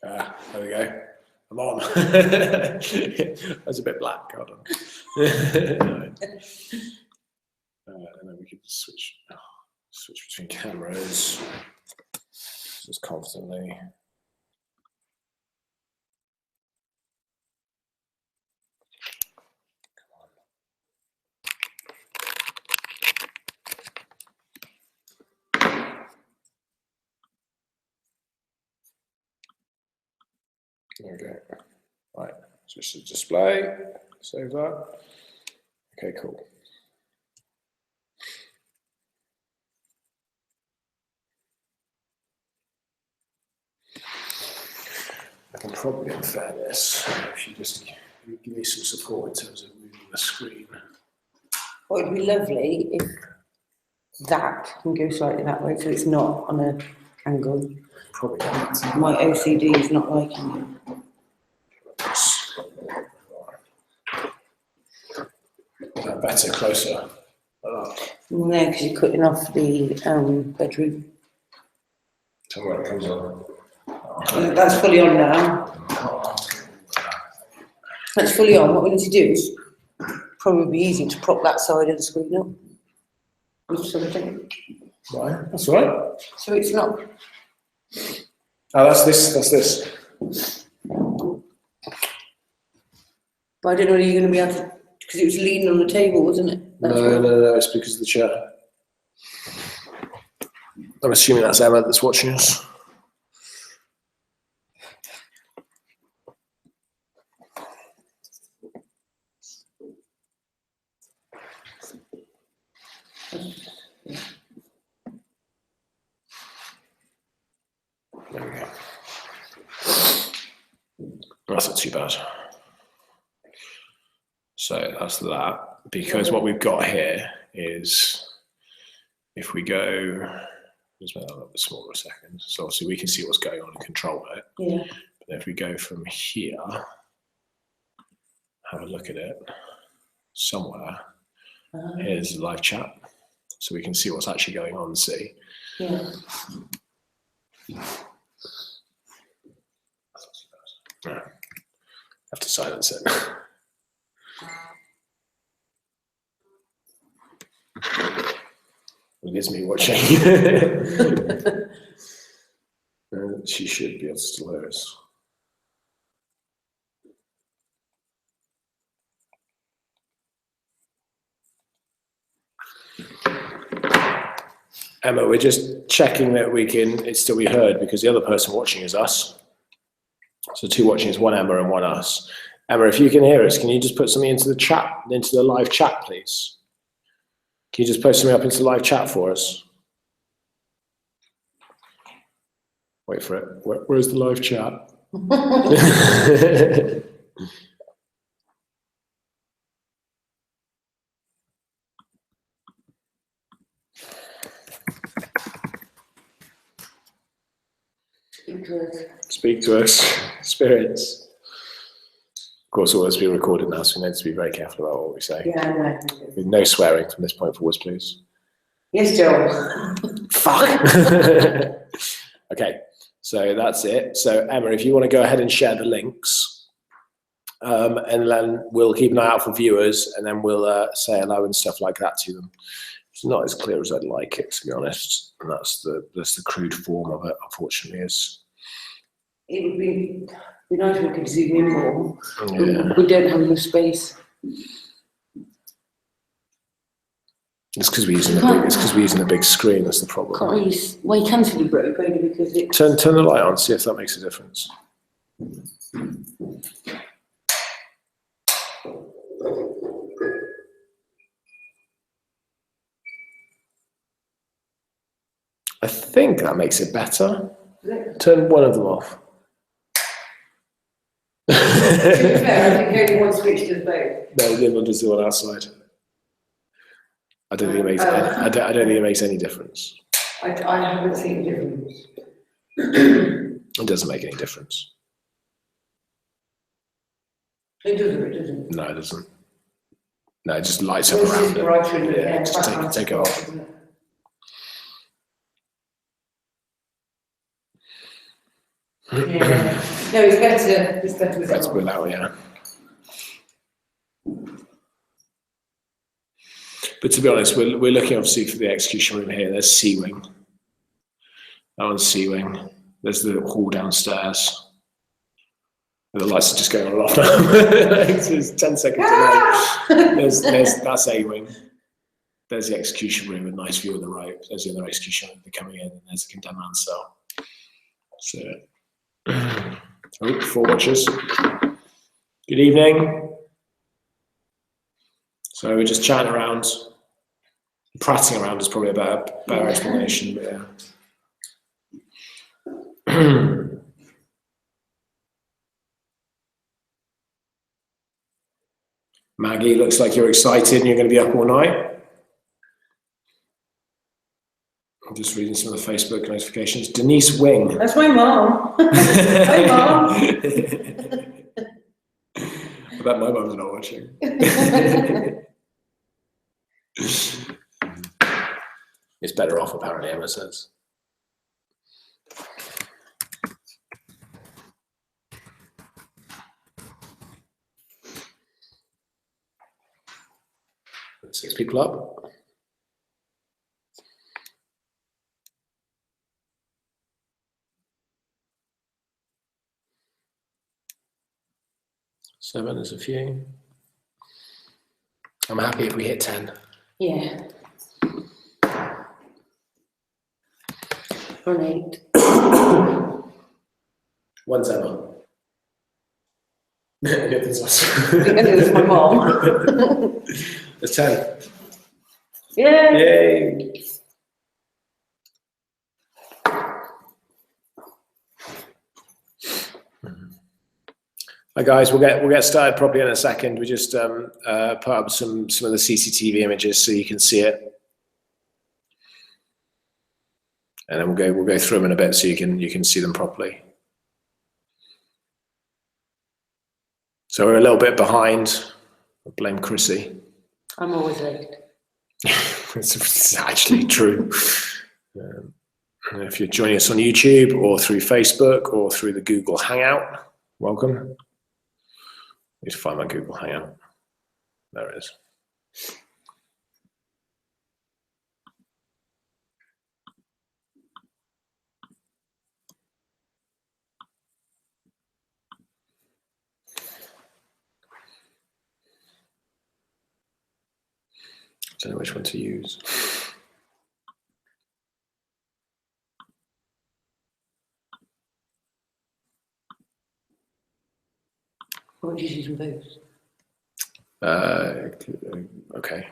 There we go. I'm on. That's a bit black. Hold on. And then we could switch between cameras just constantly. There we go. Right, switch to display, save that. Okay, cool. I can probably, in fairness, if you just give me some support in terms of moving the screen. Well, it'd be lovely if that can go slightly that way, so it's not on an angle. Probably. My OCD is not liking it. Better, closer. No, because you're cutting off the bedroom. Tell me when it comes on. That's fully on now. That's fully on. What we need to do is probably be easy to prop that side of the screen up with something. Right, that's all right. So it's not. Oh, that's this. That's this. But I don't know whether you're going to be able to, because it was leaning on the table, wasn't it? No, it's because of the chair. I'm assuming that's Emma that's watching us. There we go. That's not too bad. So that's that. Because what we've got here is, if we go, just make that a little bit smaller a second. So obviously we can see what's going on and control it. Yeah. But if we go from here, have a look at it, somewhere, here's the live chat. So we can see what's actually going on and see. Yeah. Right. Have to silence it. It is me watching. She should be able to still hear us. Emma, we're just checking that it's still be heard, because the other person watching is us. So 2 watching is 1 Emma and 1 us. Emma, if you can hear us, can you just put something into the chat, into the live chat, please? Can you just post something up into the live chat for us? Wait for it. Where's the live chat? Speak to us, spirits. Of course, all this being recorded now, so we need to be very careful about what we say. Yeah, I know. With no swearing from this point forwards, please. Yes, Joel. Fuck. Okay, so that's it. So Emma, if you want to go ahead and share the links, and then we'll keep an eye out for viewers, and then we'll say hello and stuff like that to them. It's not as clear as I'd like it, to be honest. And that's the crude form of it, unfortunately. It would be nice if we could zoom in more. Yeah. We don't have enough space. It's because we're using a big screen. That's the problem. Can't really. Well, you can see broke only because it. Turn the light on. See if that makes a difference. I think that makes it better. Turn one of them off. To be fair, I think only one switch does both. No, the other one does the one outside. I don't think it makes. I don't think it makes any difference. I haven't seen a difference. It doesn't make any difference. It doesn't. No, it doesn't. No, it just lights up around it. Yeah, just take it off. Yeah. No, it's better. It's better with Better on. without, yeah. But to be honest, we're looking obviously for the execution room here. There's C wing. That one's C wing. There's the hall downstairs. And the lights are just going on and off now. It's 10 seconds delay. That's A wing. There's the execution room, a nice view on the right. There's the other execution room. They're coming in, and there's the condemned man cell. So, oh, 4 watchers. Good evening. So we're just chatting around. Prattling around is probably a better explanation, but yeah. Maggie, looks like you're excited and you're going to be up all night. I'm just reading some of the Facebook notifications. Denise Wing. That's my mom. Hi, Mom. I bet my mum's not watching. It's better off, apparently, Emma says. Six people up. Seven is a few. I'm happy if we hit 10. Yeah. On 8. One's Emma. It's my mom. It's 10. Yeah. Yay! Hi guys, we'll get started properly in a second. We just put up some of the CCTV images so you can see it, and then we'll go through them in a bit so you can see them properly. So we're a little bit behind. I blame Chrissy. I'm always late. It's actually true. If you're joining us on YouTube or through Facebook or through the Google Hangout, welcome. I need to find my Google Hangout. There it is. I don't know which one to use. What do you use with those? Okay.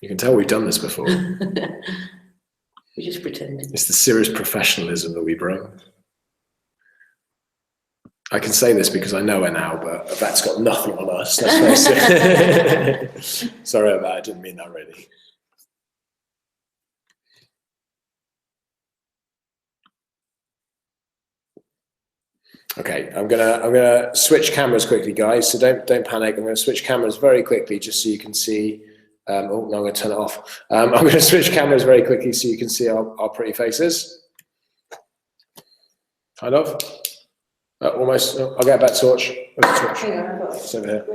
You can tell we've done this before. We're just pretending. It's the serious professionalism that we bring. I can say this because I know her now, but that's got nothing on us, let's face it. Sorry about that, I didn't mean that really. Okay, I'm gonna switch cameras quickly, guys. So don't panic. I'm gonna switch cameras very quickly just so you can see. Oh no, I'm gonna turn it off. I'm gonna switch cameras very quickly so you can see our pretty faces. Kind of. Almost. I'll get a better torch. Where's the torch? It's over here.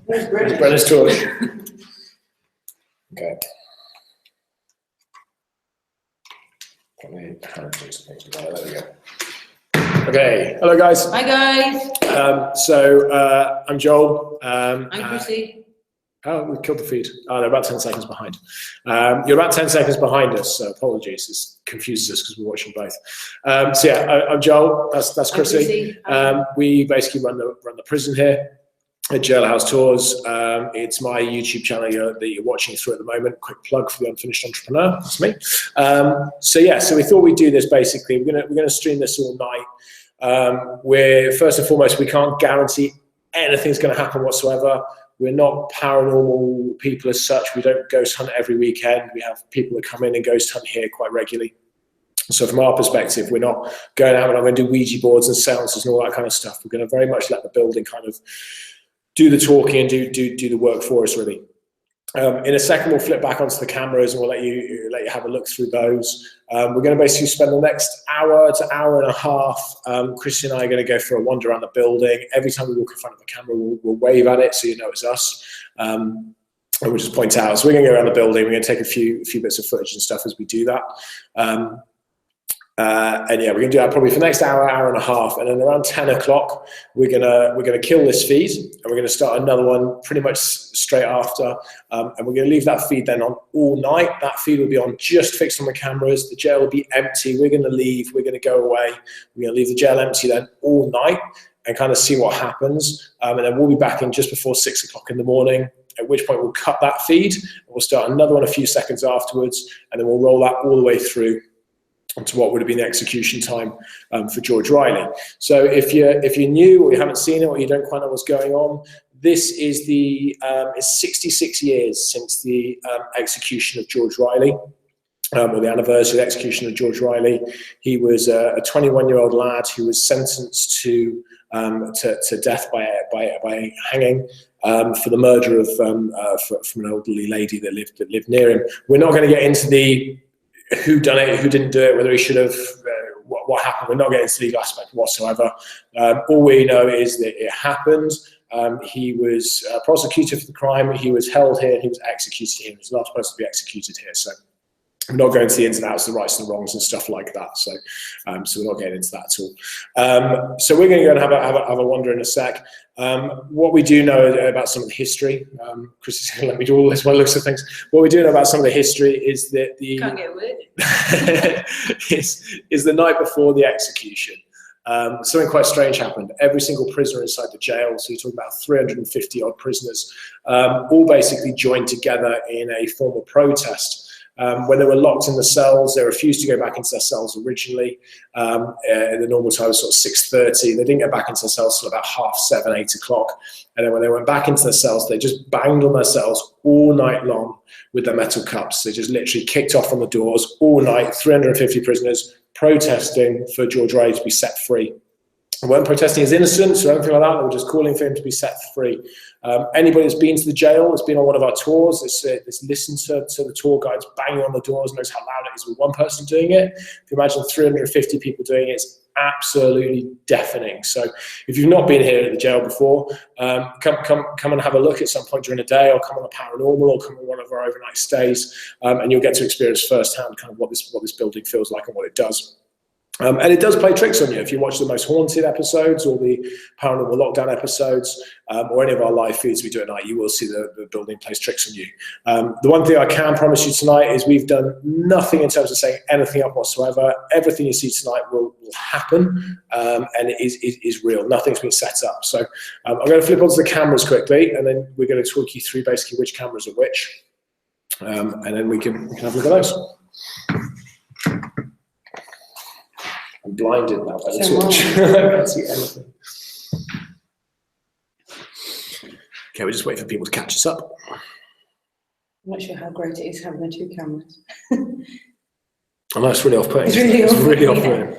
Where's Brenna's torch. Okay. There we go. Okay, hello guys. Hi guys. So I'm Joel. I'm Chrissy. Oh, we killed the feed. Oh, they're about 10 seconds behind. You're about 10 seconds behind us, so apologies. This confuses us because we're watching both. So yeah, I'm Joel. That's Chrissy. We basically run the prison here at Jailhouse Tours. It's my YouTube channel that you're watching through at the moment. Quick plug for the Unfinished Entrepreneur. That's me. So yeah, so we thought we'd do this basically. We're gonna stream this all night. We're first and foremost, we can't guarantee anything's going to happen whatsoever. We're not paranormal people as such. We don't ghost hunt every weekend. We have people that come in and ghost hunt here quite regularly. So from our perspective, we're not going out and I'm going to do Ouija boards and seances and all that kind of stuff. We're going to very much let the building kind of do the talking and do the work for us, really. In a second, we'll flip back onto the cameras and we'll let you have a look through those. We're going to basically spend the next hour to hour and a half. Christy and I are going to go for a wander around the building. Every time we walk in front of the camera, we'll wave at it so you know it's us. And we'll just point out. So we're going to go around the building. We're going to take a few bits of footage and stuff as we do that. And yeah, we're going to do that probably for the next hour, hour and a half, and then around 10 o'clock, we're gonna kill this feed, and we're going to start another one pretty much straight after, and we're going to leave that feed then on all night. That feed will be on just fixed on the cameras. The jail will be empty. We're going to leave. We're going to go away. We're going to leave the jail empty then all night and kind of see what happens, and then we'll be back in just before 6 o'clock in the morning. At which point we'll cut that feed, and we'll start another one a few seconds afterwards, and then we'll roll that all the way through to what would have been the execution time for George Riley. So if you're new or you haven't seen it or you don't quite know what's going on, this is it's 66 years since the execution of George Riley, or the anniversary of the execution of George Riley. He was a 21-year-old lad who was sentenced to death by hanging for the murder from an elderly lady that lived near him. We're not going to get into the who done it, who didn't do it, whether he should have, what happened. We're not getting into the legal aspect whatsoever. All we know is that it happened. He was prosecuted for the crime. He was held here and he was executed here. He was not supposed to be executed here. So I'm not going to the ins and outs, the rights and the wrongs and stuff like that. So we're not getting into that at all. So we're going to go and have a wander in a sec. What we do know about some of the history, Chris is going to let me do all this by the looks of things. What we do know about some of the history is that Can't get away. is the night before the execution. Something quite strange happened. Every single prisoner inside the jail, so you're talking about 350 odd prisoners, all basically joined together in a formal protest. When they were locked in the cells, they refused to go back into their cells originally. The normal time was sort of 6:30. They didn't get back into their cells till about 7:30, 8 o'clock. And then when they went back into their cells, they just banged on their cells all night long with their metal cups. They just literally kicked off on the doors all night, 350 prisoners protesting for George Riley to be set free. They weren't protesting his innocence or anything like that. They were just calling for him to be set free. Anybody that's been to the jail, that's been on one of our tours, that's listened to the tour guides banging on the doors, knows how loud it is with one person doing it. If you imagine 350 people doing it, it's absolutely deafening. So if you've not been here at the jail before, come and have a look at some point during the day, or come on a paranormal, or come on one of our overnight stays, and you'll get to experience firsthand kind of what this building feels like and what it does. And it does play tricks on you. If you watch the Most Haunted episodes or the Paranormal Lockdown episodes, or any of our live feeds we do at night, you will see the building plays tricks on you. The one thing I can promise you tonight is we've done nothing in terms of saying anything up whatsoever. Everything you see tonight will happen, and it is real. Nothing's been set up. So I'm going to flip onto the cameras quickly, and then we're going to talk you through basically which cameras are which, and then we can have a look at those. I'm blinded now by this watch. I can't see anything. Okay, we're just waiting for people to catch us up. I'm not sure how great it is having the two cameras. I know it's really off-putting. It's really off-putting.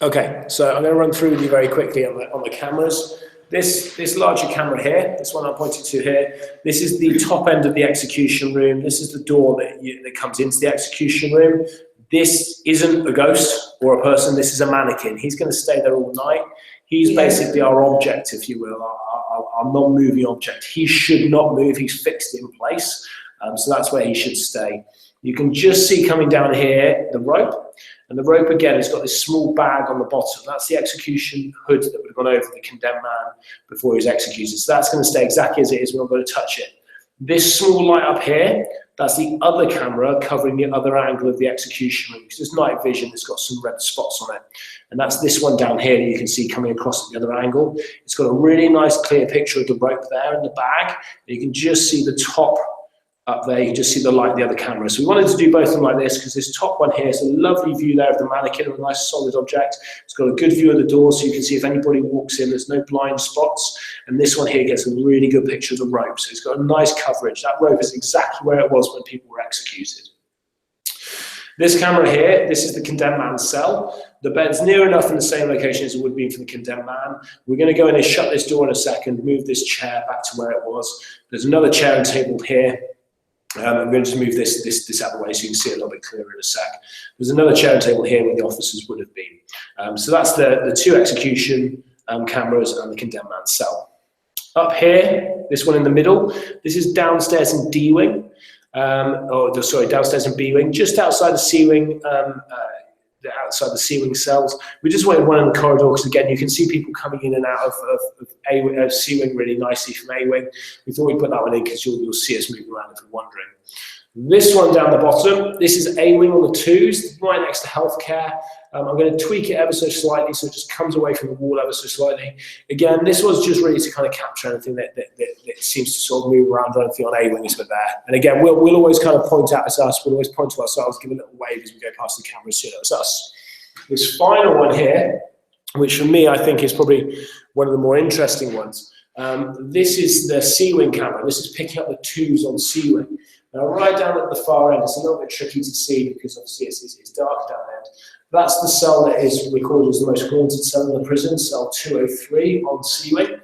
Okay, so I'm going to run through with you very quickly on the cameras. This larger camera here, this one I'm pointing to here, this is the top end of the execution room. This is the door that comes into the execution room. This isn't a ghost or a person, this is a mannequin. He's going to stay there all night. He's basically our object, if you will, our non-moving object. He should not move, he's fixed in place, so that's where he should stay. You can just see coming down here the rope. And the rope, again, has got this small bag on the bottom. That's the execution hood that would have gone over the condemned man before he was executed. So that's going to stay exactly as it is. We're not going to touch it. This small light up here, that's the other camera covering the other angle of the execution room, because it's night vision. It's got some red spots on it. And that's this one down here that you can see coming across at the other angle. It's got a really nice clear picture of the rope there in the bag. You can just see the top up there, you can just see the light of the other camera. So we wanted to do both of them like this, because this top one here is a lovely view there of the mannequin, a nice solid object. It's got a good view of the door, so you can see if anybody walks in, there's no blind spots. And this one here gets a really good picture of the rope. So it's got a nice coverage. That rope is exactly where it was when people were executed. This camera here, this is the condemned man's cell. The bed's near enough in the same location as it would be for the condemned man. We're going to go in and shut this door in a second, move this chair back to where it was. There's another chair and table here. I'm going to just move this out of the way so you can see it a little bit clearer in a sec. There's another chair and table here where the officers would have been. So that's the 2 execution cameras and the condemned man's cell. Up here, this one in the middle, this is downstairs in D wing, downstairs in B wing, just outside the C wing. Outside the C wing cells. We just wanted one in the corridor because again you can see people coming in and out of C wing really nicely from A wing. We thought we'd put that one in because you'll see us moving around if you're wondering. This one down the bottom, this is A wing on the 2s, right next to healthcare. I'm going to tweak it ever so slightly so it just comes away from the wall ever so slightly. Again, this was just really to kind of capture anything that seems to sort of move around or anything on A wing is there. And again, we'll always kind of point out as us, we'll always point to ourselves, give a little wave as we go past the camera so it's us. This final one here, which for me I think is probably one of the more interesting ones. This is the C wing camera. This is picking up the 2s on C wing. Now, right down at the far end, it's a little bit tricky to see because obviously it's dark down there. That's the cell that is recorded as the most haunted cell in the prison, cell 203 on C wing.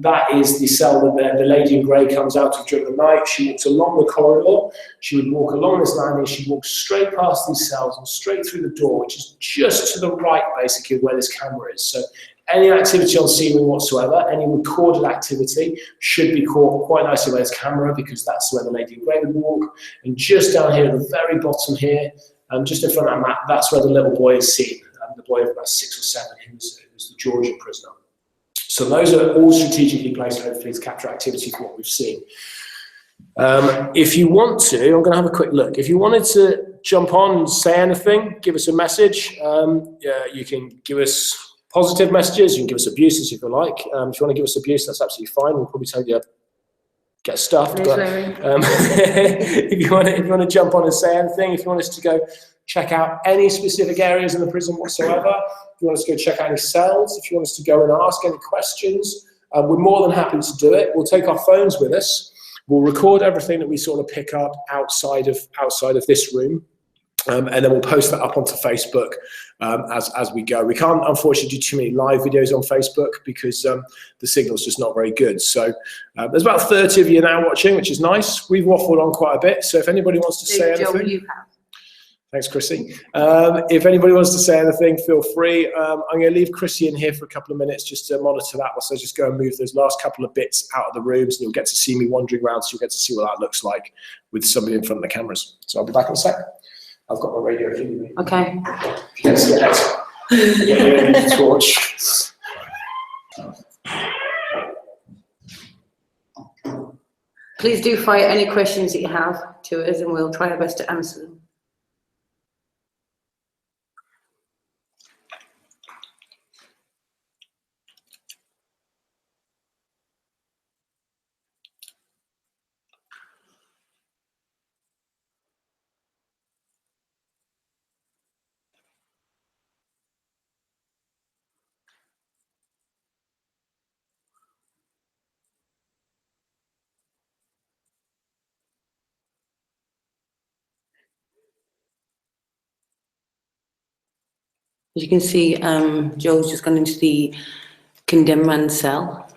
That is the cell that the lady in grey comes out of during the night. She walks along the corridor. She would walk along this landing. She'd walk straight past these cells and straight through the door, which is just to the right, basically, of where this camera is. So any activity on C wing whatsoever, any recorded activity should be caught quite nicely by this camera because that's where the lady in grey would walk. And just down here at the very bottom here, just in front of that map, that's where the little boy is seen. The boy of about 6 or 7, who's the Georgian prisoner. So those are all strategically placed, hopefully, to capture activity from what we've seen. If you want to, I'm going to have a quick look. If you wanted to jump on and say anything, give us a message. You can give us positive messages, you can give us abuses if you like. If you want to give us abuse, that's absolutely fine. We'll probably tell you get stuffed. But if you want to jump on and say anything, if you want us to go check out any specific areas in the prison whatsoever, if you want us to go check out any cells, if you want us to go and ask any questions, we're more than happy to do it. We'll take our phones with us. We'll record everything that we sort of pick up outside of this room. And then we'll post that up onto Facebook as we go. We can't, unfortunately, do too many live videos on Facebook because the signal's just not very good. So there's about 30 of you now watching, which is nice. We've waffled on quite a bit. So if anybody wants to say anything. You have. Thanks, Chrissy. If anybody wants to say anything, feel free. I'm going to leave Chrissy in here for a couple of minutes just to monitor that. So just go and move those last couple of bits out of the rooms and you'll get to see me wandering around. So you'll get to see what that looks like with somebody in front of the cameras. So I'll be back in a sec. I've got my radio if you need me. Okay. Yes, yes. Yeah, the torch. Please do fire any questions that you have to us and we'll try our best to answer them. As you can see, Joe's just gone into the condemned man's cell.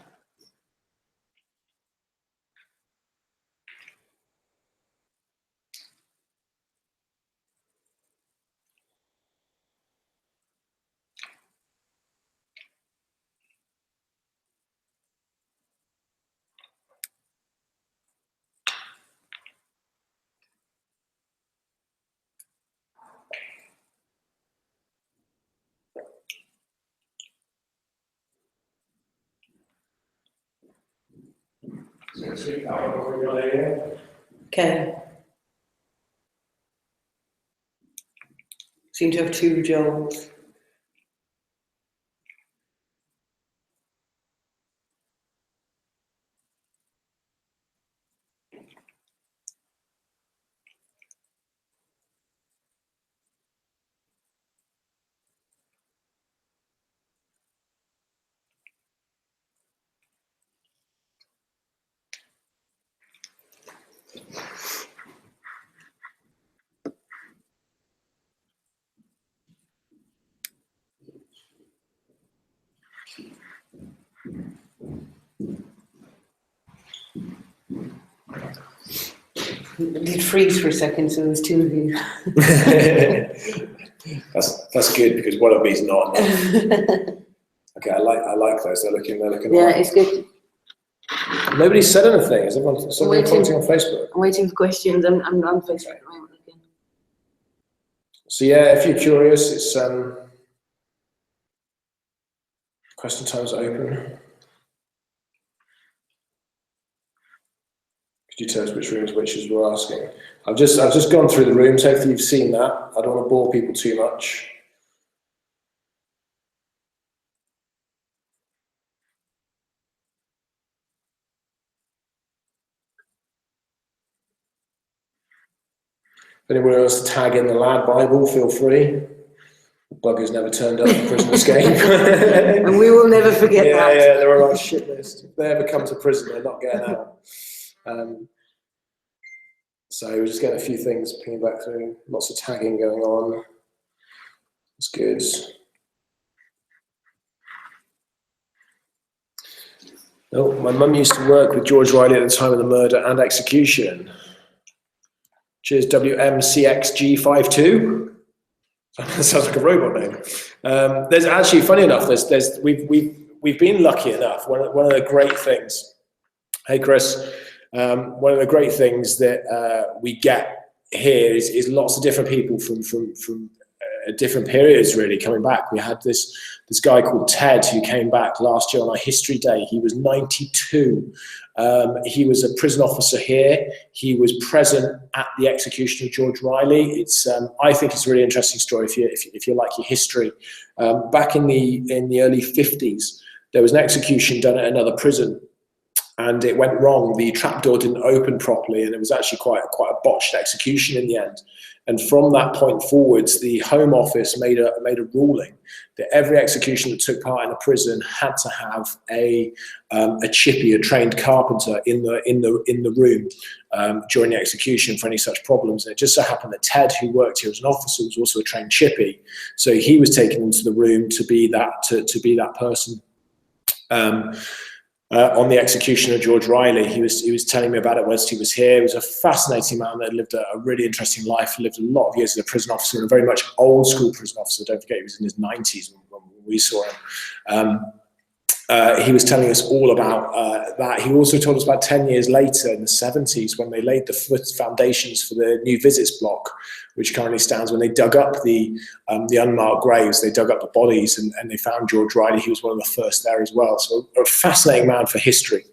Okay. Seem to have 2 Joes. It did freeze for a second, so there's two of you. That's good because one of me's not. Okay, I like those. They're looking. Yeah, Right. it's good. Nobody's said anything. Is everyone somebody commenting on Facebook? I'm waiting for questions. I'm on Facebook. So yeah, if you're curious, it's question time's open. Could you tell us which rooms witches were asking? I've just gone through the rooms. Hopefully you've seen that. I don't want to bore people too much. If anyone wants to tag in the Lad Bible, feel free. The bugger's never turned up for prison escape. And we will never forget that. Yeah, they're on our shit list. If they ever come to prison, they're not getting out. So we're just getting a few things pinging back through. Lots of tagging going on. It's good. Oh, my mum used to work with George Riley at the time of the murder and execution. Cheers, WMCXG52. That sounds like a robot name. There's actually, funny enough, we've been lucky enough. One of the great things. Hey, Chris. One of the great things that we get here is lots of different people from different periods really coming back. We had this guy called Ted who came back last year on our history day. He was 92. He was a prison officer here. He was present at the execution of George Riley. It's I think it's a really interesting story if you like your history. Back in the early 50s, there was an execution done at another prison. And it went wrong. The trapdoor didn't open properly, and it was actually quite a botched execution in the end. And from that point forwards, the Home Office made a ruling that every execution that took part in a prison had to have a chippy, a trained carpenter in the room during the execution for any such problems. And it just so happened that Ted, who worked here as an officer, was also a trained chippy, so he was taken into the room to be that person. On the execution of George Riley, he was telling me about it whilst he was here. He was a fascinating man that lived a really interesting life. He lived a lot of years as a prison officer, and a very much old school prison officer. Don't forget, he was in his 90s when we saw him. He was telling us all about that. He also told us about 10 years later, in the 70s, when they laid the foundations for the new visits block, which currently stands, when they dug up the unmarked graves, they dug up the bodies, and they found George Riley. He was one of the first there as well. So a fascinating man for history.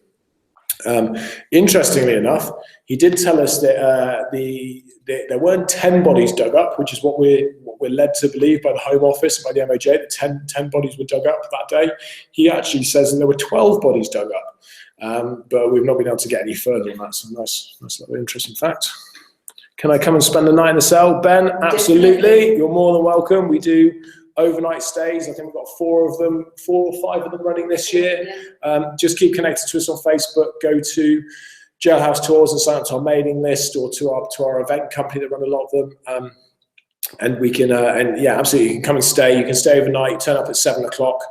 Interestingly enough, he did tell us that there weren't 10 bodies dug up, which is what we're led to believe by the Home Office and by the MOJ, that 10 bodies were dug up that day. He actually says that there were 12 bodies dug up, but we've not been able to get any further on that. So nice little interesting fact. Can I come and spend the night in the cell? Ben, absolutely. You're more than welcome. We do overnight stays. I think we've got 4 or 5 of them running this year. Just keep connected to us on Facebook. Go to Jailhouse Tours and sign up to our mailing list, or to our event company that run a lot of them. And we can, yeah, absolutely, you can come and stay. You can stay overnight, turn up at 7 o'clock.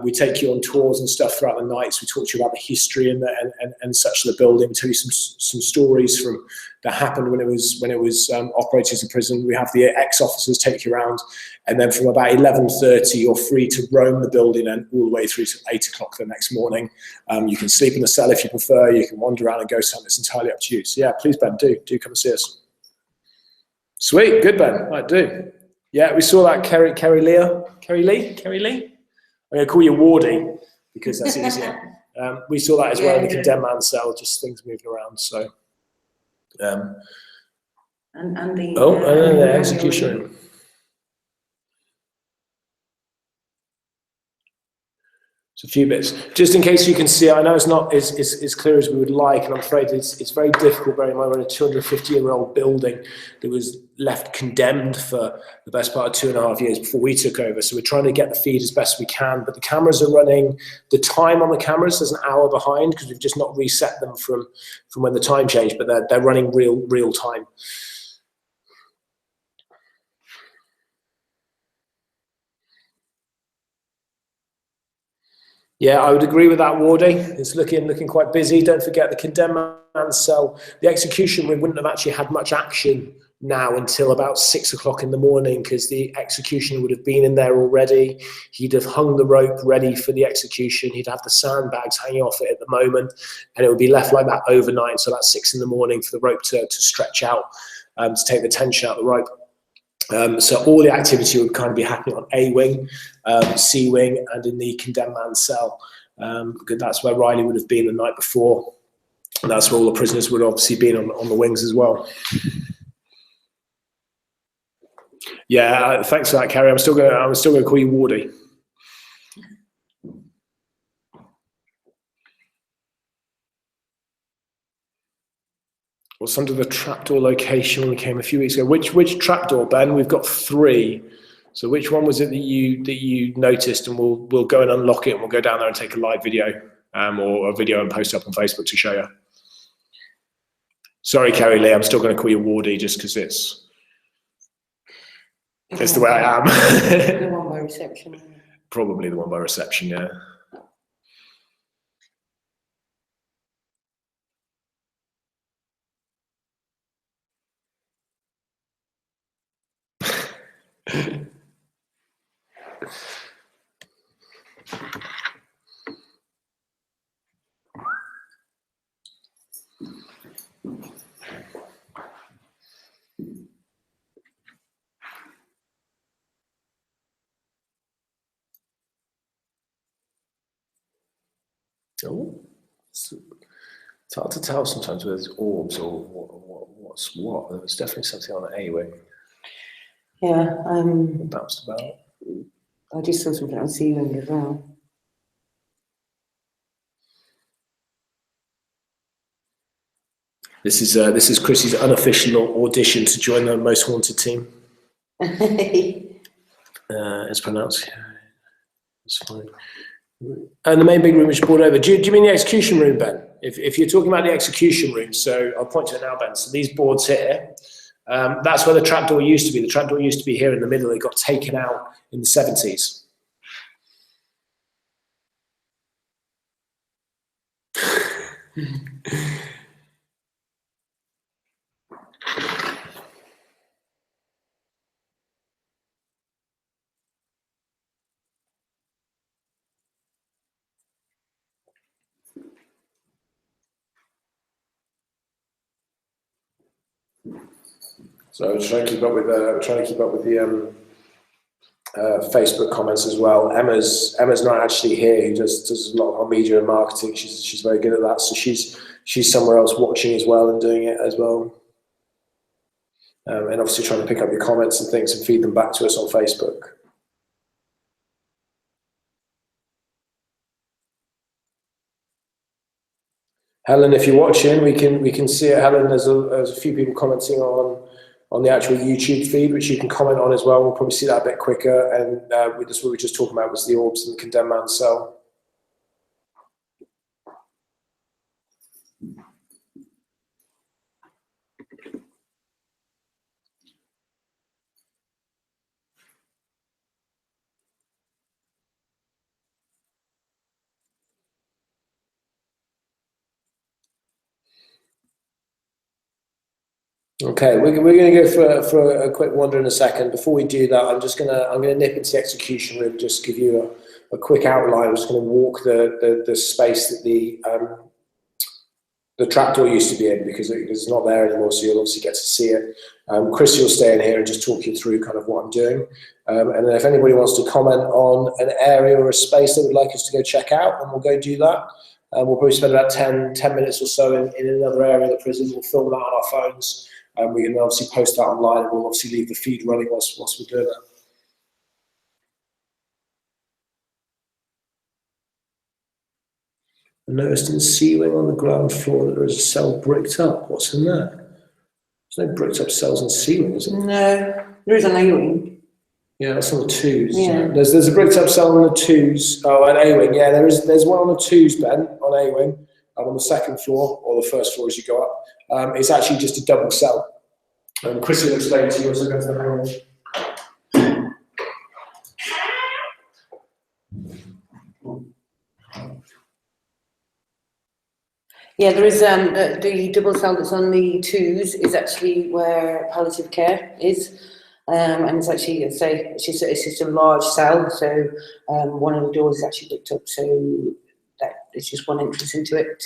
We take you on tours and stuff throughout the night. So we talk to you about the history and such of the building. Tell you some stories that happened when it was operating as a prison. We have the ex-officers take you around, and then from about 11:30, you're free to roam the building and all the way through to 8 o'clock the next morning. You can sleep in the cell if you prefer. You can wander around and go somewhere. It's entirely up to you. So yeah, please, Ben, do come and see us. Sweet, good, Ben. I do. Yeah, we saw that. Kerry Lee. I'm going to call you Wardy because that's easier. We saw that as well in the condemned man cell, just things moving around. So, and the the execution room. So a few bits, just in case you can see. I know it's not as clear as we would like, and I'm afraid it's very difficult. Bearing in mind we're in a 250-year-old building that was left condemned for the best part of 2.5 years before we took over. So we're trying to get the feed as best we can, but the cameras are running. The time on the cameras is an hour behind because we've just not reset them from when the time changed, but they're running real time. Yeah, I would agree with that, Wardy. It's looking quite busy. Don't forget the condemned man cell. The execution room wouldn't have actually had much action now until about 6 o'clock in the morning, because the executioner would have been in there already. He'd have hung the rope ready for the execution. He'd have the sandbags hanging off it at the moment, and it would be left like that overnight until about 6 in the morning for the rope to stretch out, to take the tension out of the rope. So all the activity would kind of be happening on A wing, C wing, and in the condemned man cell. Because that's where Riley would have been the night before, and that's where all the prisoners would have obviously been on the wings as well. Yeah, thanks for that, Kerry. I'm still going to call you Wardy. What's under the trapdoor location when we came a few weeks ago? Which trapdoor, Ben? We've got 3. So which one was it that you noticed? And we'll go and unlock it, and we'll go down there and take a live video, or a video and post up on Facebook to show you. Sorry, Kerry Lee, I'm still going to call you Wardy just because it's the way I am. The one by reception. Probably the one by reception, yeah. Oh, it's hard to tell sometimes whether it's orbs or what's what. There was definitely something on the A wing. Yeah, Bounced about. I just saw something on C wing as well. This is Chrissy's unofficial audition to join the Most Wanted team. It's pronounced. Yeah, it's fine. And the main big room is brought over. Do you mean the execution room, Ben? If you're talking about the execution room, so I'll point to it now, Ben. So these boards here, that's where the trapdoor used to be. The trapdoor used to be here in the middle. It got taken out in the 70s. So we're trying to keep up with the Facebook comments as well. Emma's not actually here, who does a lot of media and marketing. She's very good at that. So she's somewhere else watching as well and doing it as well. And obviously trying to pick up your comments and things and feed them back to us on Facebook. Helen, if you're watching, we can see it. Helen, there's a few people commenting on the actual YouTube feed, which you can comment on as well. We'll probably see that a bit quicker. And that's what we were just talking about, was the orbs and the condemned man cell. Okay, we're going to go for a quick wander in a second. Before we do that, I'm going to nip into the execution room, just give you a quick outline. I'm just going to walk the space that the trapdoor used to be in, because it's not there anymore, so you'll obviously get to see it. Chris, you'll stay in here and just talk you through kind of what I'm doing. And then if anybody wants to comment on an area or a space they would like us to go check out, then we'll go do that. We'll probably spend about 10 minutes or so in another area of the prison. We'll film that on our phones. We can obviously post that online, and we'll obviously leave the feed running whilst we're doing that. I noticed in C-wing on the ground floor that there is a cell bricked up. What's in there? There's no bricked up cells in C-wing, is it? No, there is an A-wing. Yeah, that's on the 2s. Yeah. There's a bricked up cell on the 2s. Oh, an A-wing. Yeah, there's one on the 2s, Ben, on A-wing, on the second floor, or the first floor as you go up. It's actually just a double cell. Chris will explain to you as I go to the room. Yeah, there is the double cell that's on the twos is actually where palliative care is, and it's actually it's just a large cell. So one of the doors is actually booked up, so that it's just one entrance into it.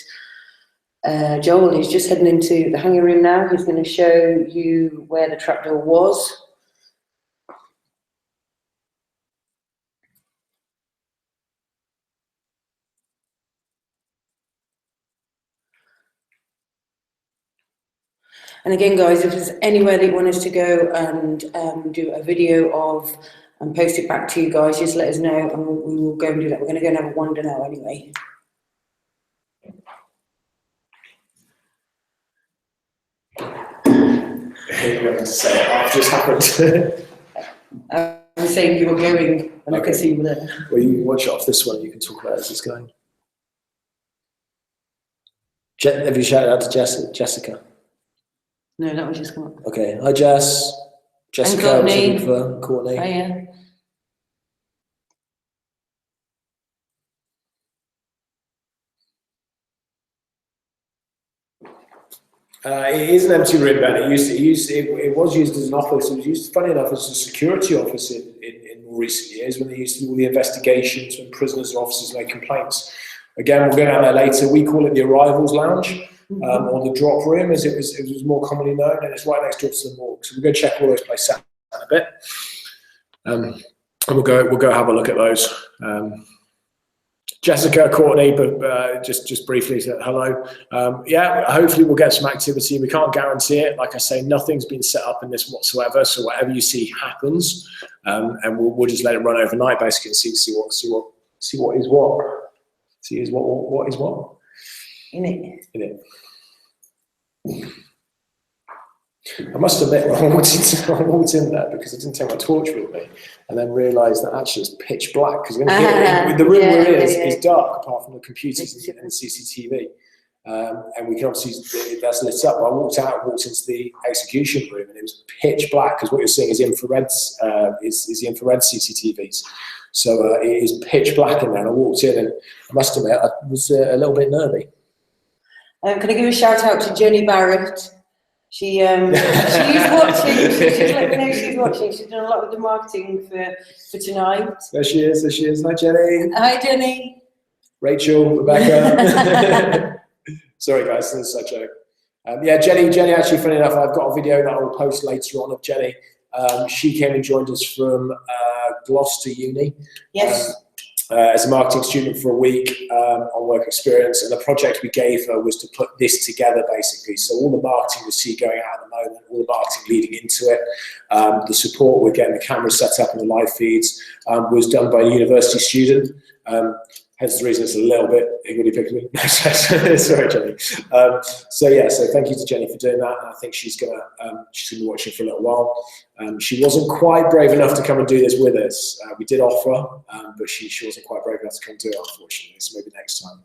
Joel is just heading into the hangar room now. He's going to show you where the trapdoor was. And again, guys, if there's anywhere that you want us to go and do a video of and post it back to you guys, just let us know and we will go and do that. We're going to go and have a wander now anyway. You're going to say I've just happened. I was saying you were going and I could see you there. Well, you can watch it off this one. You can talk about it as it's going. Have you shouted out to Jessica? No, that was just come up. Okay. Hi, Jess. Jessica. And Courtney. Hiya. It is an empty room, Ben. It was used as an office. It was used, funny enough, as a security office in more recent years when they used to do all the investigations when prisoners or officers made complaints. Again, we'll go down there later. We call it the arrivals lounge. Or the drop room, as it was more commonly known, and it's right next door to the morgue. So we'll go check all those places out in a bit, and we'll go have a look at those. Jessica, Courtney, but just briefly said hello. Yeah, hopefully we'll get some activity. We can't guarantee it. Like I say, nothing's been set up in this whatsoever. So whatever you see happens, and we'll just let it run overnight, basically, and see what is what. See is what is what. In it. I must admit, when I walked in there because I didn't take my torch with me, and then realised that actually it's pitch black because the room where it is dark apart from the computers and the CCTV, and we can obviously that's lit up. I walked into the execution room, and it was pitch black because what you're seeing is infrared is the infrared CCTVs. So it is pitch black in there. And I walked in, and I must admit I was a little bit nervy. Can I give a shout out to Jenny Barrett? She's watching. She's let me know she's watching. She's done a lot of the marketing for tonight. There she is. Hi, Jenny. Hi, Jenny. Rachel, Rebecca. Sorry, guys, this is such a. Yeah, Jenny. Actually, funny enough, I've got a video that I will post later on of Jenny. She came and joined us from Gloucester Uni. Yes. As a marketing student for a week on work experience, and the project we gave her was to put this together basically. So all the marketing you see going out at the moment, all the marketing leading into it, the support with getting the cameras set up and the live feeds was done by a university student. Hence the reason it's a little bit higgledy-piggledy. Sorry, Jenny. So thank you to Jenny for doing that. And I think she's gonna be watching for a little while. She wasn't quite brave enough to come and do this with us. We did offer, but she wasn't quite brave enough to come do it, unfortunately. So maybe next time.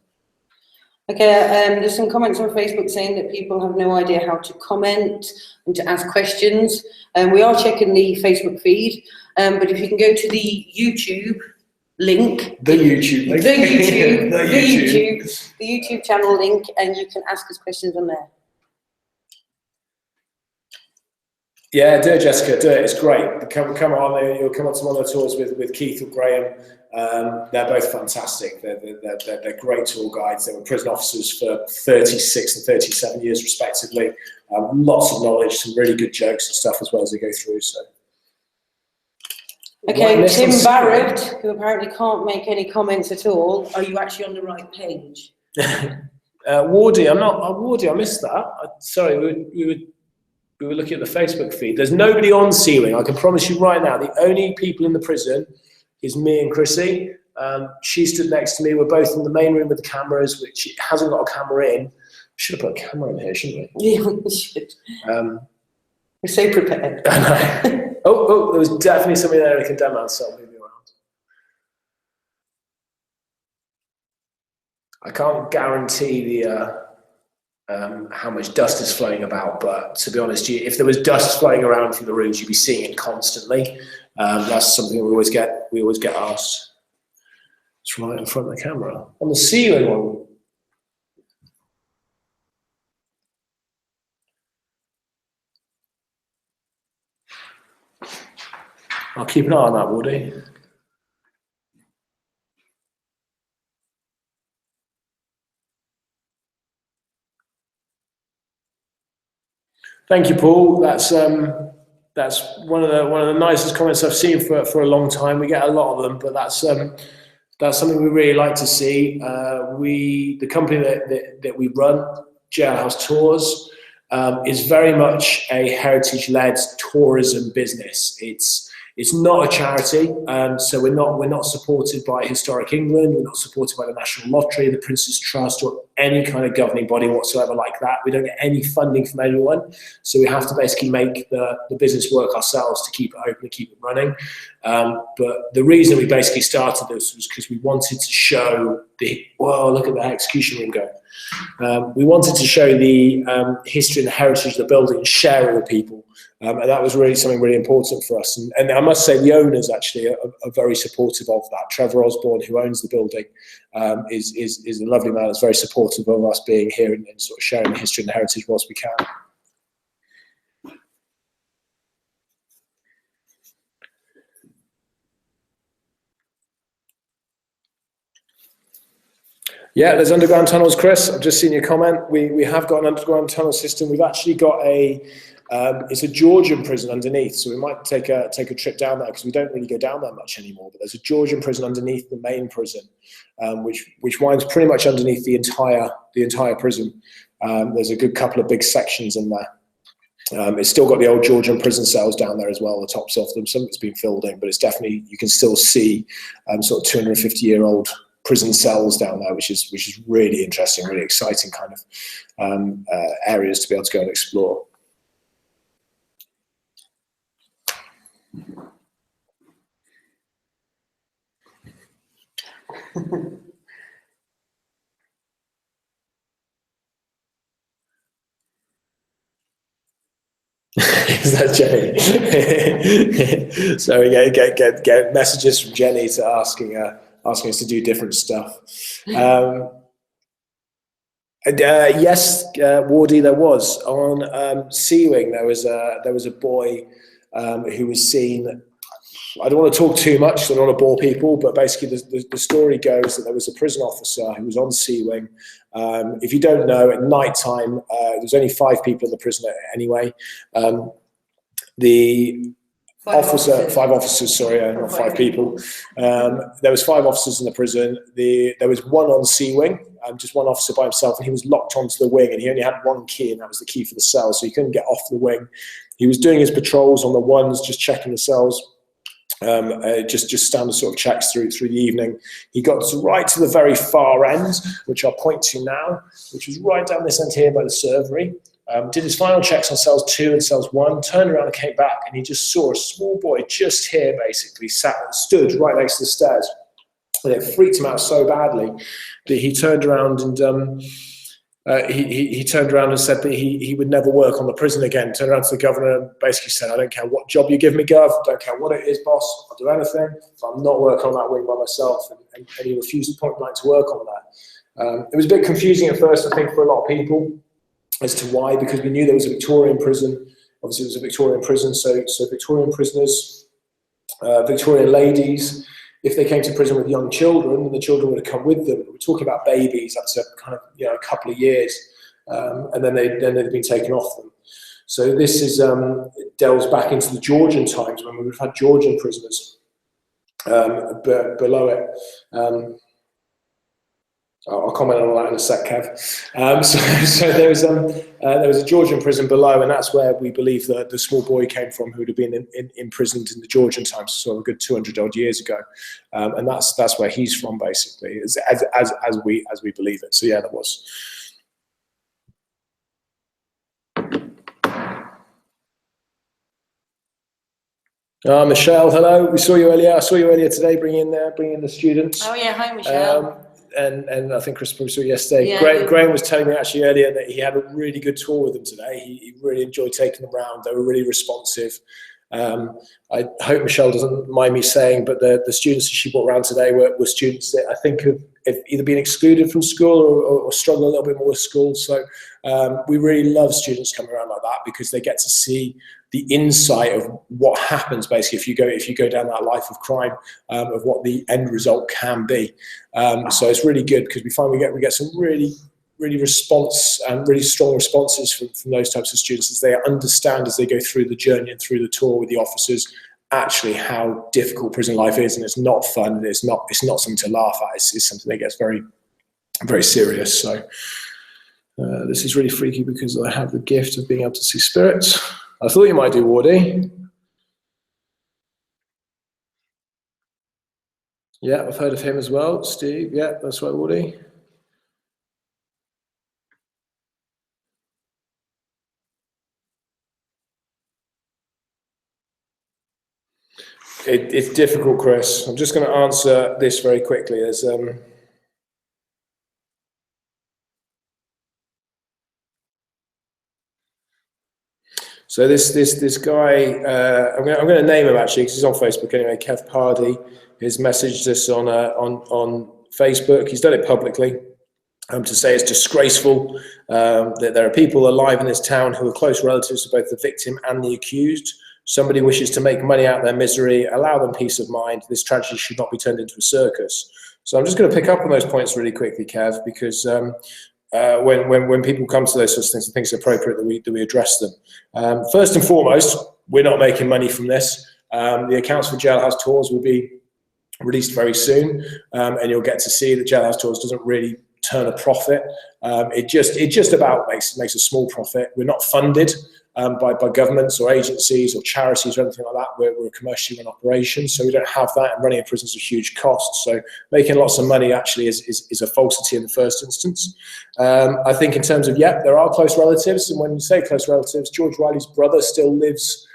Okay, there's some comments on Facebook saying that people have no idea how to comment and to ask questions. We are checking the Facebook feed, but if you can go to the YouTube link, the YouTube channel link, and you can ask us questions on there. Yeah, do it, Jessica. Do it. It's great. Come on. You'll come on to one of the tours with Keith or Graham. They're both fantastic. They're great tour guides. They were prison officers for 36 and 37 years, respectively. Lots of knowledge, some really good jokes and stuff as well as they go through. So. Okay, Tim Barrett, who apparently can't make any comments at all. Are you actually on the right page? Wardy, I'm not. Wardy, I missed that. Sorry, we were looking at the Facebook feed. There's nobody on Sealing. I can promise you right now. The only people in the prison is me and Chrissy. She stood next to me. We're both in the main room with the cameras, which hasn't got a camera in. Should have put a camera in here, shouldn't we? Yeah, we should. We're so prepared. I know. Oh, there was definitely somebody there who can demo and start moving around. I can't guarantee the how much dust is floating about, but to be honest, if there was dust floating around from the rooms, you'd be seeing it constantly. That's something we always get asked. It's right in front of the camera. On the ceiling one. I'll keep an eye on that, Woody. Thank you, Paul. That's one of the nicest comments I've seen for a long time. We get a lot of them, but that's something we really like to see. The company that we run, Jailhouse Tours, is very much a heritage-led tourism business. It's not a charity, so we're not supported by Historic England. We're not supported by the National Lottery, the Prince's Trust, or any kind of governing body whatsoever like that. We don't get any funding from anyone, so we have to basically make the business work ourselves to keep it open and keep it running. But the reason we basically started this was because we wanted to show look at the execution room going. We wanted to show the history and the heritage of the building and share it with people. And that was really something really important for us. And I must say the owners actually are very supportive of that. Trevor Osborne, who owns the building, is a lovely man. That's very supportive of us being here and sort of sharing the history and the heritage whilst we can. Yeah, there's underground tunnels, Chris. I've just seen your comment. We have got an underground tunnel system. We've actually got it's a Georgian prison underneath, so we might take a trip down there because we don't really go down there much anymore. But there's a Georgian prison underneath the main prison, which winds pretty much underneath the entire prison. There's a good couple of big sections in there. It's still got the old Georgian prison cells down there as well, the tops of them. Some of it's been filled in, but it's definitely, you can still see sort of 250-year-old prison cells down there, which is really interesting, really exciting kind of areas to be able to go and explore. Is that Jenny? So we get messages from Jenny to asking us to do different stuff. Yes, Wardy, there was on Sea Wing. There was a boy who was seen. I don't want to talk too much, so I don't want to bore people, but basically the story goes that there was a prison officer who was on Sea Wing. If you don't know, at night time, there's only 5 people in the prison anyway. Five officers, sorry, not 5 people. There was 5 officers in the prison. There was one on Sea Wing, just one officer by himself, and he was locked onto the wing, and he only had one key, and that was the key for the cell, so he couldn't get off the wing. He was doing his patrols on the ones, just checking the cells, just standard sort of checks through the evening. He got right to the very far end, which I'll point to now, which was right down this end here by the servery. Did his final checks on cells 2 and cells 1, turned around and came back, and he just saw a small boy just here, basically, stood right next to the stairs. And it freaked him out so badly that he turned around and he turned around and said that he would never work on the prison again. Turned around to the governor and basically said, "I don't care what job you give me, Gov. Don't care what it is, boss. I'll do anything. But I'm not working on that wing by myself." And he refused point blank to work on that. It was a bit confusing at first, I think, for a lot of people as to why, because we knew there was a Victorian prison. Obviously, it was a Victorian prison, so Victorian prisoners, Victorian ladies, if they came to prison with young children, then the children would have come with them. We're talking about babies up to kind of a couple of years, and then they'd been taken off them. So this delves back into the Georgian times when we would have had Georgian prisoners below it. I'll comment on that in a sec, Kev. So there was a Georgian prison below, and that's where we believe that the small boy came from, who would have been imprisoned in the Georgian times, so a good 200 odd years ago, and that's where he's from, basically, as we believe it. So yeah, that was. Michelle, hello. We saw you earlier. I saw you earlier today, bringing in the students. Oh yeah, hi Michelle. And I think Chris probably saw it yesterday. Yeah, Graham was telling me actually earlier that he had a really good tour with them today. He really enjoyed taking them around. They were really responsive. I hope Michelle doesn't mind me saying, but the students that she brought around today were students that I think either been excluded from school or struggle a little bit more with school. So we really love students coming around like that, because they get to see the insight of what happens basically if you go down that life of crime, of what the end result can be. So it's really good, because we find we get some really response and really strong responses from those types of students, as they understand, as they go through the journey and through the tour with the officers, actually how difficult prison life is. And it's not fun. It's not something to laugh at. It's something that gets very, very serious. So this is really freaky, because I have the gift of being able to see spirits. I thought you might do, Wardy. Yeah, I've heard of him as well. Steve, yeah, that's right, Wardy. It's difficult, Chris. I'm just going to answer this very quickly. So this guy, I'm going to name him actually, because he's on Facebook anyway. Kev Pardy has messaged us on Facebook. He's done it publicly, to say it's disgraceful that there are people alive in this town who are close relatives of both the victim and the accused. Somebody wishes to make money out of their misery. Allow them peace of mind. This tragedy should not be turned into a circus. So I'm just going to pick up on those points really quickly, Kev, because when people come to those sorts of things, I think it's appropriate that we address them. First and foremost, we're not making money from this. The accounts for Jailhouse Tours will be released very soon, and you'll get to see that Jailhouse Tours doesn't really turn a profit. It just about makes a small profit. We're not funded by governments or agencies or charities or anything like that. We're a commercially run operation, so we don't have that, and running a prison is a huge cost. So making lots of money actually is a falsity in the first instance. I think in terms of, there are close relatives, and when you say close relatives, George Riley's brother still lives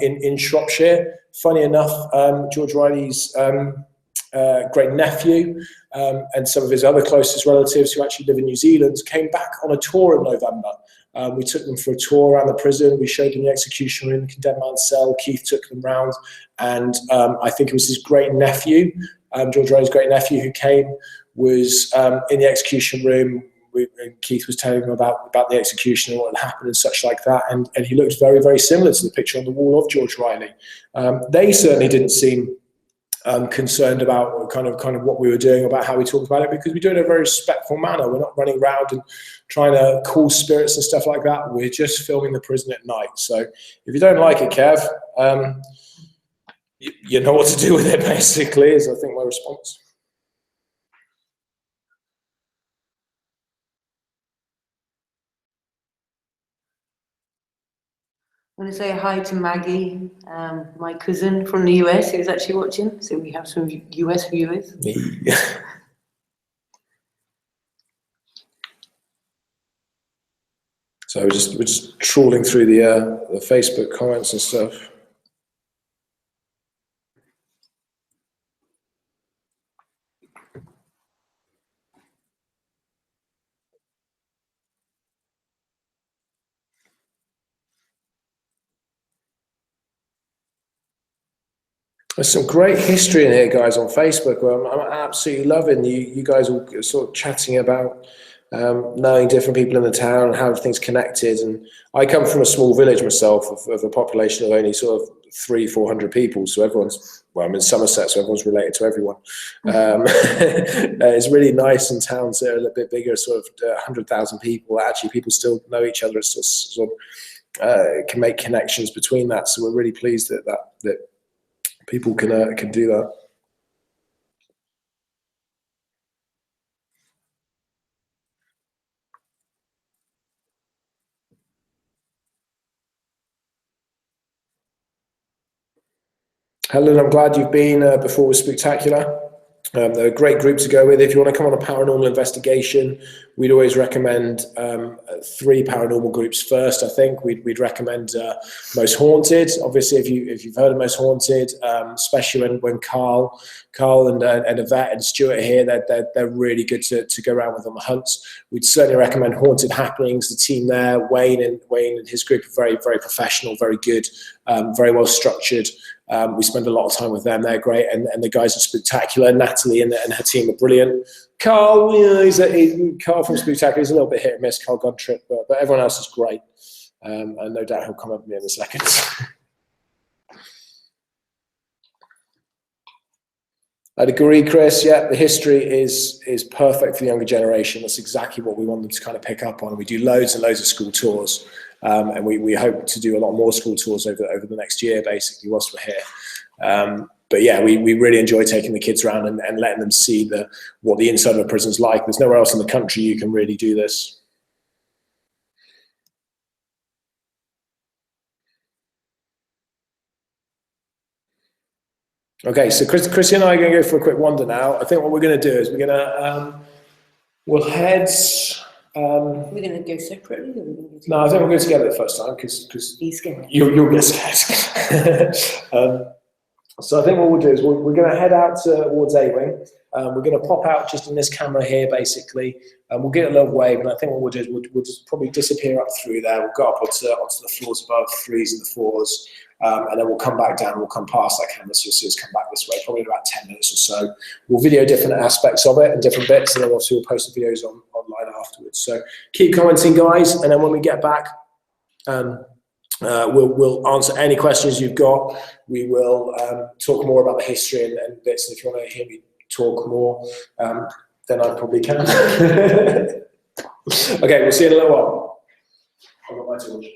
in Shropshire. Funny enough, George Riley's great nephew and some of his other closest relatives who actually live in New Zealand came back on a tour in November. We took them for a tour around the prison. We showed them the execution room, the condemned man's cell. Keith took them round, and I think it was his great nephew, George Riley's great nephew, who came, was in the execution room. And Keith was telling him about the execution and what had happened and such like that, and he looked very, very similar to the picture on the wall of George Riley. They certainly didn't seem concerned about kind of what we were doing, about how we talk about it, because we do it in a very respectful manner. We're not running around and trying to call spirits and stuff like that. We're just filming the prison at night. So if you don't like it, Kev, you know what to do with it, basically, is I think my response. I want to say hi to Maggie, my cousin from the US, who's actually watching. So we have some US viewers. So we're just trawling through the Facebook comments and stuff. There's some great history in here, guys, on Facebook. I'm absolutely loving you guys all sort of chatting about knowing different people in the town and how everything's connected. And I come from a small village myself of a population of only sort of 300-400 people. So everyone's, well, I'm in Somerset, so everyone's related to everyone. It's really nice in towns that are a little bit bigger, sort of 100,000 people. Actually, people still know each other, still sort of can make connections between that. So we're really pleased that people can do that. Helen, I'm glad you've been before with Spectacular. They're a great group to go with. If you want to come on a paranormal investigation, we'd always recommend 3 paranormal groups first. I think we'd recommend Most Haunted. Obviously, if you've heard of Most Haunted, especially when Carl and Yvette and Stuart are here, they're really good to go around with on the hunts. We'd certainly recommend Haunted Happenings. The team there, Wayne and his group are very, very professional, very good, very well structured. We spend a lot of time with them. They're great, and the guys are spectacular. Natalie and her team are brilliant. Carl, Carl from Spectacular is a little bit hit and miss, Carl Guntrip, but everyone else is great. And no doubt he'll come up with me in a second. I'd agree, Chris. Yeah, the history is perfect for the younger generation. That's exactly what we want them to kind of pick up on. We do loads and loads of school tours, and we hope to do a lot more school tours over the next year, basically, whilst we're here. But yeah, we really enjoy taking the kids around and letting them see what the inside of a prison's like. There's nowhere else in the country you can really do this. Okay, so Chrissy and I are going to go for a quick wander now. I think what we're going to do is we'll head. We're going to go separately, or we're going to go No, I think we'll go together the first time because He's scared. you'll get scared. So I think what we'll do is we're going to head out towards A-Wing. We're going to pop out just in this camera here, basically. We'll get a little wave, and I think what we'll do is we'll just probably disappear up through there. We'll go up onto the floors above, 3s and the 4s, and then we'll come back down. We'll come past that camera, so you'll see us come back this way, probably in about 10 minutes or so. We'll video different aspects of it and different bits, and then obviously we'll post the videos online afterwards. So keep commenting, guys, and then when we get back, we'll answer any questions you've got. We will talk more about the history and bits. And if you want to hear me talk more, then I probably can. Okay, we'll see you in a little while. I've got my torch.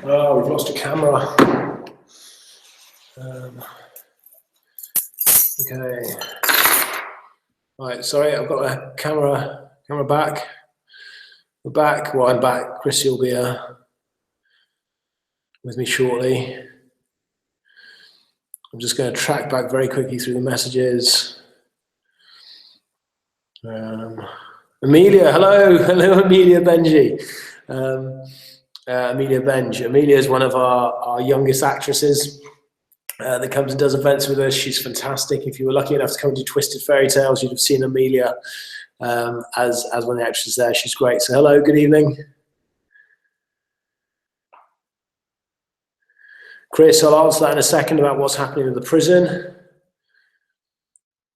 Oh, we've lost a camera. Okay. Right, sorry, I've got a camera back. We're back. Well, I'm back. Chrissy will be with me shortly. I'm just going to track back very quickly through the messages. Amelia, hello, Amelia Benji. Amelia Benj. Amelia is one of our youngest actresses that comes and does events with us. She's fantastic. If you were lucky enough to come to Twisted Fairy Tales, you'd have seen Amelia as one of the actresses there. She's great. So hello, good evening. Chris, I'll answer that in a second about what's happening in the prison.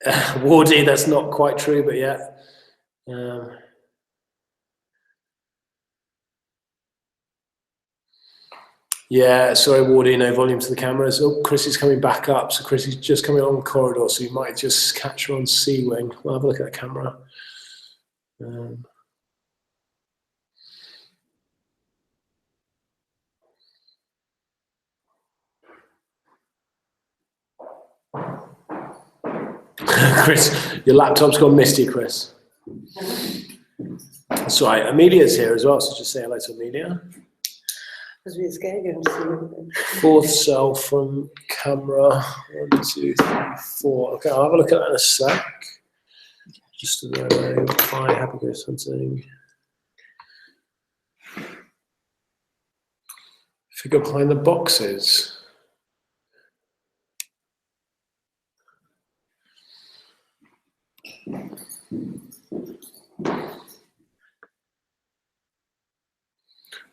Wardy, that's not quite true, but yeah. Yeah, sorry, Wardy, no volume to the cameras. Oh, Chris is coming back up, so Chris is just coming along the corridor, so you might just catch her on C-Wing. We'll have a look at the camera. Chris, your laptop's gone misty, Chris. That's right, Amelia's here as well, so just say hello to Amelia. Because we're scared going to see them. Fourth cell from camera. 1, 2, 3, 4. Okay, I'll have a look at that in a sec. Just to know. Hi, happy ghost hunting. Figure behind the boxes.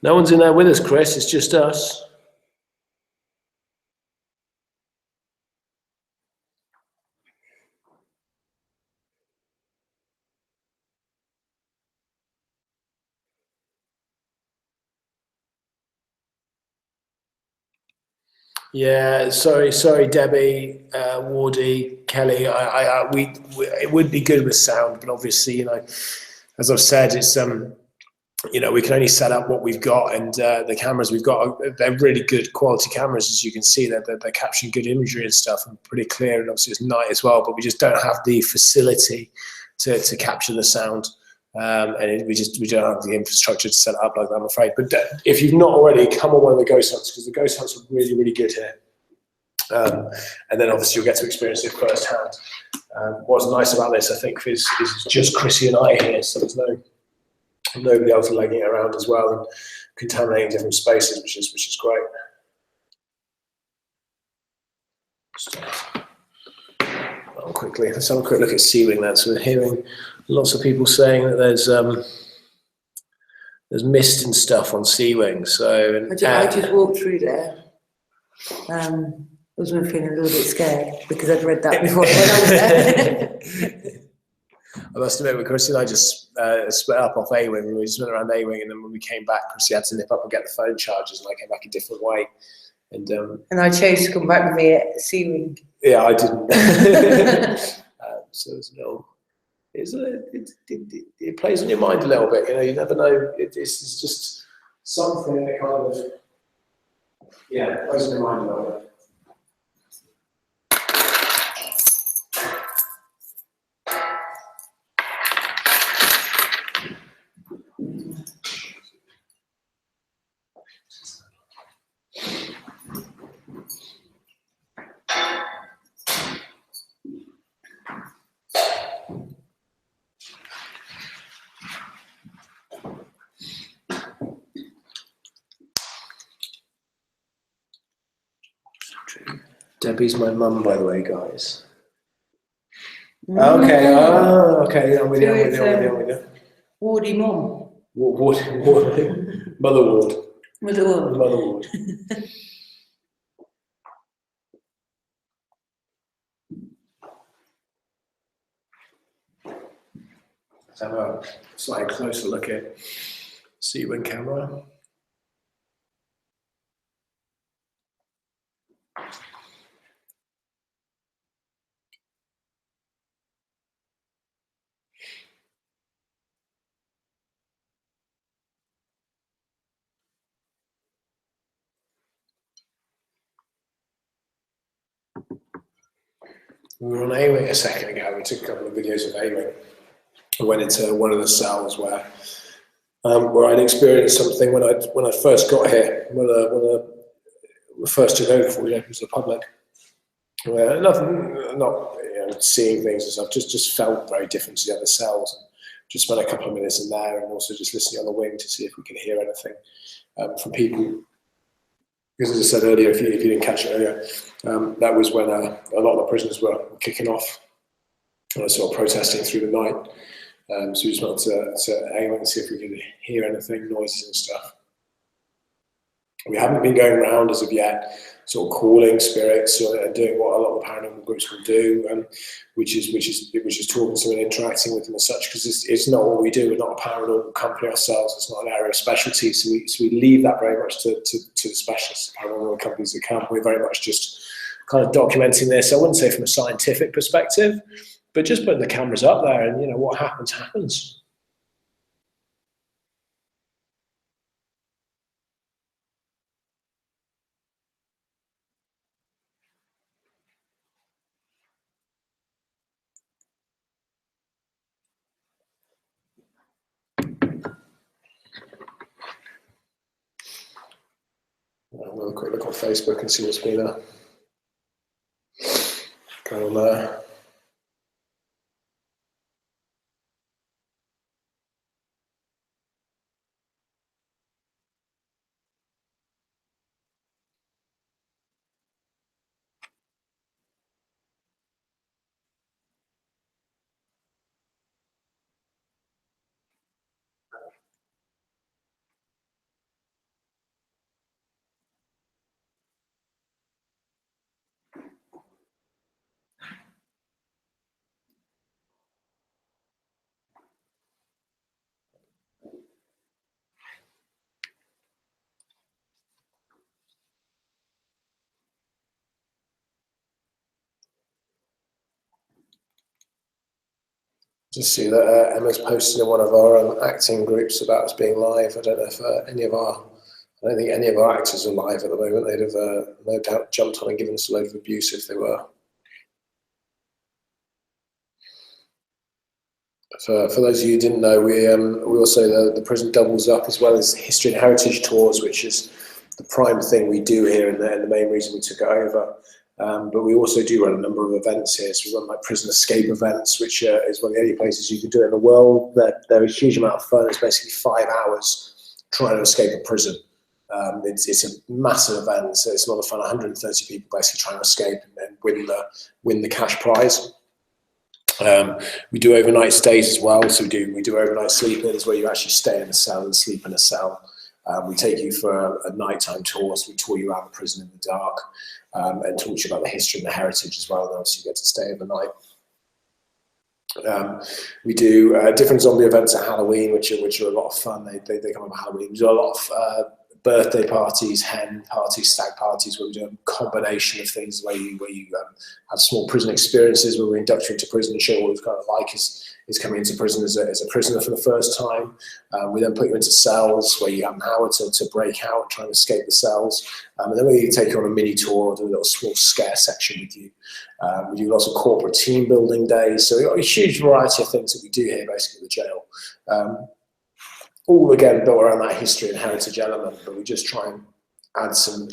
No one's in there with us, Chris. It's just us. Yeah, sorry, Debbie, Wardy, Kelly. It would be good with sound, but obviously, you know, as I've said, it's you know, we can only set up what we've got, and the cameras we've got, they're really good quality cameras, as you can see. They're capturing good imagery and stuff, and pretty clear. And obviously, it's night as well, but we just don't have the facility to capture the sound. And we don't have the infrastructure to set it up like that, I'm afraid. But if you've not already, come on one of the ghost hunts, because the ghost hunts are really, really good here. And then obviously you'll get to experience it firsthand. What's nice about this, I think, is it's just Chrissy and I here, so there's nobody else legging it around as well and contaminating different spaces, which is great. Quickly, let's have a quick look at C-Wing then. So we're hearing lots of people saying that there's mist and stuff on C-Wing. So I just walked through there. I was feeling a little bit scared because I'd read that before I went over there. I must admit, with Chrissy and I just split up off A-Wing. We just went around A-Wing, and then when we came back, Chrissy had to nip up and get the phone chargers, and I came back a different way. And I chose to come back with me at C-Wing. Yeah, I didn't. So it's a little. It plays on your mind a little bit. You know, you never know. It's just something that kind of plays on your mind a little bit. Debbie's my mum, by the way, guys. Okay, okay, I'm with you. Wardy mum. Mother Ward. Mother Ward. Let's have a slightly closer look at C-Wing camera. We were on aiming a second ago. We took a couple of videos of aiming. I went into one of the cells where I'd experienced something when I first got here, when I first took over for it was the public. Where nothing, not seeing things and stuff, just felt very different to the other cells. And just spent a couple of minutes in there, and also just listening on the wing to see if we could hear anything from people. Because as I said earlier, if you didn't catch it earlier, that was when a lot of the prisoners were kicking off, sort of protesting through the night. So we just wanted to aim and see if we could hear anything, noises and stuff. We haven't been going around as of yet, sort of calling spirits and doing what a lot of the paranormal groups will do, which is talking to them and interacting with them as such, because it's not what we do. We're not a paranormal company ourselves. It's not an area of specialty, so we leave that very much to the specialists, paranormal companies that come. We're very much just kind of documenting this. I wouldn't say from a scientific perspective, but just putting the cameras up there, and what happens happens. I'll have a quick look on Facebook and see what's been going on there. Just see that Emma's posted in one of our acting groups about us being live. I don't know if I don't think any of our actors are live at the moment. They'd have no doubt jumped on and given us a load of abuse if they were. For those of you who didn't know, we also, the prison doubles up as well as history and heritage tours, which is the prime thing we do here and the main reason we took it over. But we also do run a number of events here. So we run like prison escape events, which is one of the only places you can do it in the world. They're a huge amount of fun. It's basically 5 hours trying to escape a prison. It's a massive event. So it's a lot of fun. 130 people basically trying to escape and win the cash prize. We do overnight stays as well. So we do overnight sleep-ins where you actually stay in a cell and sleep in a cell. We take you for a nighttime tour, so we tour you around the prison in the dark and talk to you about the history and the heritage as well. And obviously you get to stay overnight. We do different zombie events at Halloween, which are a lot of fun. They come up at Halloween. We do a lot of birthday parties, hen parties, stag parties, where we do a combination of things where you have small prison experiences where we induct you into prison and show what it's kind of like is coming into prison as a prisoner for the first time. We then put you into cells where you have an hour to break out, try and escape the cells. And then we take you on a mini tour or do a little small scare section with you. We do lots of corporate team building days. So we've got a huge variety of things that we do here basically at the jail. All again built around that history and heritage element, but we just try and add some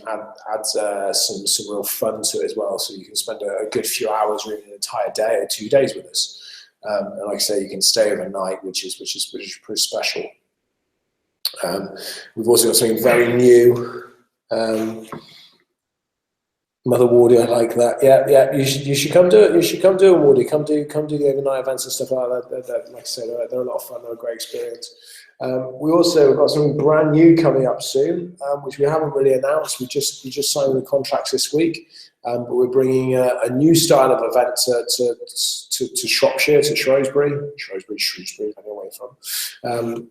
real fun to it as well. So you can spend a good few hours, really an entire day or 2 days with us. And like I say, you can stay overnight, which is pretty special. We've also got something very new. Mother Wardy, I like that. Yeah. You should come do it. You should come do a Wardy. Come do the overnight events and stuff like that. Like I say, they're a lot of fun. They're a great experience. We've got something brand new coming up soon, which we haven't really announced. We just signed the contracts this week, but we're bringing a new style of event to Shropshire, to Shrewsbury, I don't know where you're from.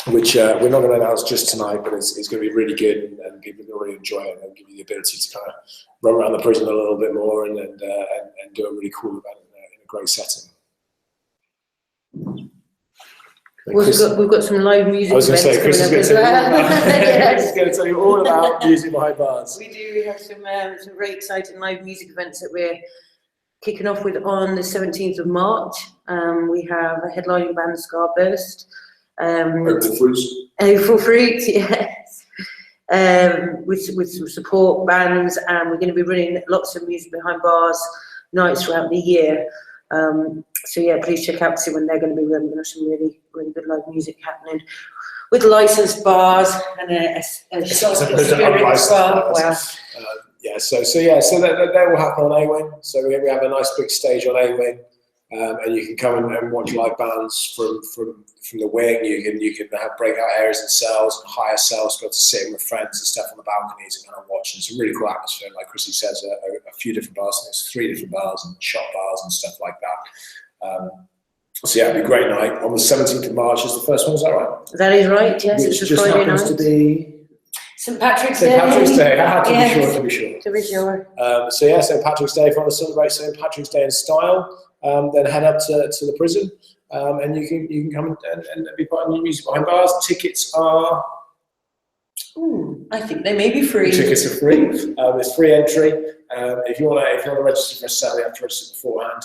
Which we're not going to announce just tonight, but it's going to be really good, and people are going to really enjoy it and give you the ability to kind of run around the prison a little bit more and do a really cool event in a great setting. We've got some live music. I was going to say, Chris is going to tell you all about music behind bars. We have some very exciting live music events that we're kicking off with on the 17th of March. We have a headlining band, Scarburst. April Fruits, yes. With some support bands, and we're going to be running lots of music behind bars nights throughout the year. So yeah, please check out to see when they're going to be running. There's some really good live music happening with licensed bars and a spirit bar. Wow. Yeah, so that will happen on A-Wing. So we have a nice big stage on A-Wing, and you can come and watch live bands from the wing. You can have breakout areas and cells and higher cells, go to sit with friends and stuff on the balconies and kind of watch. And it's a really cool atmosphere. Like Chrissy says, a few different bars. There's 3 different bars and shop bars and stuff like that. So yeah, it'll be a great night. On the 17th of March is the first one. Is that right? That is right. Yes, Which it's a Friday night. To be St. Patrick's Day. St. Patrick's Day. I had to be sure. To be sure. So yeah, St. Patrick's Day. If you want to celebrate St. Patrick's Day in style, then head up to the prison, and you can come and be part of new music behind bars. Tickets are. I think they may be free. Tickets are free. There's free entry. If you want to register for a sale, you have to register beforehand.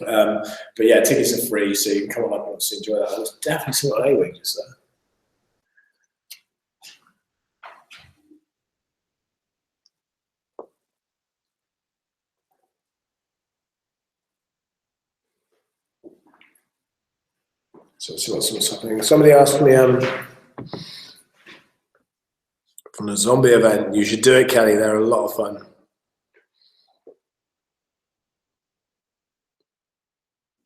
But yeah, tickets are free, so you can come on up and obviously enjoy that. There's definitely some on A-Wing just there. So let's see what's happening. Somebody asked me from the zombie event. You should do it, Kelly. They're a lot of fun.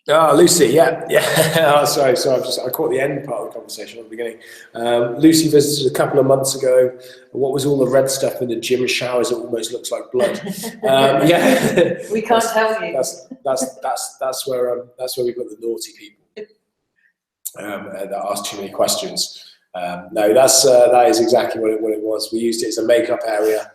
Oh, Lucy, yeah. Oh, sorry. I caught the end part of the conversation at the beginning. Lucy visited a couple of months ago. What was all the red stuff in the gym showers? It almost looks like blood. Yeah, we can't tell you. That's where we got the naughty people that asked too many questions. No, that is exactly what it was. We used it as a makeup area.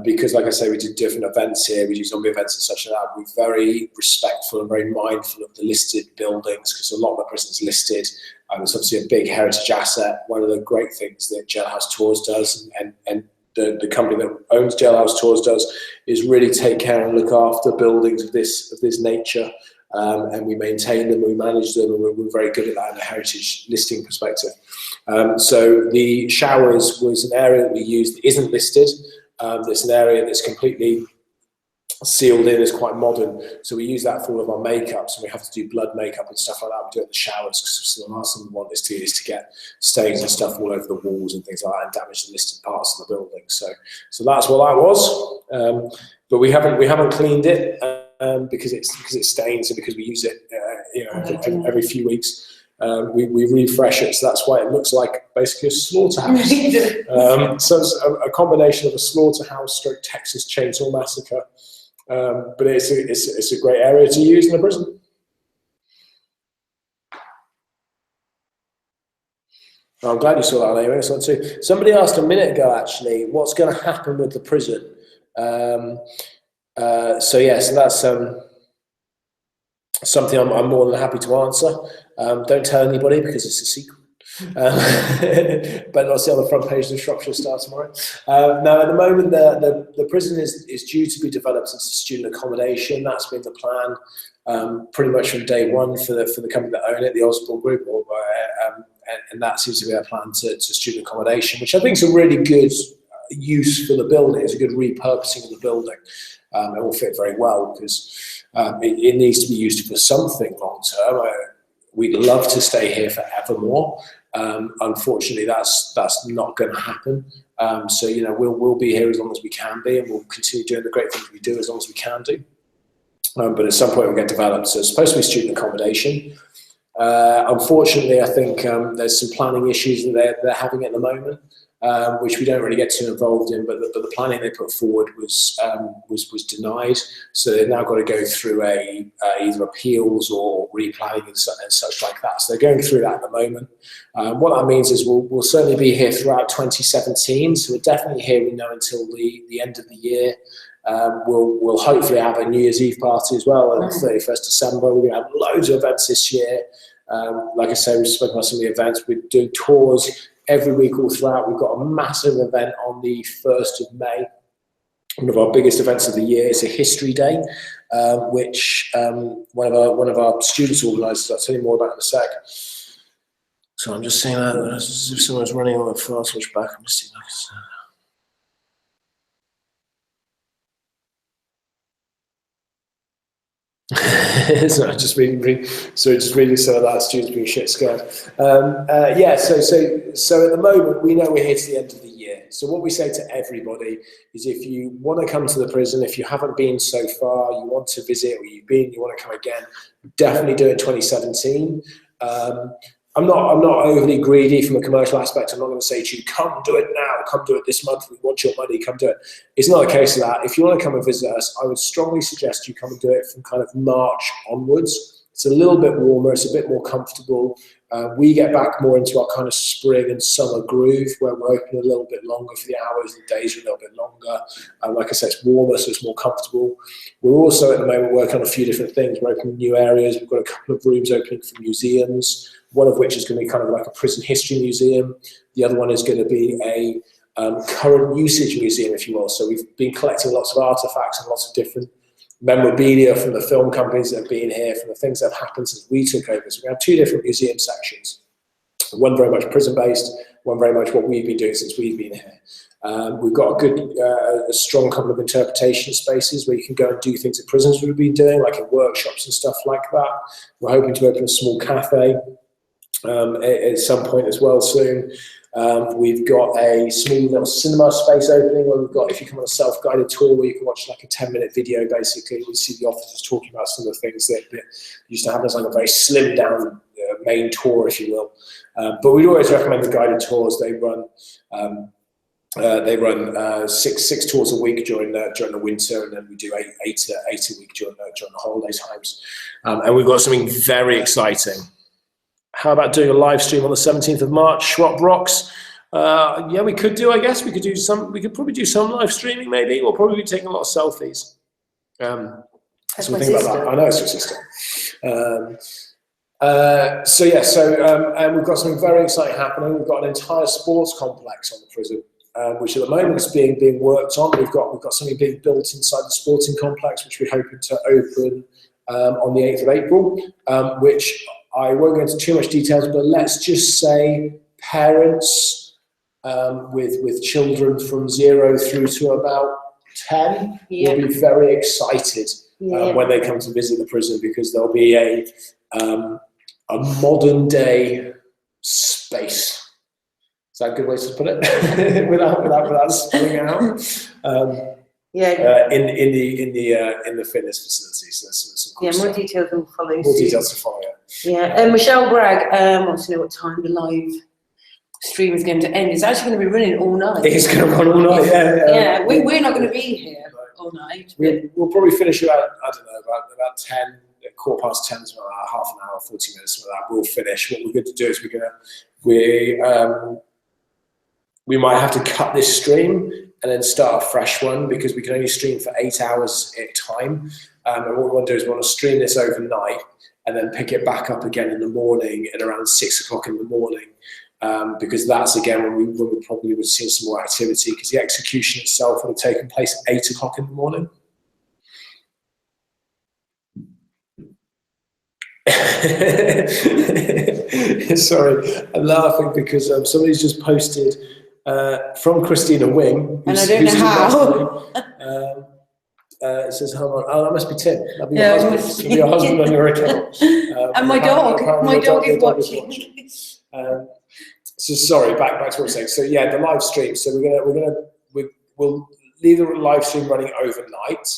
Because, like I say, we did different events here. We do zombie events and such like that. We're very respectful and very mindful of the listed buildings because a lot of the prison's listed. It's obviously a big heritage asset. One of the great things that Jailhouse Tours does, and the company that owns Jailhouse Tours does, is really take care and look after buildings of this nature. And we maintain them, we manage them, and we're very good at that in a heritage listing perspective. So the showers was an area that we used that isn't listed. It's an area that's completely sealed in, it's quite modern. So we use that for all of our makeups, and we have to do blood makeup and stuff like that. We do it in the showers because the last thing we want is to get stains and stuff all over the walls and things like that and damage the listed parts of the building. So that's what that was. But we haven't cleaned it because it stains and because we use it every few weeks. We refresh it, so that's why it looks like basically a slaughterhouse. So it's a combination of a slaughterhouse stroke Texas Chainsaw Massacre, but it's a great area to use in a prison. I'm glad you saw that anyway. So too. Somebody asked a minute ago actually, what's going to happen with the prison? So that's something I'm more than happy to answer. Don't tell anybody because it's a secret. But I'll see on the front page of the Shropshire Star tomorrow. Now, at the moment, the prison is due to be developed into student accommodation. That's been the plan pretty much from day one for the company that own it, the Osborne Group, and that seems to be our plan to student accommodation, which I think is a really good use for the building. It's a good repurposing of the building. It will fit very well because it needs to be used for something long term. We'd love to stay here forevermore. Unfortunately, that's not going to happen. So we'll be here as long as we can be, and we'll continue doing the great things we do as long as we can do. But at some point, we'll get developed. So it's supposed to be student accommodation. Unfortunately, I think there's some planning issues that they're having at the moment, which we don't really get too involved in. But the planning they put forward was denied. So they've now got to go through either appeals or replanning and such like that. So they're going through that at the moment. What that means is we'll certainly be here throughout 2017. So we're definitely here, we know, until the end of the year. We'll hopefully have a New Year's Eve party as well on the 31st December. We're going to have loads of events this year. Like I say, we've spoken about some of the events. We're doing tours every week all throughout. We've got a massive event on the 1st of May. One of our biggest events of the year is a history day. which one of our students organised. I'll tell you more about in a sec. So I'm just saying that as if someone's running on the far switch back. I'm just seeing if I can. So just reading some of that, students being shit scared. Yeah, so at the moment we know we're here to the end of the year. So what we say to everybody is, if you want to come to the prison, if you haven't been so far, you want to visit, or you've been, you want to come again, definitely do it in 2017. I'm not overly greedy from a commercial aspect. I'm not going to say to you, come do it now, come do it this month, we want your money, come do it. It's not a case of that. If you want to come and visit us, I would strongly suggest you come and do it from kind of March onwards. It's a little bit warmer, it's a bit more comfortable. We get back more into our kind of spring and summer groove, where we're open a little bit longer for the hours, and days are a little bit longer. Like I said, it's warmer, so it's more comfortable. We're also at the moment working on a few different things. We're opening new areas. We've got a couple of rooms opening for museums, one of which is going to be kind of like a prison history museum. The other one is going to be a current usage museum, if you will. So we've been collecting lots of artifacts and lots of different memorabilia from the film companies that have been here, from the things that have happened since we took over. So we have two different museum sections. One very much prison-based, one very much what we've been doing since we've been here. We've got a strong couple of interpretation spaces where you can go and do things that prisons would have been doing, like in workshops and stuff like that. We're hoping to open a small cafe at some point as well soon. We've got a small little cinema space opening where we've got, if you come on a self-guided tour, where you can watch like a 10-minute video, basically. We see the officers talking about some of the things that used to happen as like a very slimmed down main tour, if you will. But we'd always recommend the guided tours. They run six tours a week during the winter, and then we do eight a week during the holiday times. And we've got something very exciting. How about doing a live stream on the 17th of March, Schwab Rocks? Yeah, we could do, I guess. We could probably do some live streaming, maybe. We'll probably be taking a lot of selfies. That's so my think about sister. that. I know it's your sister. And we've got something very exciting happening. We've got an entire sports complex on the prison, which at the moment is being worked on. We've got something being built inside the sporting complex, which we're hoping to open on the 8th of April, which I won't go into too much details, but let's just say parents with children from 0 through to about 10 will be very excited when they come to visit the prison, because there'll be a modern day space. Is that a good way to put it? without spelling it out. In the fitness facilities. So there's some cool more details will follow. More details to follow. Yeah, Michelle Bragg wants to know what time the live stream is going to end. It's actually going to be running all night. It's going to run all night. Yeah. We're not going to be here all night. We'll probably finish about, I don't know, about 10, 10:15, something like that, half an hour, 40 minutes, something like that. We'll finish. What we're going to do is we might have to cut this stream and then start a fresh one, because we can only stream for 8 hours at a time. And what we want to do is we want to stream this overnight and then pick it back up again in the morning at around 6 o'clock in the morning. Because that's again when we probably would see some more activity, because the execution itself would have taken place at 8 o'clock in the morning. Sorry, I'm laughing because somebody's just posted from Christina Wing. And I don't know how. It says, hold on, oh, that must be Tim. That'd be your husband on your account. And my dog is watching. So sorry, back to what I was saying. So yeah, the live stream. So we'll leave the live stream running overnight.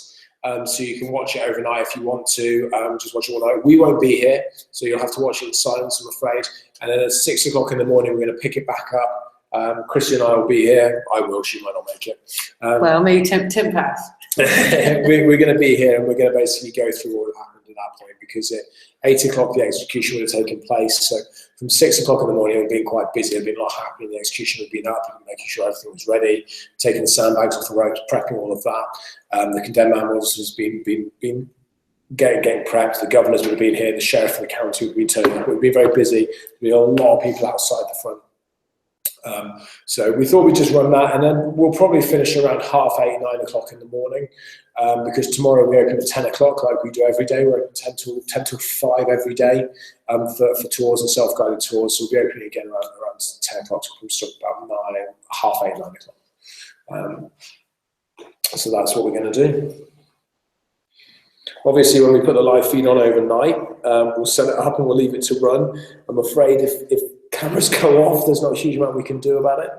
So you can watch it overnight if you want to. Just watch it all night. We won't be here, so you'll have to watch it in silence, I'm afraid. And then at 6 o'clock in the morning, we're going to pick it back up. Chrissy and I will be here. I will. She might not make it. Well, maybe Tim pass. We're going to be here, and we're going to basically go through what happened at that point, because at 8 o'clock the execution would have taken place. So from 6 o'clock in the morning, it had been quite busy. There had been a lot happening. The execution had been up, and making sure everything was ready, taking the sandbags off the road, prepping all of that. The condemned man has been getting prepped. The governors would have been here. The sheriff of the county would have been turning up. It would be very busy. There would be a lot of people outside the front. So we thought we'd just run that, and then we'll probably finish around 8:30, 9 o'clock in the morning, because tomorrow we open at 10 o'clock like we do every day. We're open 10 till 5 every day for tours and self-guided tours. So we'll be opening again around 10 o'clock, so we'll start about 8:30, 9 o'clock. So that's what we're going to do. Obviously, when we put the live feed on overnight, we'll set it up and we'll leave it to run. I'm afraid if cameras go off, there's not a huge amount we can do about it.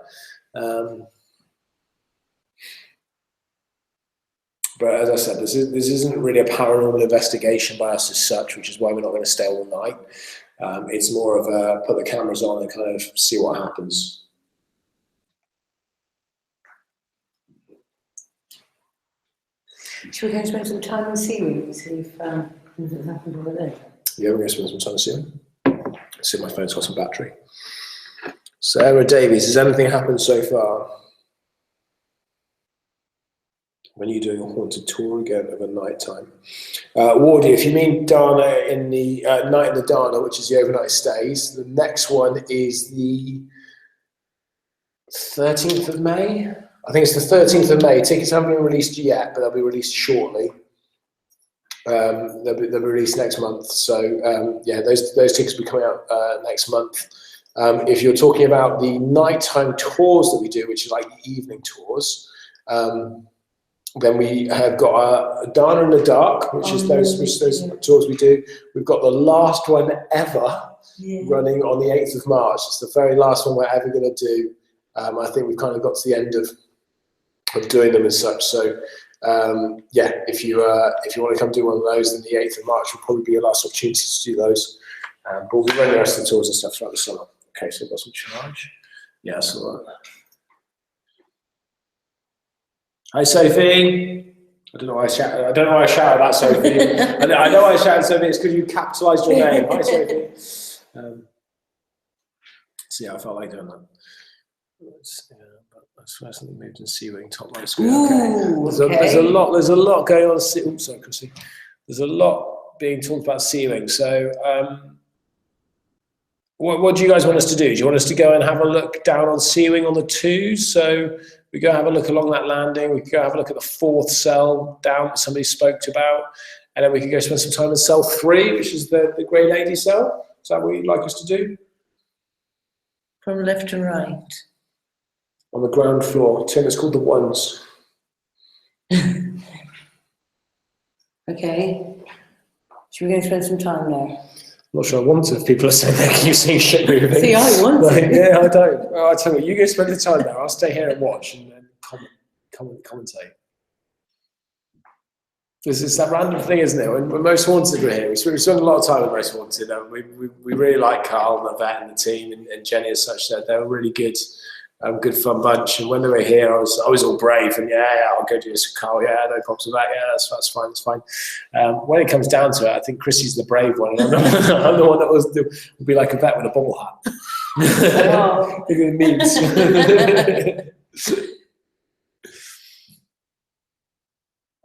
But as I said, this isn't really a paranormal investigation by us as such, which is why we're not going to stay all night. It's more of a put the cameras on and kind of see what happens. Should we go and spend some time in Seaweed and see if anything happened over there? Yeah, we're going to spend some time in Seaweed. See if my phone's got some battery. Sarah Davies, has anything happened so far? When you doing a haunted tour again of a night time? Wardy, if you mean Dana in the Night in the Dana, which is the overnight stays, the next one is the 13th of May. I think it's the 13th of May. Tickets haven't been released yet, but they'll be released shortly. They'll be released next month. So yeah, those tickets will be coming out next month. If you're talking about the nighttime tours that we do, which is like evening tours, then we have got a Dana in the Dark, which is those tours we do. We've got the last one ever running on the 8th of March. It's the very last one we're ever going to do. I think we've kind of got to the end of doing them as such. So yeah, if you want to come do one of those, then the 8th of March will probably be your last opportunity to do those. But we'll be running the rest of the tours and stuff throughout the summer. Okay, so we've got some charge. Yeah, that's all right. Hi, Sophie. I don't know why I shouted that, Sophie. I know I shouted Sophie. It's because you capitalised your name. Hi, Sophie. See how I felt like doing that. That's first moved in Seawing top right screen. Okay. There's a lot going on. Oops, sorry, Chrissy. There's a lot being talked about Seawing. So, what do you guys want us to do? Do you want us to go and have a look down on Seawing on the 2? So we go have a look along that landing. We can go have a look at the 4th cell down that somebody spoke about, and then we can go spend some time in cell 3, which is the Grey Lady cell. Is that what you'd like us to do? From left to right. On the ground floor. Tim, it's called the Ones. Okay. Should we go and spend some time there? I'm not sure I want to if people are saying they keep seeing shit moving. See, I want to. Yeah, I don't. Well, I'll tell you what, you go spend the time there. I'll stay here and watch and then commentate. It's that random thing, isn't it? When Most Haunted were here, we spent a lot of time with Most Haunted. We really like Carl and the vet and the team and Jenny as such. They were really good. Good fun bunch, and when they were here, I was all brave and yeah, I'll go do this with Carl. Yeah, no problems with that. Yeah, that's fine. It's fine. When it comes down to it, I think Chrissy's the brave one, and I'm the one that would be like a vet with a bobble hat. Oh. Look at the memes.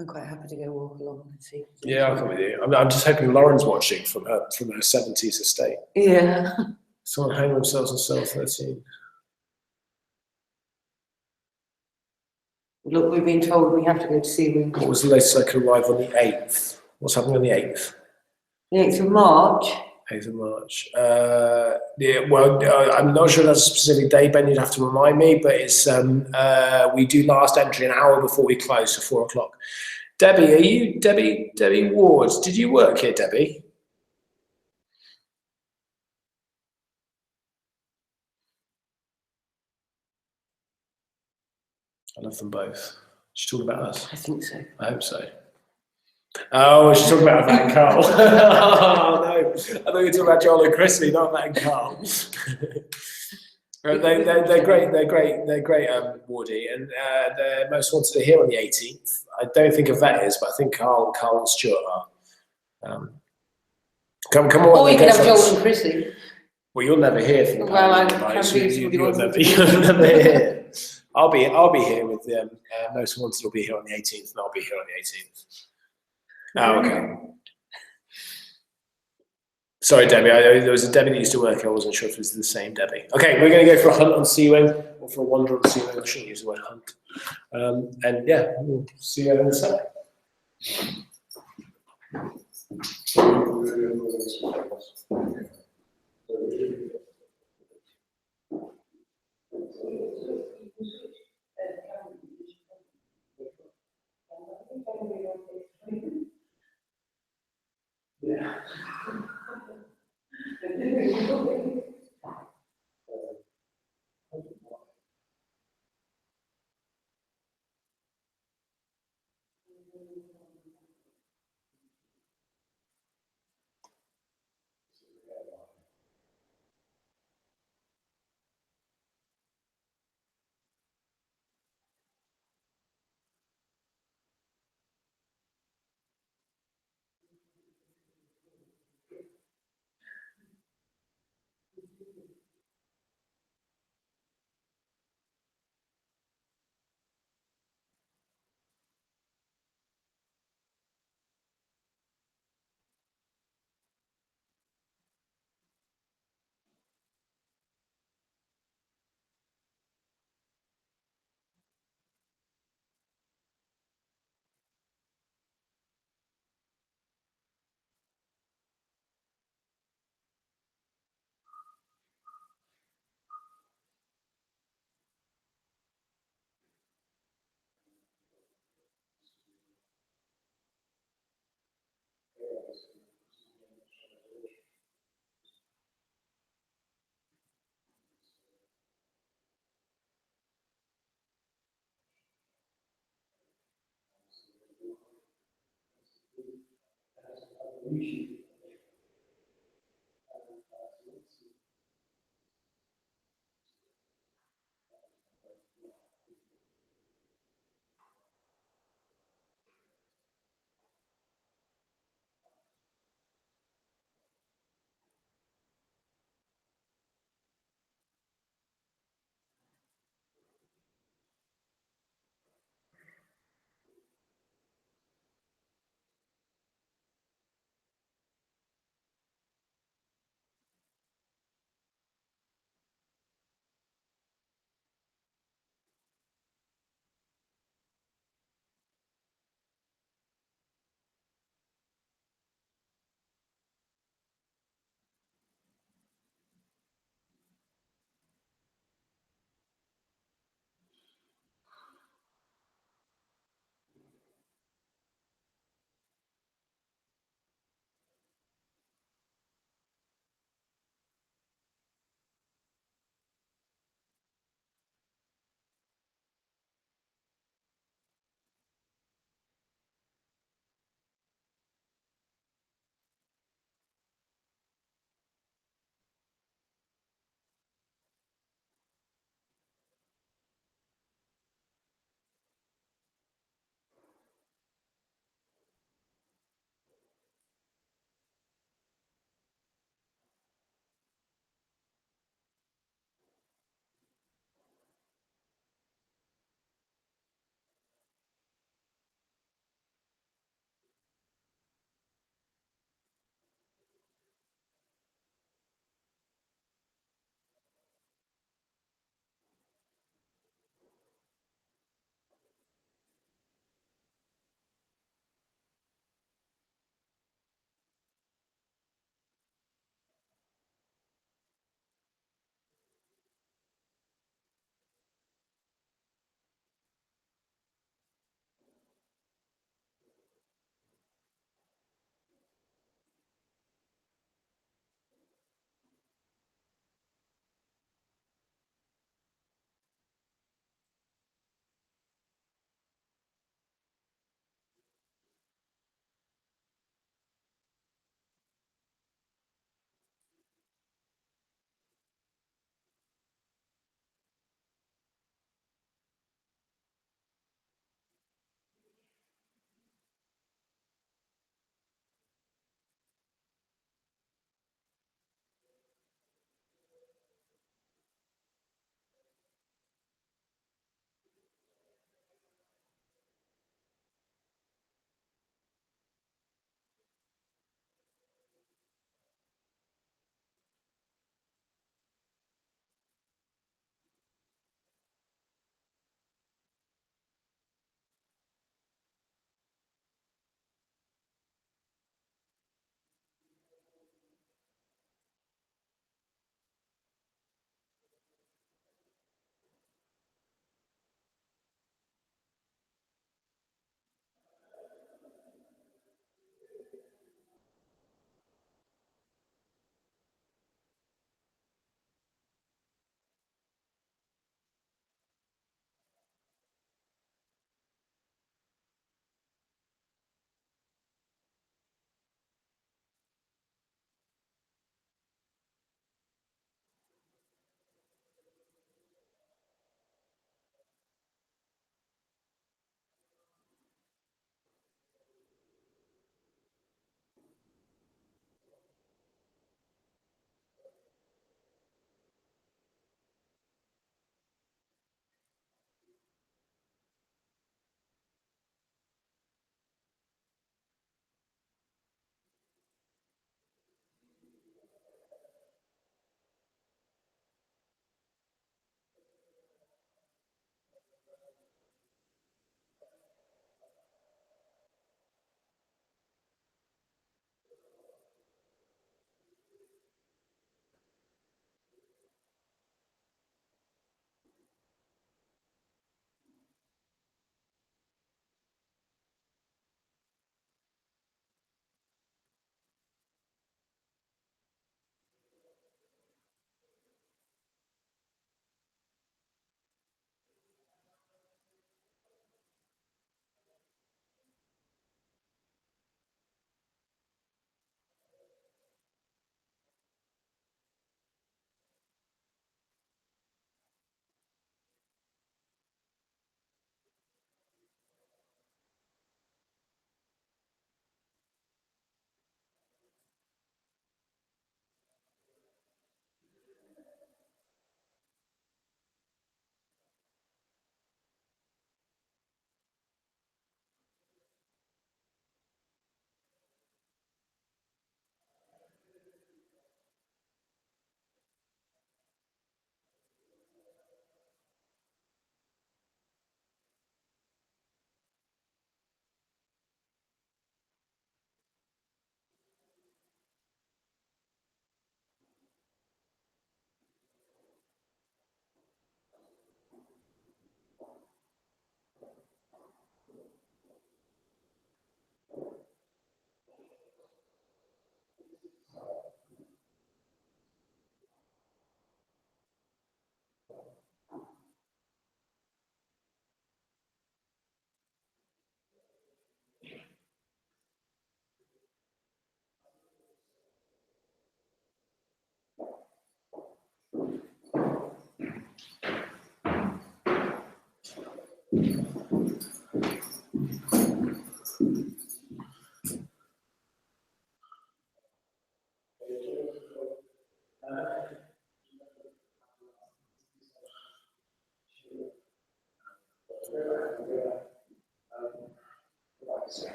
I'm quite happy to go walk along and see. Yeah, I'll come with you. I'm just hoping Lauren's watching from her 70s estate. Yeah. Someone hang themselves on cell 13. Look, we've been told we have to go to Seawing. What was the latest I could arrive on the 8th? What's happening on the 8th? The 8th of March. 8th of March. Yeah, well, I'm not sure that's a specific day, Ben, you'd have to remind me, but it's we do last entry an hour before we close, so 4 o'clock. Debbie, are you Debbie Ward? Did you work here, Debbie? I love them both. She's talking about us. I think so. I hope so. Oh, she's talking about Matt and Carl. Oh, no. I thought you were talking about Joel and Chrissy, not Matt and Carl. They're great. They're great, Wardy. And they're Most Wanted to here on the 18th. I don't think Yvette is, but I think Carl and Stuart are. Come on. Or you could have Joel and Chrissy. Well, you'll never hear from them. Well, I can't be You'll never hear. I'll be here with them. Most Wanted will be here on the 18th, and I'll be here on the 18th. Oh, okay. Sorry, Debbie. There was a Debbie that used to work here. I wasn't sure if it was the same Debbie. Okay, we're going to go for a hunt on Sea-Wing, or for a wander on Sea-Wing. I shouldn't use the word hunt. And yeah, we'll see you in a second. Yeah.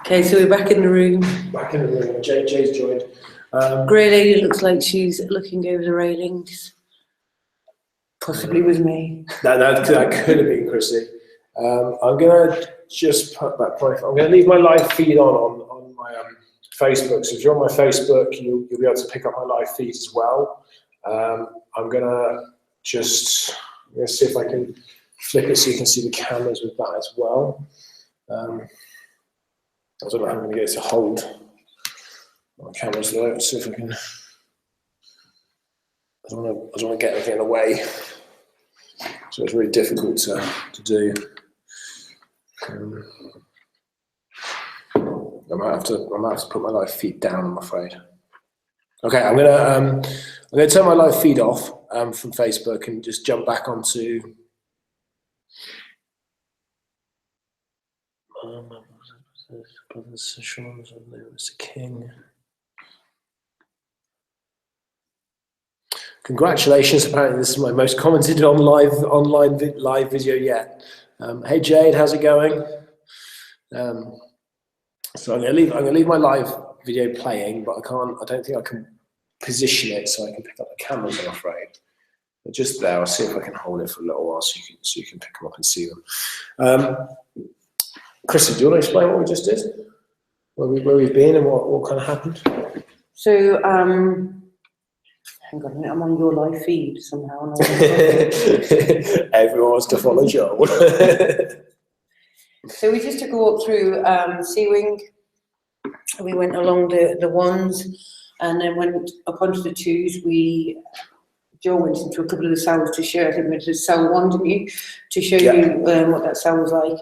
Okay, so we're back in the room. Back in the room. Jay's joined. Grey lady looks like she's looking over the railings. Possibly with me. That could have been Chrissy. I'm gonna just put that profile. I'm gonna leave my live feed on my Facebook. So if you're on my Facebook, you'll be able to pick up my live feed as well. I'm gonna just see if I can flip it so you can see the cameras with that as well. I don't know how I'm going to get it to hold my cameras though. Let's see if I can. I don't want to get anything in the way, so it's really difficult to do. I might have to put my live feed down, I'm afraid. Okay, I'm gonna turn my live feed off from Facebook and just jump back onto. Mr. King. Congratulations! Apparently, this is my most commented on live video yet. Hey Jade, how's it going? So I'm gonna leave my live video playing, but I don't think I can position it so I can pick up the cameras, I'm afraid. But just there, I'll see if I can hold it for a little while so you can pick them up and see them. Chrissy, do you want to explain what we just did? Where we've been and what kind of happened? So, hang on a minute, I'm on your live feed somehow. Everyone wants to follow Joel. So we just took a walk through Seawing. We went along the ones and then went up onto the twos. Joel went into a couple of the cells to show, I think we went to cell 1, didn't you? To show you what that cell was like.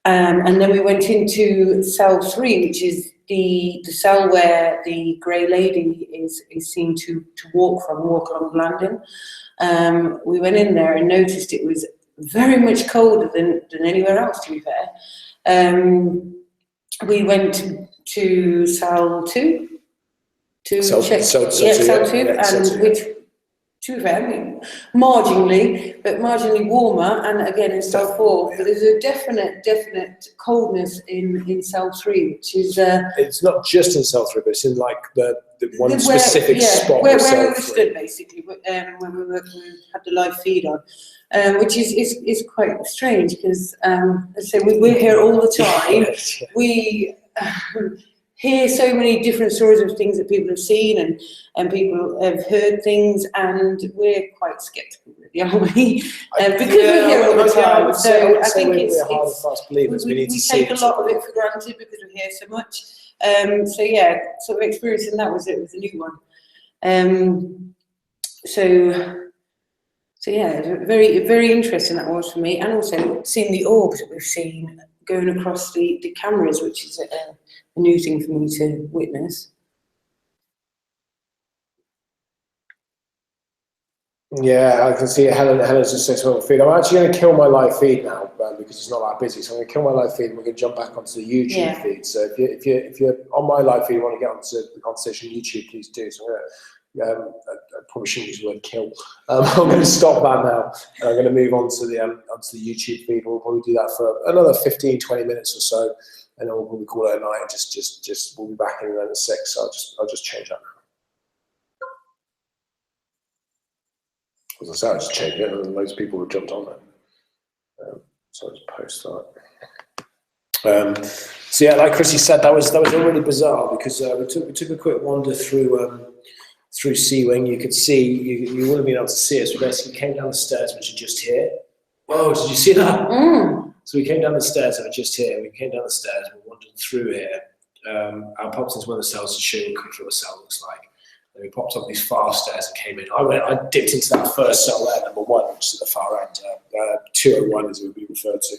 And then we went into cell 3, which is the cell where the grey lady is seen to walk along the landing. We went in there and noticed it was very much colder than anywhere else, to be fair. We went to cell 2 to check. Cell 2, and which, to be fair, I mean, marginally warmer, and again in cell 4. But there's a definite coldness in cell 3, which is. It's not just in cell 3, but it's in like the one specific spot. Where we stood basically, when we had the live feed on, which is quite strange because, as I say, we're here all the time. We hear so many different stories of things that people have seen and people have heard things, and we're quite sceptical, really, aren't we? Because we're here all the time. So I think we take a lot of it for granted because we're here so much. So yeah, sort of experiencing that was a new one. So yeah, very interesting that was for me, and also seeing the orbs that we've seen going across the cameras, which is a new thing for me to witness. Yeah, I can see Helen's just says, feed. I'm actually going to kill my live feed now because it's not that busy. So I'm going to kill my live feed and we're going to jump back onto the YouTube feed. So if you're on my live feed, you want to get onto the conversation on YouTube, please do. So I probably shouldn't use the word kill. I'm going to stop that now, and I'm going to move on to the onto the YouTube feed. We'll probably do that for another 15-20 minutes or so, and then we'll probably call it a night. Just we'll be back in at 6. So I'll just change that now. As I said, I just changed it, and loads of people have jumped on it. So I'll just post that. So yeah, like Chrissy said, that was really bizarre because we took a quick wander through Seawing. You could see, you wouldn't have been able to see us. We basically came down the stairs, which are just here. Whoa, did you see that? Mm. So we came down the stairs that are just here. We came down the stairs and we wandered through here. I popped into one of the cells to show you quickly what the cell looks like. Then we popped up these far stairs and came in. I dipped into that first cell there, number 1, which is at the far end. 201 is what we referred to.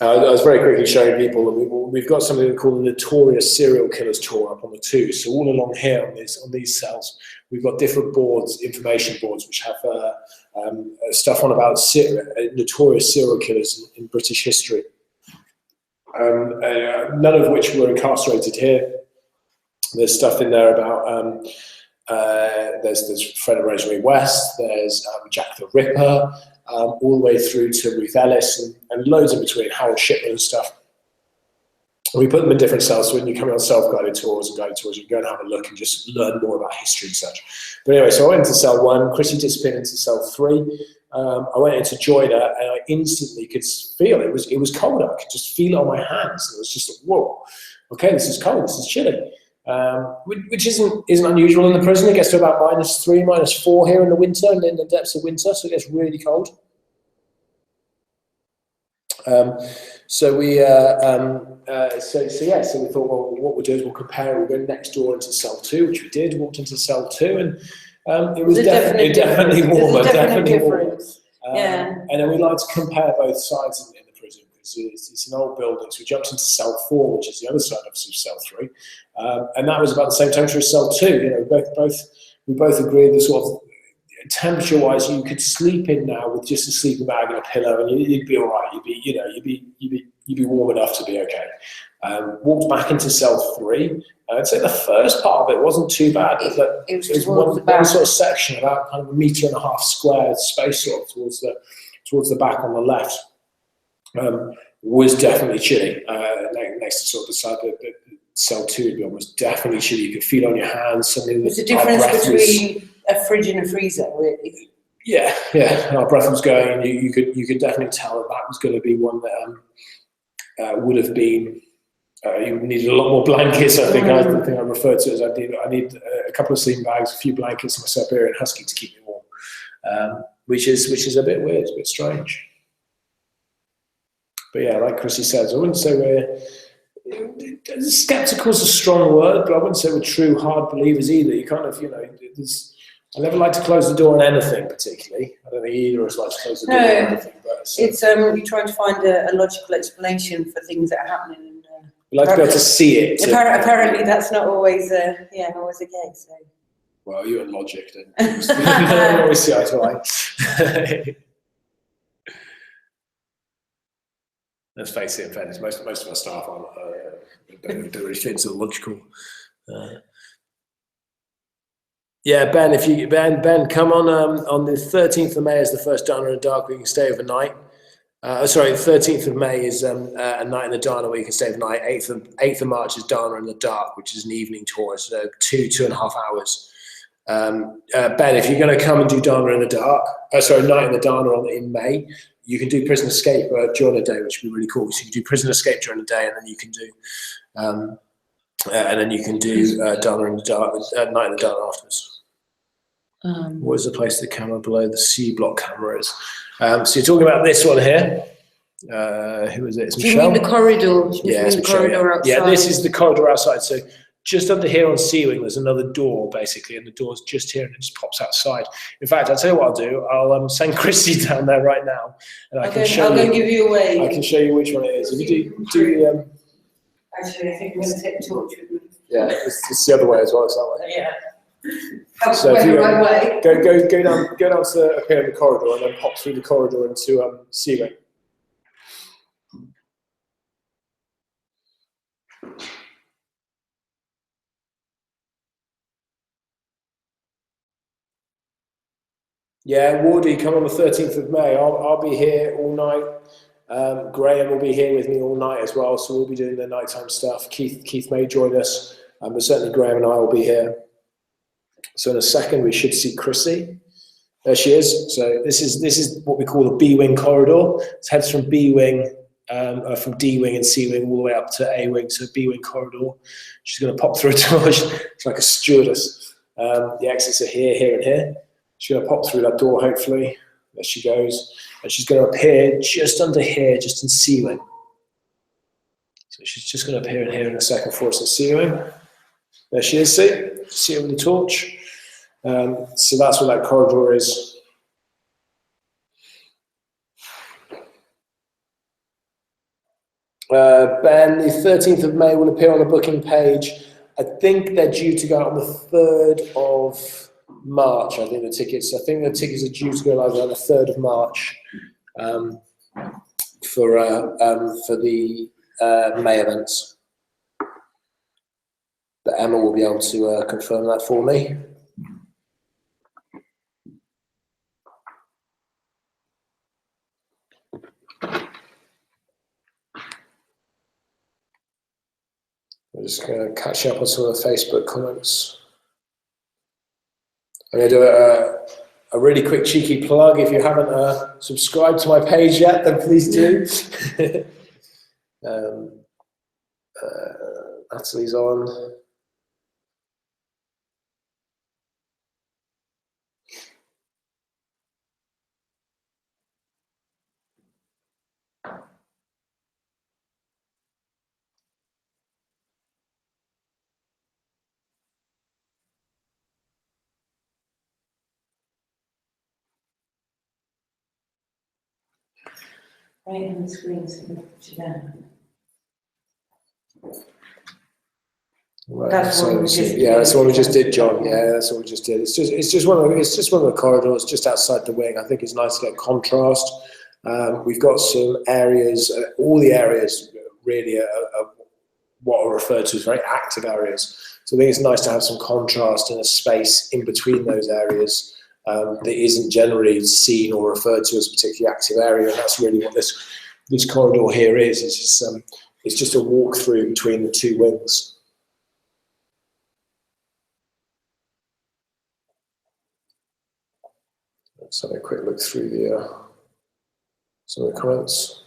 I was very quickly showing people that we've got something we call the Notorious Serial Killers tour up on the 2. So all along here on these cells, we've got different boards, information boards, which have stuff on about notorious serial killers in British history. None of which were incarcerated here. There's stuff in there about there's Fred and Rosemary West, there's Jack the Ripper, all the way through to Ruth Ellis and loads in between, Harold Shipman and stuff. And we put them in different cells, so when you come on self-guided tours and guided tours, you can go and have a look and just learn more about history and such. But anyway, so I went into cell 1, Chrissy disappeared into cell 3. I went in to join her, and I instantly could feel it was cold. I could just feel it on my hands. It was just like, whoa, okay, this is cold, this is chilly. Which isn't unusual in the prison. It gets to about -3, -4 here in the winter, and in the depths of winter, so it gets really cold. So we thought, well, what we'll do is we'll compare. We'll go next door into cell 2, which we did. Walked into cell 2, and it was definitely warmer. Definitely warmer. And then we like to compare both sides in the prison because it's an old building. So we jumped into cell 4, which is the other side of cell 3, and that was about the same temperature as cell 2. You know, we both agreed the sort of temperature-wise, you could sleep in now with just a sleeping bag and a pillow, and you'd be all right. You'd be warm enough to be okay. Walked back into cell 3. I'd say the first part of it wasn't too bad. It was one sort of section, about kind of 1.5 meter square space, sort of towards the back on the left. Was definitely chilly. Next to sort of the side that cell 2 would be almost definitely chilly. You could feel it on your hands. There's a difference between a fridge and a freezer, really. Yeah. Our breath was going, and you could definitely tell that was going to be one that would have been. You needed a lot more blankets. I think I referred to it as I need a couple of sleeping bags, a few blankets, and my Siberian Husky to keep me warm, which is a bit weird, it's a bit strange. But yeah, like Chrissy says, I wouldn't say skeptical is a strong word, but I wouldn't say we're true hard believers either. You kind of, I never like to close the door on anything particularly. I don't think either of us like to close the door on anything. But it's you're trying to find a logical explanation for things that are happening. We like to be able to see it. Apparently, that's not always always the case. So. Well, you and logic then. Don't always see eye to eye. Let's face it, in fairness, most of our staff don't really fit into the logical. Yeah, Ben, come on the 13th of May is the first Dana in the Dark where you can stay overnight. Sorry, the 13th of May is a night in the Dana where you can stay overnight. 8th of March is Dana in the Dark, which is an evening tour, so 2.5 hours. Ben, if you're going to come and do Dana in the Dark, Night in the Dana in May, you can do Prison Escape during the day, which would be really cool. So you can do Prison Escape during the day, and then you can do Dana in the Dark, Night in the Dana afterwards. What is the place the camera below the C block camera is? So you're talking about this one here. Who is it? It's Michelle. Do you mean the corridor? Yeah, it's Michelle, corridor outside. Yeah, this is the corridor outside. So just under here on C Wing, there's another door basically, and the door's just here, and it just pops outside. In fact, I'll tell you what I'll do. I'll send Chrissy down there right now, and I can show you. I'll give you away. I can show you which one it is. If you do the. Actually, I think I'm going to take the torch with me. Yeah, it's the other way as well. It's that way. Yeah. So if you go down to up here in the corridor, and then pop through the corridor into C Wing. Yeah, Wardy, come on the 13th of May. I'll be here all night. Graham will be here with me all night as well, so we'll be doing the nighttime stuff. Keith may join us, but certainly Graham and I will be here. So in a second, we should see Chrissy. There she is. So this is what we call the B Wing corridor. It heads from B Wing, from D Wing and C Wing all the way up to A Wing, so B Wing corridor. She's going to pop through a door. She's like a stewardess. The exits are here, and here. She's going to pop through that door, hopefully. There she goes. And she's going to appear just under here, just in C Wing. So she's just going to appear in here in a second for us in C Wing. There she is, see her with the torch. So that's what that corridor is. Ben, the 13th of May will appear on the booking page. I think they're due to go out on the 3rd of March. I think the tickets are due to go live on the 3rd of March for the May events. But Emma will be able to confirm that for me. I'm just going to catch up on some of the Facebook comments. I'm going to do a really quick cheeky plug. If you haven't subscribed to my page yet, then please do. Natalie's on. Right on the screen, so we can put you down. Right, That's what we just did. Yeah, that's what we just did, John. Yeah, that's what we just did. It's just one of the corridors just outside the wing. I think it's nice to get contrast. We've got some areas. All the areas really are what are referred to as very active areas. So I think it's nice to have some contrast and a space in between those areas that isn't generally seen or referred to as a particularly active area. And that's really what this corridor here is. It's just a walk through between the two wings. Let's have a quick look through some of the comments.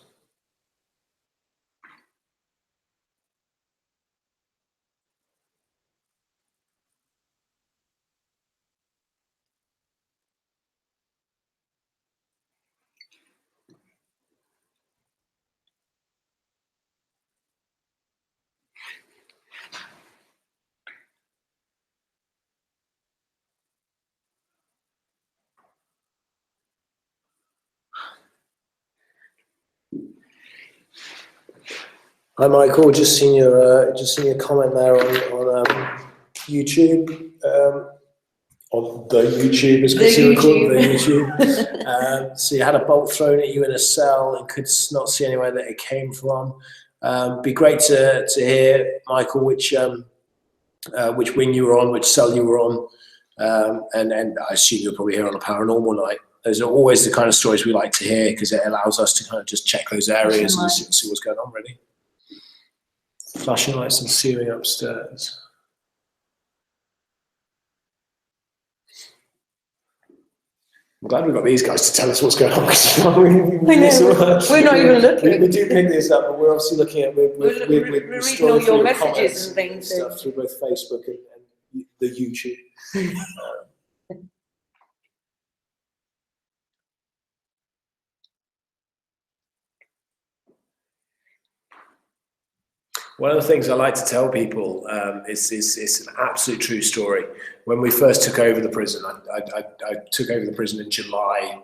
Hi Michael, just seen your comment there on YouTube, on the YouTube, as Chrissy would call it, the YouTube. So you had a bolt thrown at you in a cell and could not see anywhere that it came from. Be great to hear, Michael, which wing you were on, which cell you were on, and I assume you're probably here on a paranormal night. Those are always the kind of stories we like to hear because it allows us to kind of just check those areas and see what's going on, really. Flashing lights and ceiling upstairs. I'm glad we've got these guys to tell us what's going on. We're not even looking. We do pick this up, but we're obviously looking at we're reading all your messages and things stuff through both Facebook and the YouTube. One of the things I like to tell people is it's an absolute true story. When we first took over the prison, I took over the prison in July,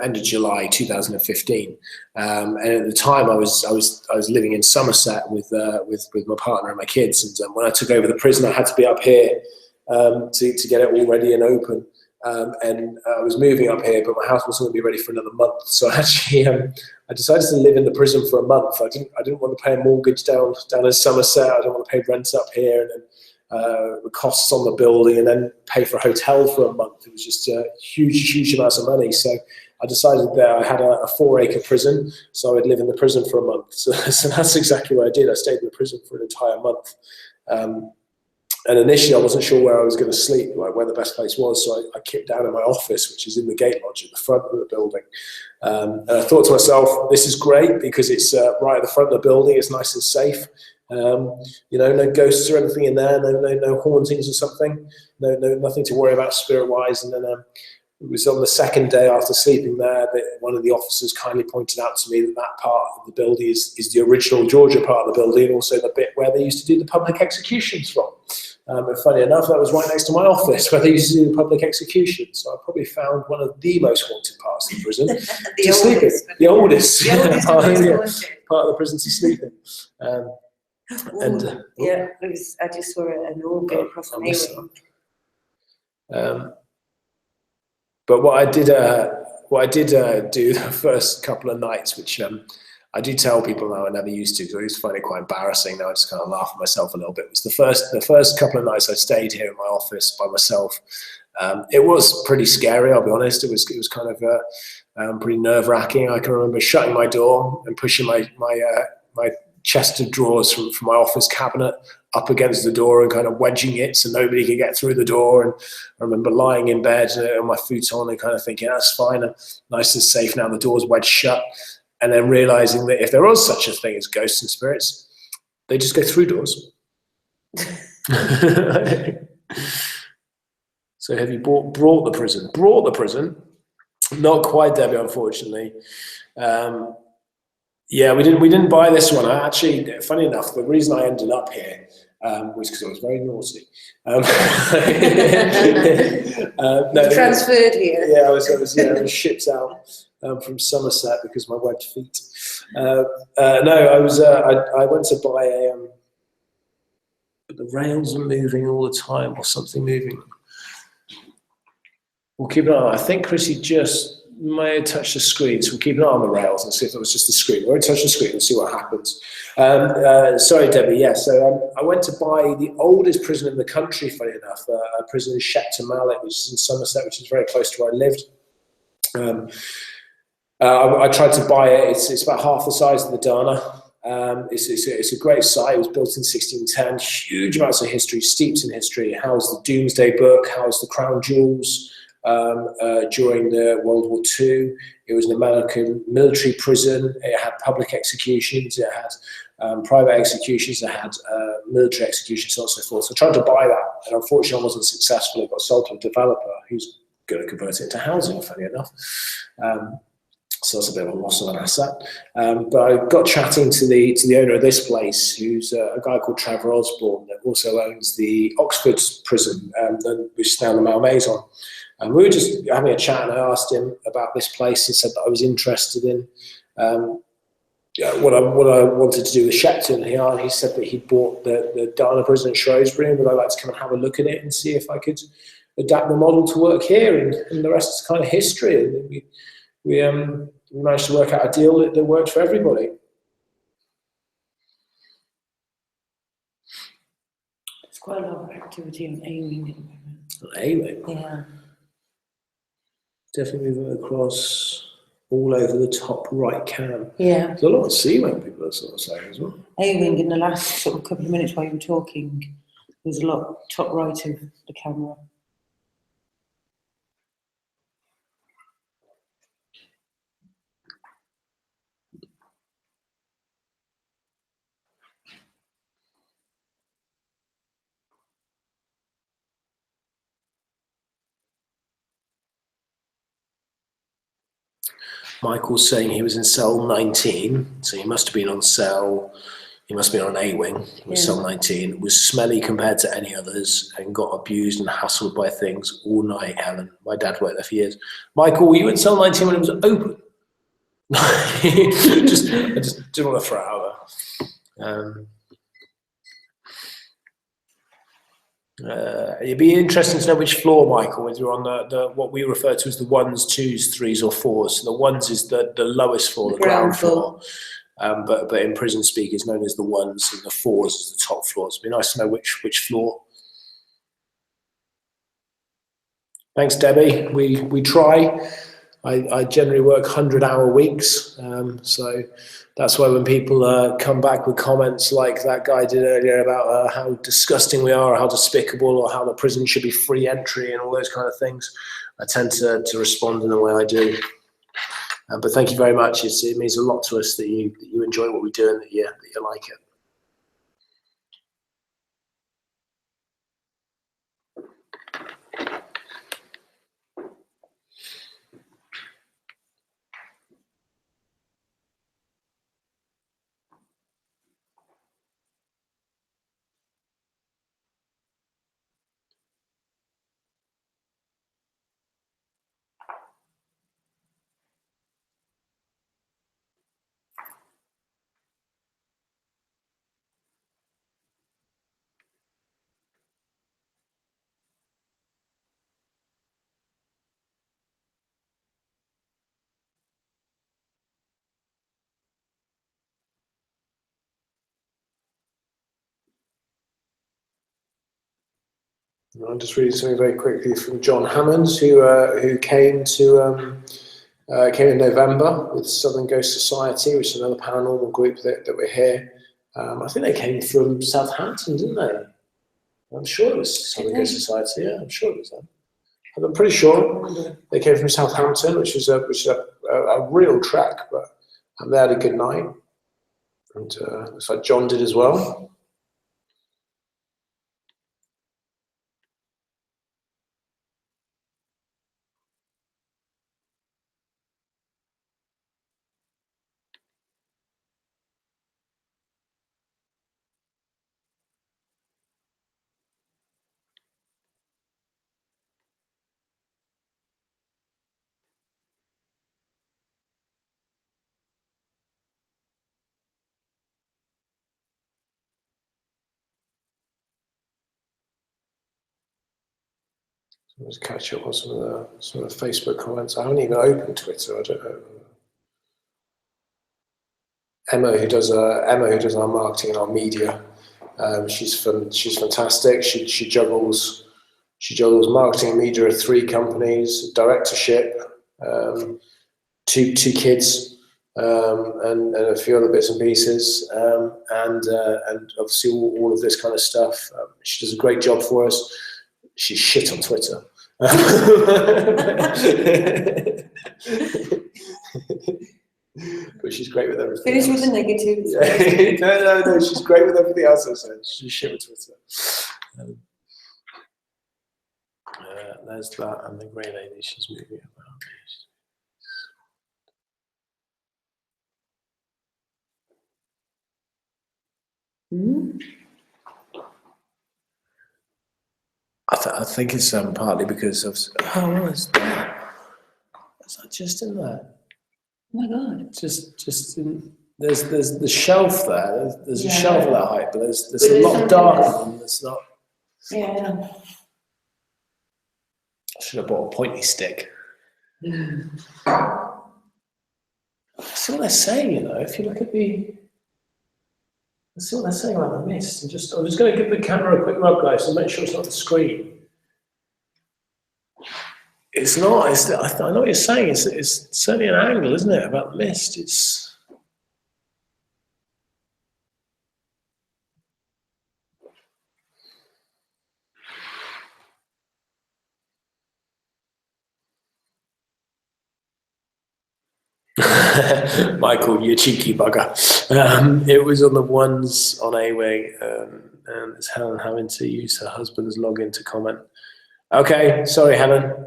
end of July 2015, and at the time I was living in Somerset with my partner and my kids, and when I took over the prison, I had to be up here to get it all ready and open. And I was moving up here, but my house wasn't going to be ready for another month. So actually, I decided to live in the prison for a month. I didn't want to pay a mortgage down in Somerset. I didn't want to pay rent up here, and then the costs on the building, and then pay for a hotel for a month. It was just huge amounts of money. So I decided that I had a 4-acre prison, so I would live in the prison for a month. So that's exactly what I did. I stayed in the prison for an entire month. And initially, I wasn't sure where I was going to sleep, like where the best place was. So I kept down in my office, which is in the gate lodge at the front of the building. And I thought to myself, this is great because it's right at the front of the building. It's nice and safe. No ghosts or anything in there. No hauntings or something. No, nothing to worry about spirit-wise. And then it was on the second day after sleeping there that one of the officers kindly pointed out to me that part of the building is the original Georgia part of the building, and also the bit where they used to do the public executions from. And funny enough, that was right next to my office where they used to do the public execution. So I probably found one of the most haunted parts of the prison. The oldest. The oldest. part of the prison to sleep in. And yeah, I just saw an orb go across an A-wing. But what I did do the first couple of nights, which I do tell people now I never used to, because I used to find it quite embarrassing. Now I just kind of laugh at myself a little bit. It was the first couple of nights I stayed here in my office by myself. It was pretty scary, I'll be honest. It was kind of pretty nerve-wracking. I can remember shutting my door and pushing my chest of drawers from my office cabinet up against the door and kind of wedging it so nobody could get through the door. And I remember lying in bed on my futon and kind of thinking, that's fine, I'm nice and safe now, the door's wedged shut. And then realizing that if there was such a thing as ghosts and spirits, they just go through doors. So have you brought the prison? Brought the prison? Not quite, Debbie, unfortunately. Yeah, we didn't buy this one. I actually, funny enough, the reason I ended up here was because I was very naughty. No, transferred here. Yeah, I was shipped out from Somerset because of my webbed feet. No, I went to buy the rails are moving all the time, or something moving. We'll keep an eye on it. I think Chrissy just may have touched the screen, so we'll keep an eye on the rails and see if it was just the screen. We'll touch the screen and see what happens. Sorry, Debbie. Yeah, so I went to buy the oldest prison in the country, funny enough, a prison in Shepton Mallet, which is in Somerset, which is very close to where I lived. I tried to buy it. It's about half the size of the Dana. It's a great site. It was built in 1610. Huge amounts of history, steeped in history. It housed the Domesday Book, housed the Crown Jewels during the World War II. It was an American military prison. It had public executions. It had private executions. It had military executions, so on and so forth. So I tried to buy that, and unfortunately I wasn't successful. It got sold to a developer who's going to convert it into housing, funny enough. So that's a bit of a loss of an asset. But I got chatting to the owner of this place, who's a guy called Trevor Osborne, that also owns the Oxford prison, which is now the Malmaison. And we were just having a chat, and I asked him about this place and said that I was interested in what I wanted to do with Shepton. And he said that he'd bought the Dana prison in Shrewsbury, and would I like to come and have a look at it and see if I could adapt the model to work here, and the rest is kind of history. And we managed to work out a deal that worked for everybody. There's quite a lot of activity on A-Wing at the moment. A-Wing? Yeah. Definitely move across all over the top right cam. Yeah. There's a lot of C-Wing people are sort of saying as well. A-Wing, in the last sort of couple of minutes while you were talking, there's a lot top right of the camera. Michael's saying he was in cell 19, so he must have been on cell, he must have been on A-Wing, was cell 19, was smelly compared to any others, and got abused and hassled by things all night, Helen. My dad worked there for years. Michael, were you in cell 19 when it was open? I just didn't want to throw it out there. It'd be interesting to know which floor, Michael, whether you're on the what we refer to as the 1s, 2s, 3s, or 4s. So the 1s is the lowest floor, the ground floor. But in prison speak, it's known as the 1s, and the 4s is the top floors. It'd be nice to know which floor. Thanks, Debbie. We try. I generally work 100-hour weeks, so that's why when people come back with comments like that guy did earlier about how disgusting we are, or how despicable, or how the prison should be free entry and all those kind of things, I tend to respond in the way I do. But thank you very much. It means a lot to us that you enjoy what we do and that you like it. I'm just reading something very quickly from John Hammonds, who came in November with Southern Ghost Society, which is another paranormal group that we're here. I think they came from Southampton, didn't they? I'm sure it was Southern Ghost Society. Yeah, I'm sure it was them. I'm pretty sure they came from Southampton, which is a real trek, but they had a good night, and looks like John did as well. Let's catch up on some of the Facebook comments. I haven't even opened Twitter. I don't know. Emma, who does our marketing and our media, she's fantastic. She juggles marketing and media at 3 companies, directorship, 2 kids, and a few other bits and pieces, and obviously all of this kind of stuff. She does a great job for us. She's shit on Twitter. But she's great with everything. Finish with the negatives. No, she's great with everything else I said. She's shit with Twitter. There's that, and the grey lady, she's moving about. I think it's partly because of. Oh, what is that? Is that just in there? Oh my God! Just in. There's the shelf there. There's a shelf at that height, but there's a lot something darker than there's not. Yeah. I should have bought a pointy stick. That's what they're saying, you know. If you look at the. Let's see what they're saying about the mist. I'm just going to give the camera a quick rub, guys, and make sure it's not the screen. It's not. I know what you're saying. It's certainly an angle, isn't it, about the mist? It's. Michael, you cheeky bugger. It was on the ones on A-Way, and it's Helen having to use her husband's login to comment. Okay, sorry, Helen.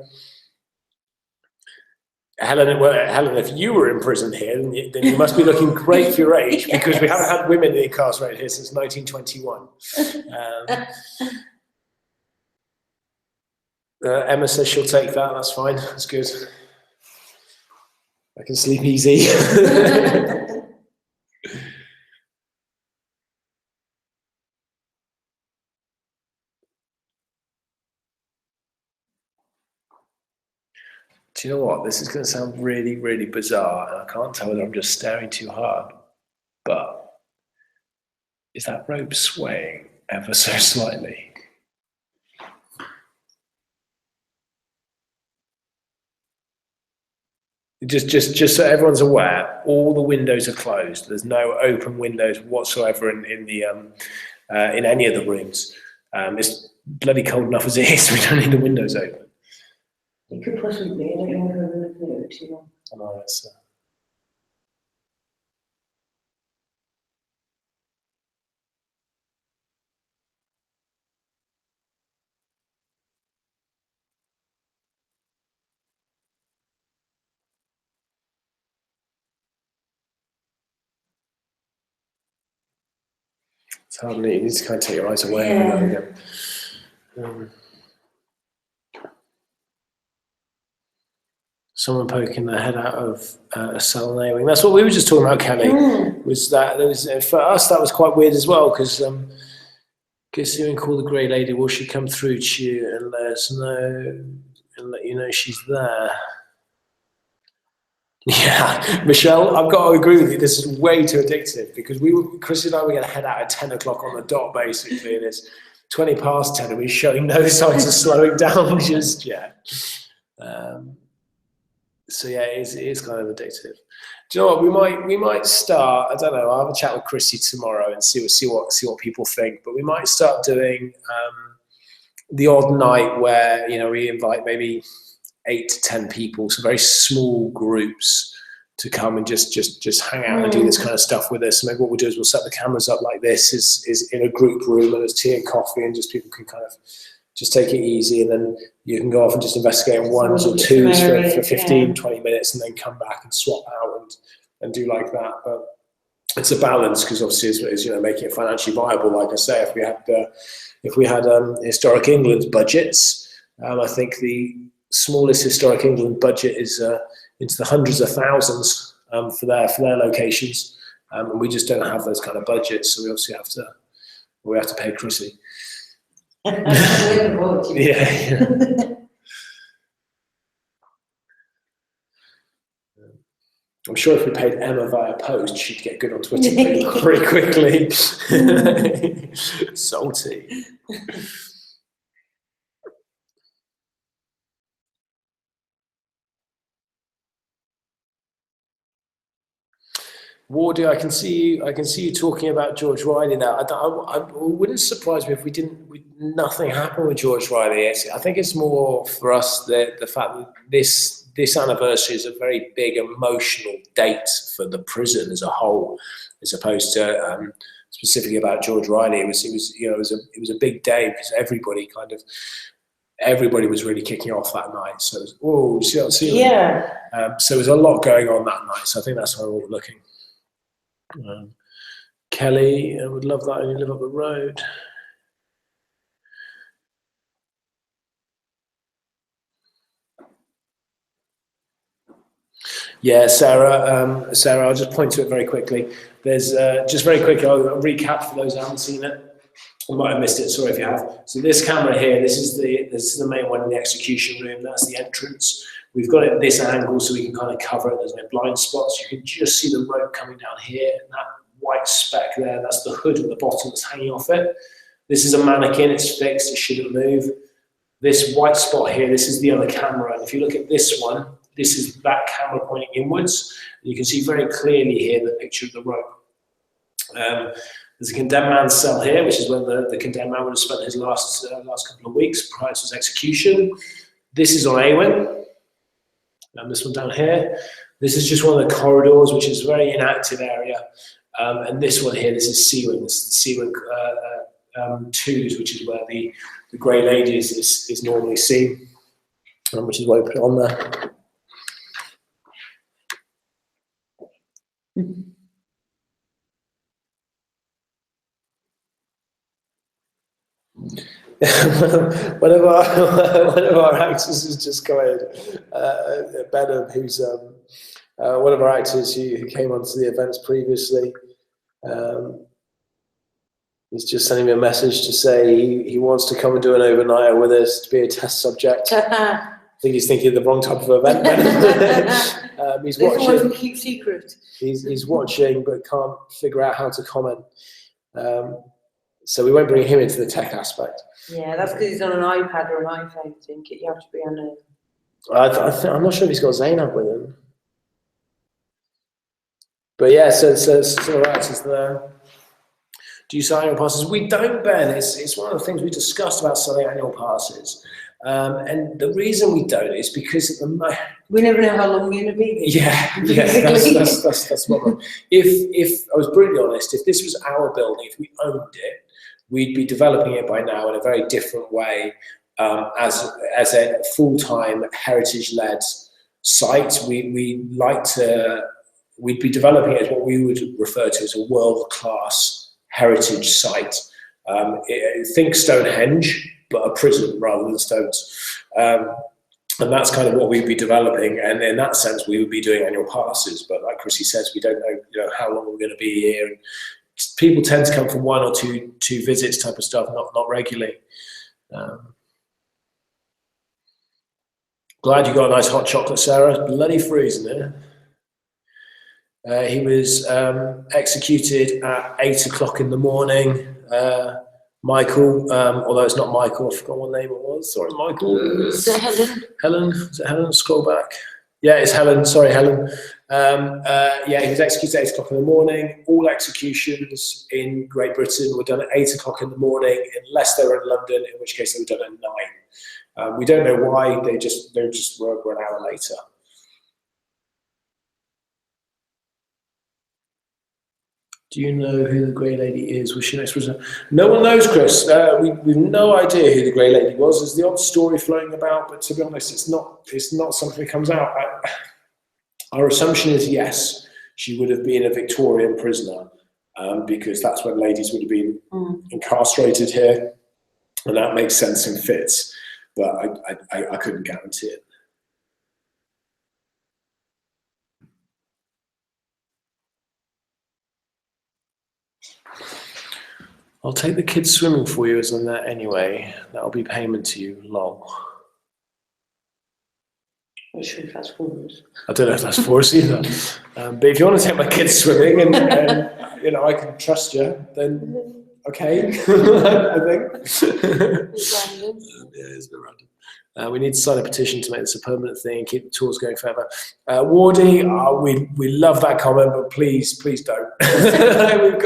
Helen, if you were in prison here, then you must be looking great for your age, because we haven't had women incarcerated here since 1921. Emma says she'll take that. That's fine. That's good. I can sleep easy. Do you know what? This is going to sound really, really bizarre, and I can't tell whether I'm just staring too hard, but is that rope swaying ever so slightly? Just so everyone's aware, all the windows are closed. There's no open windows whatsoever in any of the rooms. It's bloody cold enough as it is, so we don't need the windows open. It could possibly be. I don't know whether I'm looking at it too long. I know it's. It's hard, you need to kind of take your eyes away every now and again. Someone poking their head out of a cell naming. That's what we were just talking about, Kelly. Was that for us? That was quite weird as well, because guess you can call the grey lady. Will she come through to you and let us know and let you know she's there? Yeah, Michelle, I've got to agree with you. This is way too addictive, because Chris and I were going to head out at 10 o'clock on the dot, basically, and it's 20 past 10 and we're showing no signs of slowing down just yet. So yeah, it is kind of addictive. Do you know what? We might start. I don't know. I'll have a chat with Chrissy tomorrow and see what people think. But we might start doing the odd night where we invite maybe 8 to 10 people, so very small groups, to come and just hang out and do this kind of stuff with us. So maybe what we'll do is we'll set the cameras up like this, is in a group room, and there's tea and coffee, and just people can kind of just take it easy, and then you can go off and just investigate on ones or twos for 15, 20 minutes, and then come back and swap out and do like that. But it's a balance, because obviously is making it financially viable. Like I say, if we had Historic England's budgets, I think the smallest Historic England budget is into the hundreds of thousands for their locations, and we just don't have those kind of budgets, so we obviously have to pay Chrissy. Yeah. I'm sure if we paid Emma via post, she'd get good on Twitter pretty quickly. Salty. Wardy, I can see you talking about George Riley now. I wouldn't surprise me if nothing happened with George Riley. I think it's more for us the fact that this anniversary is a very big emotional date for the prison as a whole, as opposed to specifically about George Riley. It was a big day because everybody was really kicking off that night. So it was, yeah. So there's a lot going on that night. So I think that's how we're looking. Kelly, I would love that, and you live up the road. Yeah, Sarah, I'll just point to it very quickly. There's just very quick, I'll recap for those who haven't seen it. I might have missed it, sorry if you have. So this camera here, this is the main one in the execution room. That's the entrance. We've got it at this angle so we can kind of cover it. There's no blind spots. You can just see the rope coming down here. And that white speck there, that's the hood at the bottom that's hanging off it. This is a mannequin. It's fixed. It shouldn't move. This white spot here, this is the other camera. And if you look at this one, this is that camera pointing inwards. And you can see very clearly here the picture of the rope. There's a condemned man's cell here, which is where the condemned man would have spent his last couple of weeks prior to his execution. This is on Awen. And this one down here. This is just one of the corridors, which is a very inactive area. And this one here, this is C-Wing. This is the C-Wing 2s, which is where the Grey Lady is normally seen, which is why we put it on there. one of our actors has just come in, Benham, who's one of our actors who came onto the events previously. He's just sending me a message to say he wants to come and do an overnighter with us to be a test subject. I think he's thinking of the wrong type of event. He's watching. This one's keep secret. He's watching but can't figure out how to comment. So we won't bring him into the tech aspect. Yeah, that's because he's on an iPad or an iPhone. I think you have to be on a. I'm not sure if he's got Zainab with him. But yeah, so our actors there. Do you sell annual passes? We don't, Ben. It's one of the things we discussed about selling annual passes. And the reason we don't is because at the moment we never know how long we're going to be. Yeah, that's what I'm. If I was brutally honest, if this was our building, if we owned it, we'd be developing it by now in a very different way, as a full-time heritage-led site. We'd be developing it as what we would refer to as a world-class heritage site. Think Stonehenge, but a prison rather than stones. And that's kind of what we'd be developing. And in that sense, we would be doing annual passes. But like Chrissy says, we don't know, how long we're going to be here. And people tend to come for one or two visits type of stuff, not regularly. Glad you got a nice hot chocolate, Sarah. It's bloody freezing there. He was executed at 8 o'clock in the morning. Michael, although it's not Michael, I forgot what name it was. Sorry, Michael. Is it Helen? Helen? Is it Helen? Scroll back. Yeah, it's Helen. Sorry, Helen. Yeah, he was executed at 8 o'clock in the morning. All executions in Great Britain were done at 8 o'clock in the morning, unless they were in London, in which case they were done at 9. We don't know why. They just were an hour later. Do you know who the Grey Lady is? Was she next president? No one knows, Chris. We've no idea who the Grey Lady was. There's the odd story floating about, but to be honest, it's not something that comes out. Our assumption is yes, she would have been a Victorian prisoner, because that's when ladies would have been incarcerated here, and that makes sense and fits. But I couldn't guarantee it. I'll take the kids swimming for you as on that anyway. That'll be payment to you, lol. I'm not sure if that's for us. I don't know if that's for us either. But if you want to take my kids swimming and you know, I can trust you, then okay, I think. It's random. Yeah, it's a bit random. We need to sign a petition to make this a permanent thing and keep the tours going forever. Wardy, we love that comment, but please don't. we've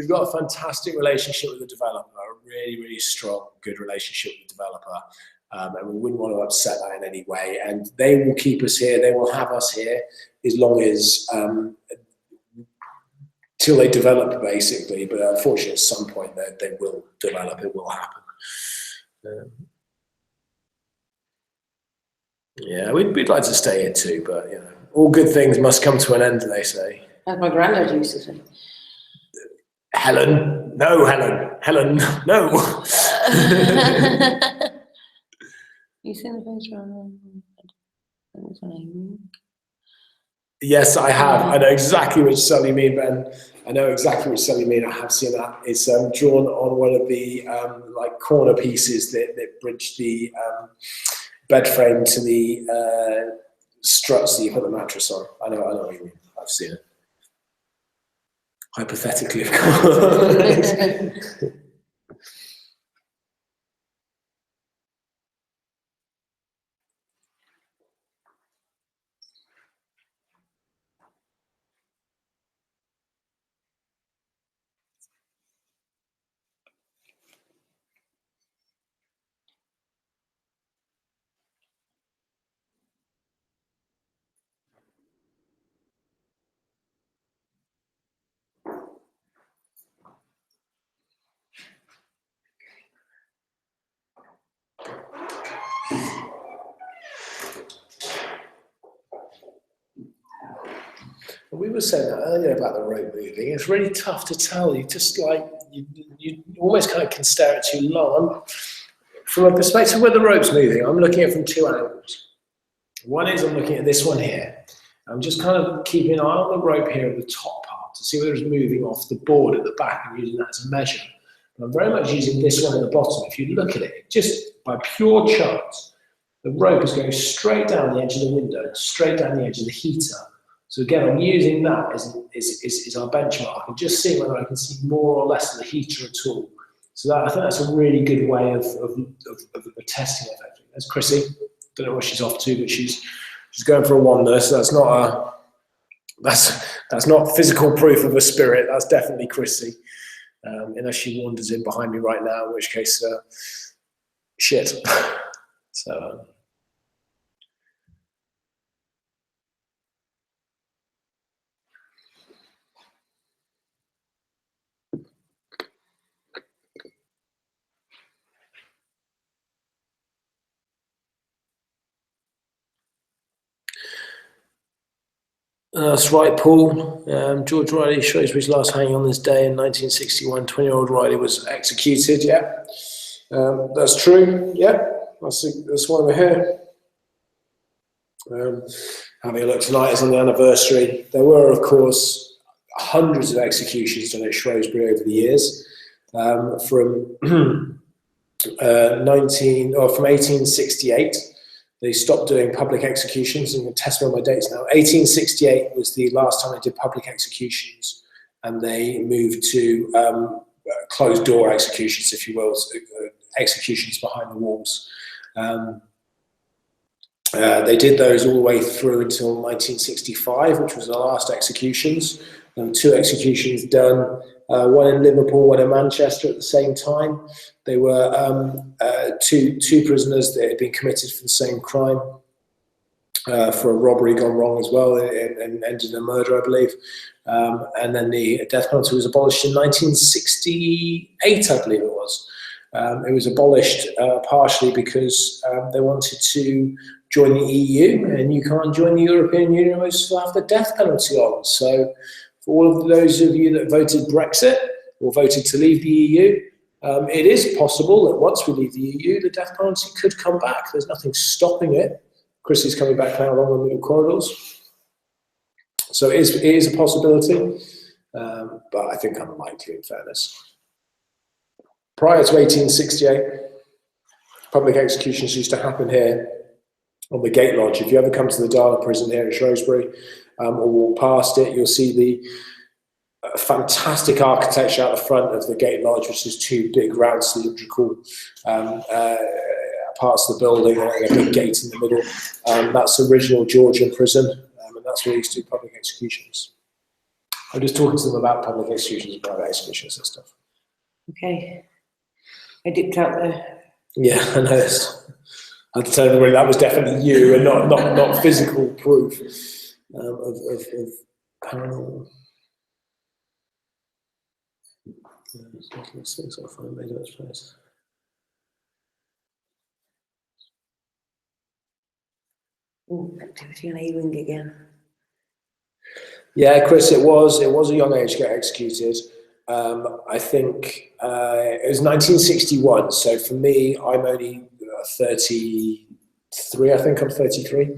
got a fantastic relationship with the developer, a really, really strong, good relationship with the developer. And we wouldn't want to upset that in any way. And they will keep us here. They will have us here as long as till they develop, basically. But unfortunately, at some point, they will develop. It will happen. Yeah, we'd like to stay here too, but you know, all good things must come to an end, they say. As my granddad used to say. Helen, no, no. You seen the picture on what's her name? Yes, I have. I know exactly which cell you mean, Ben. I know exactly which cell you mean. I have seen that. It's drawn on one of the like corner pieces that bridge the bed frame to the struts that you put the mattress on. I know what you mean. I've seen it. Hypothetically, of course. We were saying that earlier about the rope moving. It's really tough to tell. You just like you almost kind of can stare at too long. From a perspective where the rope's moving, I'm looking at it from two angles. One is I'm looking at this one here. I'm just kind of keeping an eye on the rope here at the top part to see whether it's moving off the board at the back and using that as a measure. But I'm very much using this one at the bottom. If you look at it, just by pure chance, the rope is going straight down the edge of the window, straight down the edge of the heater. So again, I'm using that as our benchmark and just seeing whether I can see more or less of the heater at all. So I think that's a really good way of testing it. That's Chrissy. Don't know what she's off to, but she's going for a wander. So that's not physical proof of a spirit. That's definitely Chrissy. Unless she wanders in behind me right now, in which case, shit. So. That's right, Paul. George Riley, Shrewsbury's last hanging on this day in 1961. 20-year-old Riley was executed. Yeah, that's true. Yeah, that's why we're here. Having a look tonight is on the anniversary. There were, of course, hundreds of executions done at Shrewsbury over the years, from 1868. They stopped doing public executions, and I'm going to test me on my dates now. 1868 was the last time they did public executions, and they moved to closed door executions, if you will, executions behind the walls. They did those all the way through until 1965, which was the last executions. There were 2 executions done, one in Liverpool, one in Manchester at the same time. They were two prisoners that had been committed for the same crime, for a robbery gone wrong as well, and ended in a murder, I believe. And then the death penalty was abolished in 1968, I believe it was. It was abolished partially because they wanted to join the EU, and you can't join the European Union unless you still have the death penalty on. So for all of those of you that voted Brexit or voted to leave the EU, it is possible that once we leave the EU, the death penalty could come back. There's nothing stopping it. Chris is coming back now along the middle corridors. So it is a possibility, but I think unlikely in fairness. Prior to 1868, public executions used to happen here on the Gate Lodge. If you ever come to the Dana prison here in Shrewsbury, or walk past it, you'll see the fantastic architecture out the front of the Gate Lodge, which is 2 big round cylindrical parts of the building and a big gate in the middle. That's the original Georgian prison, and that's where they used to do public executions. I'm just talking to them about public executions and private executions and stuff. Okay. I dipped out there. Yeah, I know this. I had to tell everybody that was definitely you and not physical proof of paranormal. These things I find made in its place. Activity on A-Wing again. Yeah, Chris, it was a young age to get executed. I think it was 1961. So for me, I'm only 33. I think I'm 33.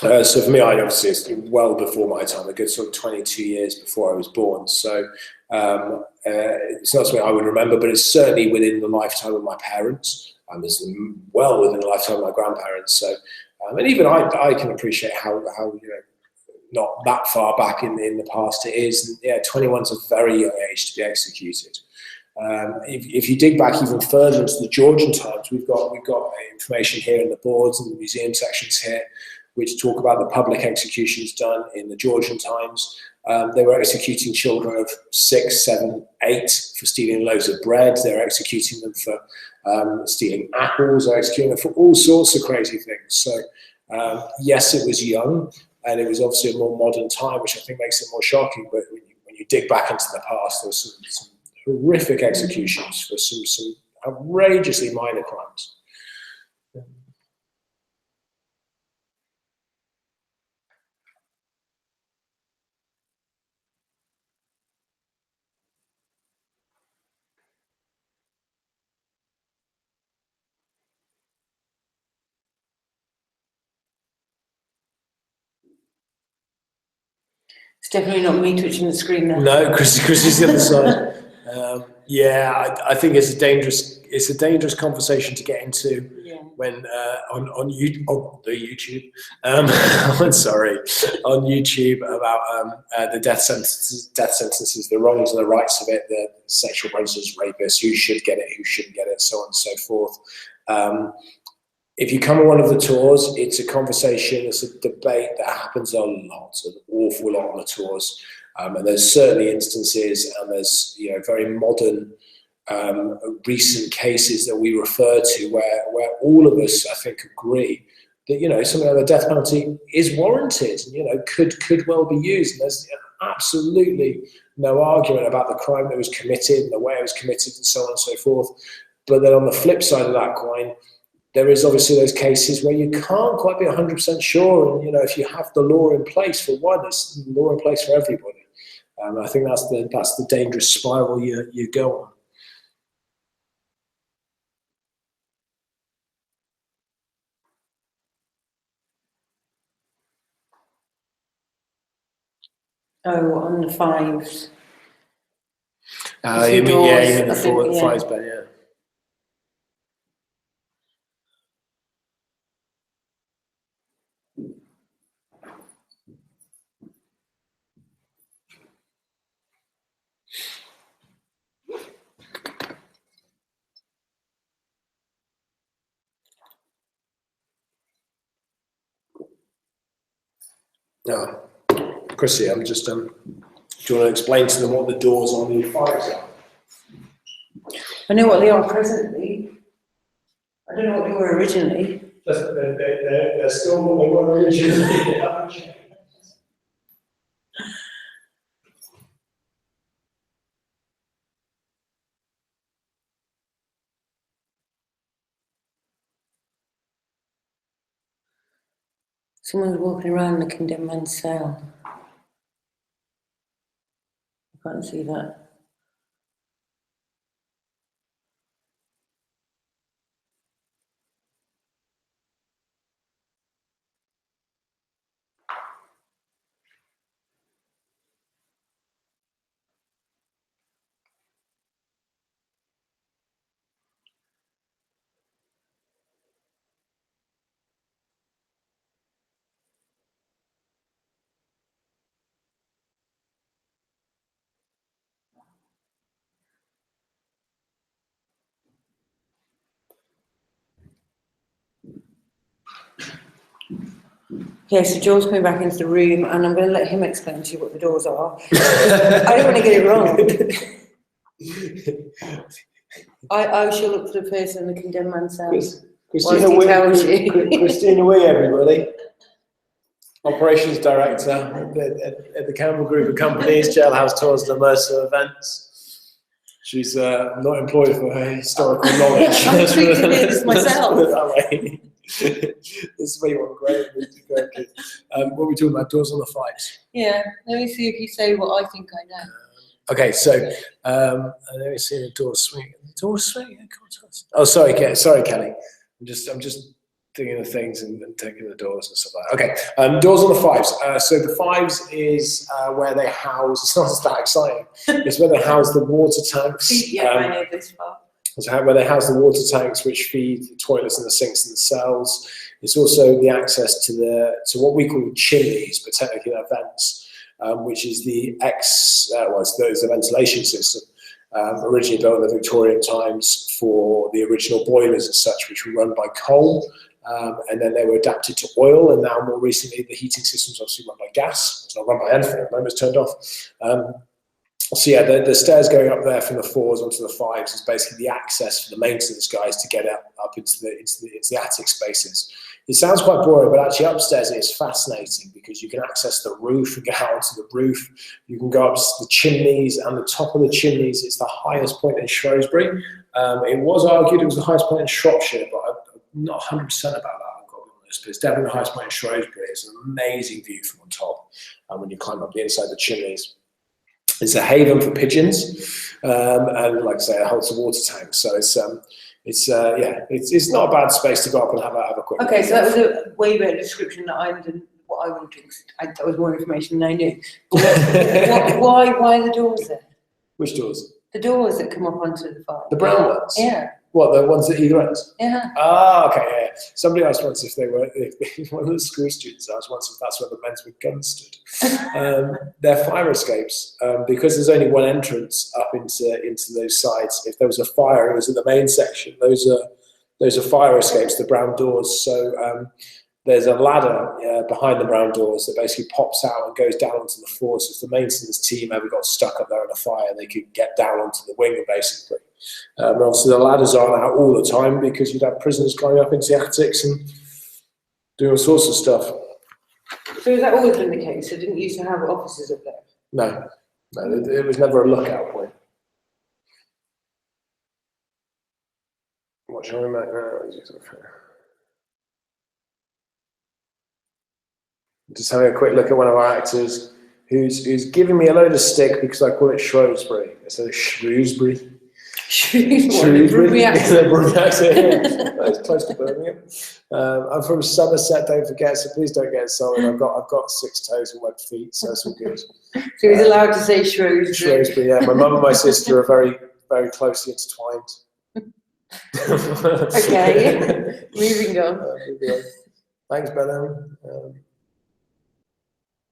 So for me, I obviously it's well before my time, a good sort of 22 years before I was born. So it's not something I would remember, but it's certainly within the lifetime of my parents. It's well within the lifetime of my grandparents. So, and even I can appreciate how not that far back in the past it is. And yeah, 21's a very young age to be executed. If you dig back even further into the Georgian times, we've got information here in the boards and the museum sections here, which talk about the public executions done in the Georgian times. They were executing children of 6, 7, 8 for stealing loaves of bread. They were executing them for stealing apples. They were executing them for all sorts of crazy things. So yes, it was young, and it was obviously a more modern time, which I think makes it more shocking. But when you dig back into the past, there was some horrific executions for some outrageously minor crimes. It's definitely not me twitching the screen there. No, Chris is the other side. Yeah, I think it's a dangerous conversation to get into. Yeah. When on YouTube, on YouTube about the death sentences, the wrongs and the rights of it, the sexual predators, rapists, who should get it, who shouldn't get it, so on and so forth. If you come on one of the tours, it's a conversation, it's a debate that happens a lot, an awful lot on the tours. And there's certainly instances, and there's very modern, recent cases that we refer to where all of us, I think, agree that something like the death penalty is warranted, and could well be used. And there's absolutely no argument about the crime that was committed and the way it was committed, and so on and so forth. But then on the flip side of that coin, there is obviously those cases where you can't quite be 100% sure, and if you have the law in place for one, it's the law in place for everybody. I think that's the dangerous spiral you go on. Oh, on the 5s. You mean the 5s, but yeah. No, Chrissy, I'm just, do you want to explain to them what the doors on the fives are? I know what they are presently. I don't know what they were originally. They're still what they were originally. Someone's walking around the condemned man's cell. I can't see that. Okay, so John's coming back into the room, and I'm going to let him explain to you what the doors are. I don't want to get it wrong. I shall look for the person in the condemned man's cell. Christina Wee, everybody. Operations Director at the Campbell Group of Companies, Jailhouse Tours and Immersive Events. She's not employed for her historical knowledge. I'm treating it myself. This is where you want great. What are we talking about? Doors on the fives. Yeah, let me see if you say what I think I know. Okay, so let me see the door swing. The door swing. Oh, sorry, Kelly. I'm just thinking of things and taking the doors and stuff like that. Okay, doors on the fives. So the fives is where they house. It's not that exciting. It's where they house the water tanks. Yeah, I know this part. Where they house the water tanks, which feed the toilets and the sinks and the cells. It's also the access to what we call chimneys, but technically they're vents, which is there's a ventilation system originally built in the Victorian times for the original boilers as such, which were run by coal, and then they were adapted to oil, and now more recently the heating systems obviously run by gas. It's not run by anything. The motor's turned off. So yeah, the stairs going up there from the fours onto the fives is basically the access for the maintenance guys to get up into the attic spaces. It sounds quite boring, but actually upstairs it is fascinating because you can access the roof and get out onto the roof. You can go up the chimneys, and the top of the chimneys is the highest point in Shrewsbury. It was argued it was the highest point in Shropshire, but I'm not 100% about that. I've got to be honest, but it's definitely the highest point in Shrewsbury. It's an amazing view from on top when you climb up the inside the chimneys. It's a haven for pigeons, and like I say, it holds a water tank. So it's not a bad space to go up and have a quick. Okay, so that was a way better description than I would. What I would do. That was more information than I knew. Why the doors there? Which doors? The doors that come up onto the fire. The brown ones. Yeah. What, the ones at either end? Yeah. Ah, okay, yeah. Somebody asked once if one of the school students asked once if that's where the men's with guns stood. They're fire escapes, because there's only one entrance up into those sides. If there was a fire, it was in the main section. Those are fire escapes, the brown doors. So there's a ladder behind the brown doors that basically pops out and goes down onto the floor. So if the maintenance team ever got stuck up there in a fire, they could get down onto the wing, basically. And obviously the ladders aren't out all the time because you'd have prisoners climbing up into the attics and doing all sorts of stuff. So has that always been the case? So didn't you used to have officers up there? No, it was never a lookout point. What shall we make now? Just having a quick look at one of our actors who's giving me a load of stick because I call it Shrewsbury. It's a Shrewsbury. Shrewsbury accent. It's close to Birmingham. I'm from Somerset, don't forget, so please don't get sorry. I've got 6 toes and webbed feet, so it's all good. So he's allowed to say Shrewsbury. Shrewsbury, yeah. My mum and my sister are very, very closely intertwined. Okay, moving on. Thanks, Bella.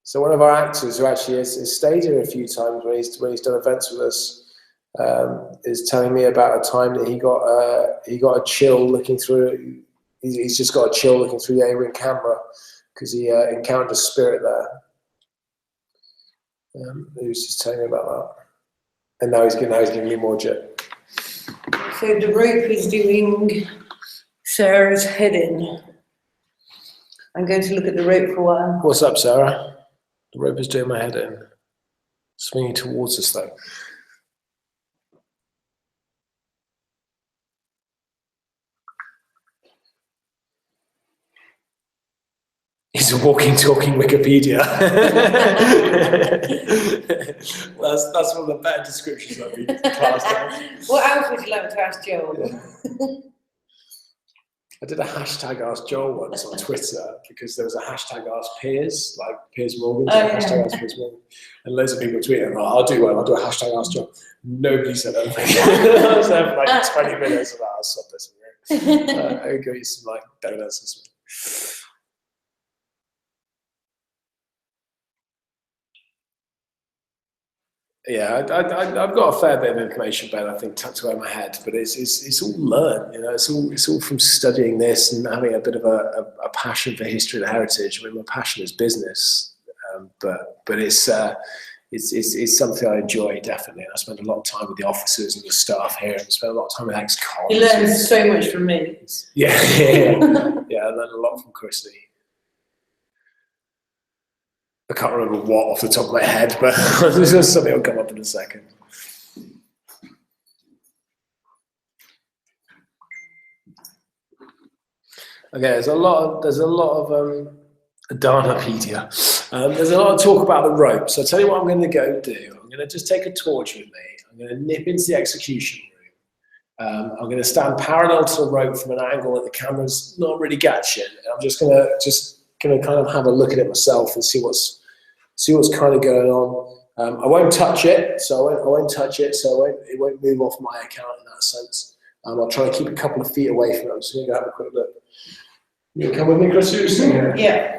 So one of our actors who actually has stayed here a few times when he's done events with us is telling me about a time that he got a chill looking through. He's just got a chill looking through the A-Ring camera because he encountered a spirit there. He was just telling me about that. And now he's giving me more jet. So the rope is doing Sarah's head in. I'm going to look at the rope for a while. What's up, Sarah? The rope is doing my head in. Swinging towards us, though. He's a walking, talking Wikipedia. that's one of the better descriptions I've been classed as. What else would you like to ask Joel? Yeah. I did a hashtag Ask Joel once on Twitter because there was a hashtag Ask Piers, like Piers Morgan, hashtag Ask Piers Morgan. And loads of people tweeted, I'll do one, I'll do a hashtag Ask Joel. Nobody said anything. I was there for like 20 minutes about I'll stop this. I go eat some like donuts or something. Yeah, I've got a fair bit of information, Ben, I think, tucked away in my head, but it's all learned, you know, it's all from studying this and having a bit of a passion for history and heritage. I mean, my passion is business, but it's something I enjoy, definitely. And I spend a lot of time with the officers and the staff here, and I spend a lot of time with ex-cons. You learn so much from me. Yeah, I learned a lot from Christy. I can't remember what off the top of my head, but there's something will come up in a second. Okay, there's a lot of Danapedia. There's a lot of talk about the rope. So I'll tell you what I'm going to go do. I'm going to just take a torch with me. I'm going to nip into the execution room. I'm going to stand parallel to the rope from an angle that the camera's not really catching. And I'm just going to kind of have a look at it myself and see what's kind of going on. I won't touch it, so I won't touch it, so it won't move off my account in that sense. I'll try and keep a couple of feet away from it. I'm just going to go have a quick look. You come with me, Chris? Yeah.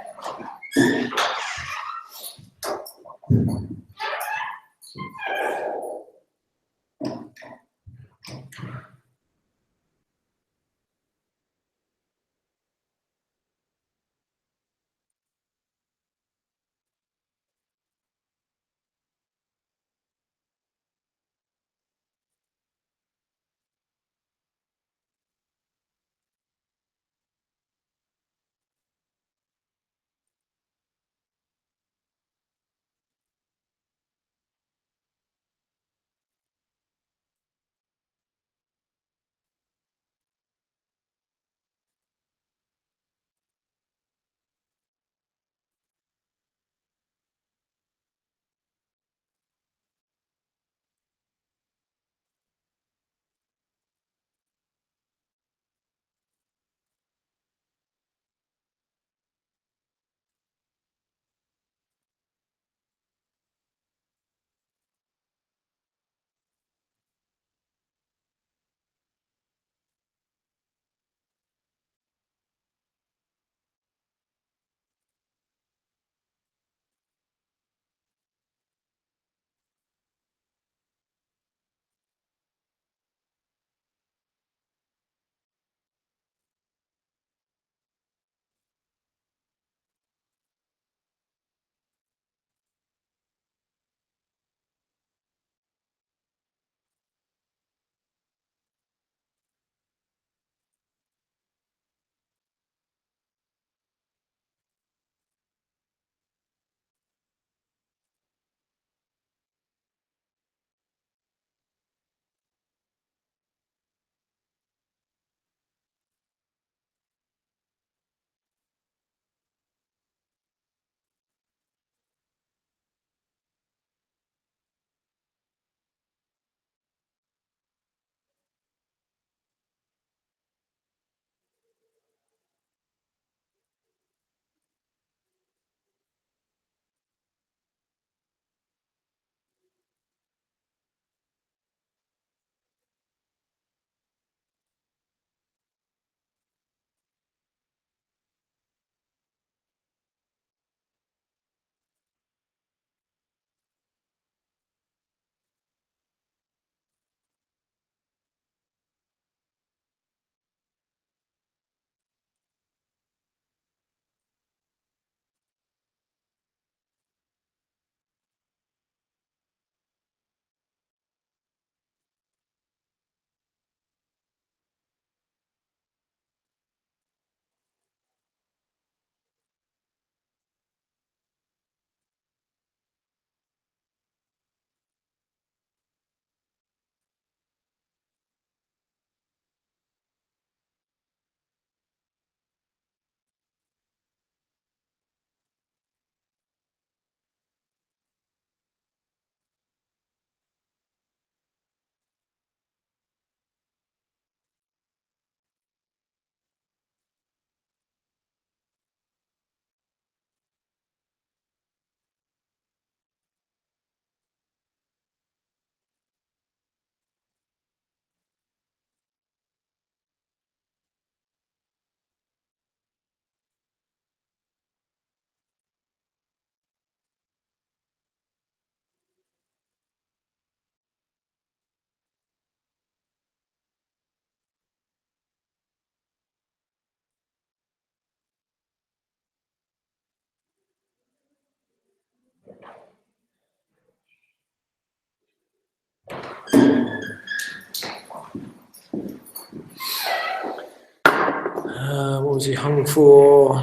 was he hung for?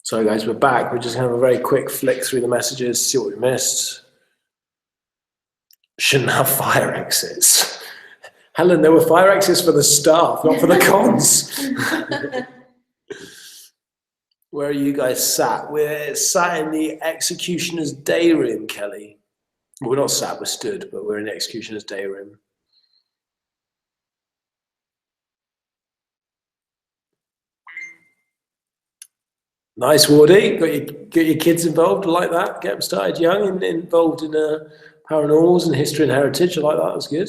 Sorry guys, we're back. We're just going to have a very quick flick through the messages, see what we missed. Shouldn't have fire exits. Helen, there were fire exits for the staff, not for the cons. Where are you guys sat? We're sat in the executioner's day room, Kelly. We're not sat, we're stood, but we're in the executioner's day room. Nice, Wardy. Got your kids involved. I like that. Get them started young and involved in paranormals and history and heritage. I like that. That's good.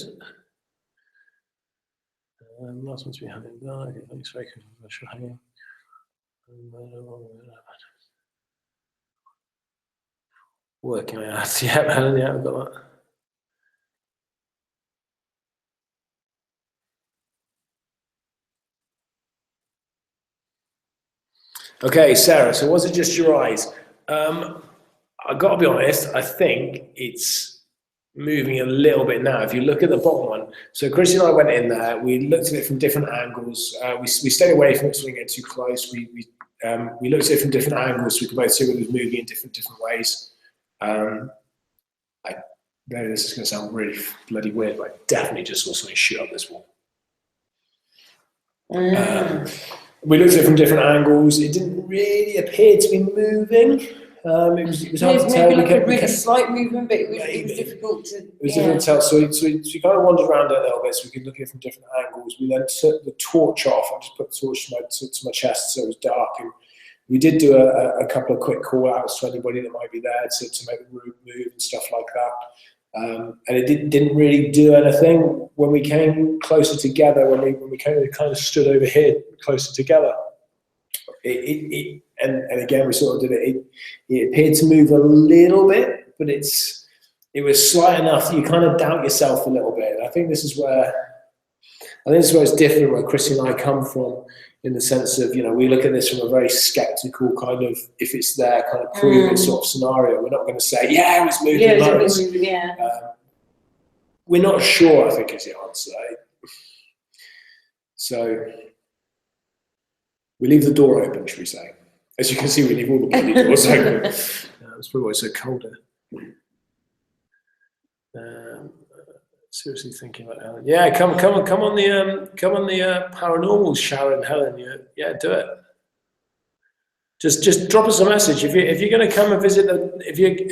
Last one's behind it. Okay, thanks very much for hanging. Working out. Yeah, Helen, yeah, I've got that. Okay, Sarah, so was it just your eyes? I've got to be honest, I think it's moving a little bit now. If you look at the bottom one, so Chris and I went in there, we looked at it from different angles. We stayed away from it so we didn't get too close. We looked at it from different angles so we could both see what it was moving in different ways. I know this is going to sound really bloody weird, but I definitely just saw something shoot up this wall. We looked at it from different angles. It didn't really appear to be moving. It was hard to tell. Maybe like a really slight movement, but it was difficult to. It was difficult to tell. So we kind of wandered around it a little bit, so we could look at it from different angles. We then took the torch off. I just put the torch to my chest, so it was dark. And we did do a couple of quick call outs to anybody that might be there to make the room move and stuff like that. And it didn't really do anything when we came closer together. When we kind of stood over here closer together, and again we sort of did it. It appeared to move a little bit, but it was slight enough that you kind of doubt yourself a little bit. And I think this is where it's different where Chrissy and I come from, in the sense of, we look at this from a very skeptical kind of, if it's there, kind of prove it sort of scenario. We're not going to say, yeah, it was moving. Yeah, it was moving, yeah. We're not sure, I think, is the answer. So we leave the door open, should we say? As you can see, we leave all the bloody doors open. That's probably why it's so cold here. Seriously thinking about Helen. Yeah, come on the paranormals, Sharon, Helen. Yeah, do it. Just drop us a message if you're going to come and visit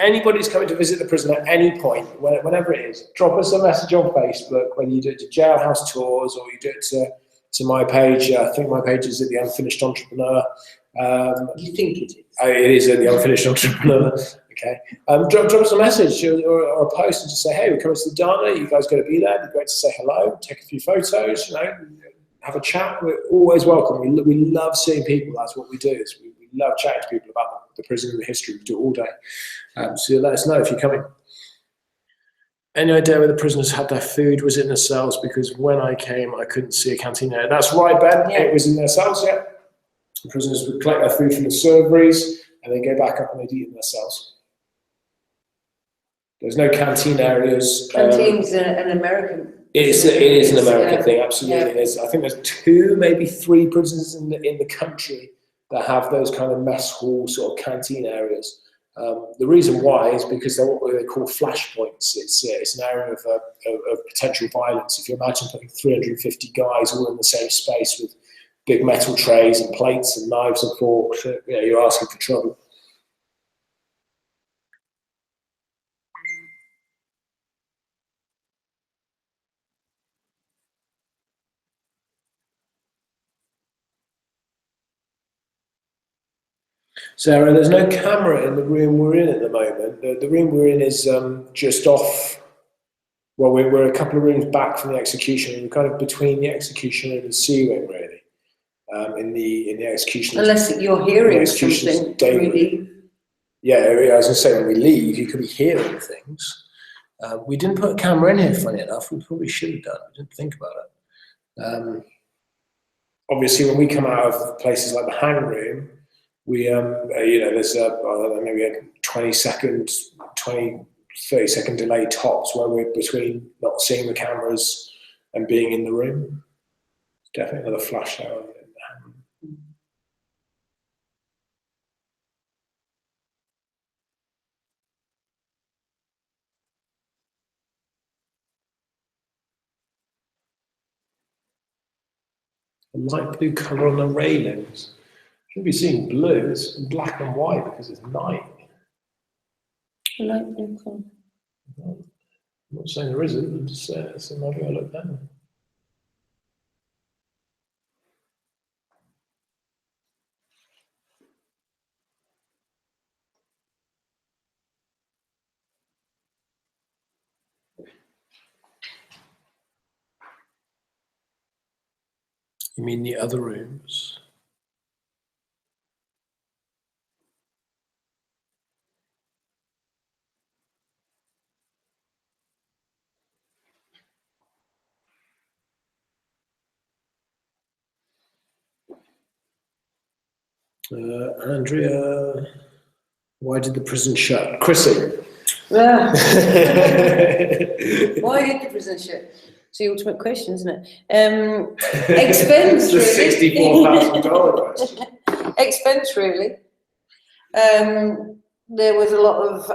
anybody's coming to visit the prison at any point, whenever it is. Drop us a message on Facebook when you do it to Jailhouse Tours, or you do it to my page. I think my page is at The Unfinished Entrepreneur. You think it is? It is at The Unfinished Entrepreneur. Okay. Drop us a message or a post and just say, hey, we're coming to the Dana. You guys got to be there. It'd be great to say hello, take a few photos, have a chat. We're always welcome. We love seeing people. That's what we do. We love chatting to people about the prison and the history. We do it all day. So let us know if you're coming. Any idea where the prisoners had their food? Was it in the cells? Because when I came, I couldn't see a canteen there. That's right, Ben. Yeah. It was in their cells, yeah. The prisoners would collect their food from the serveries and then go back up and they'd eat in their cells. There's no canteen areas. Canteen's an American. It is an American thing, absolutely. Yeah. I think there's 2, maybe 3 prisons in the country that have those kind of mess hall sort of canteen areas. The reason why is because they're what they call flashpoints. It's an area of potential violence. If you imagine putting 350 guys all in the same space with big metal trays and plates and knives and forks, you're asking for trouble. Sarah, there's no camera in the room we're in at the moment. The room we're in is just off. Well, we're a couple of rooms back from the execution. We're kind of between the executioner and the C wing, really. In the execution. Unless you're hearing something, really. Yeah, I was going to say, when we leave, you could be hearing things. We didn't put a camera in here, funny enough. We probably should have done. We didn't think about it. Obviously, when we come out of places like the hang room, We, there's I don't know, maybe a 30 second delay tops where we're between not seeing the cameras and being in the room. Definitely another flash there. A light blue colour on the railings. Shouldn't be seeing blue, it's black and white because it's night. Light blue colour. I'm not saying there isn't, I'm just saying it's another way I look down. You mean the other rooms? Andrea, why did the prison shut? Chrissy. Yeah. Why did the prison shut? It's the ultimate question, isn't it? Expense, the really. $64,000 question. Expense, really. There was a lot of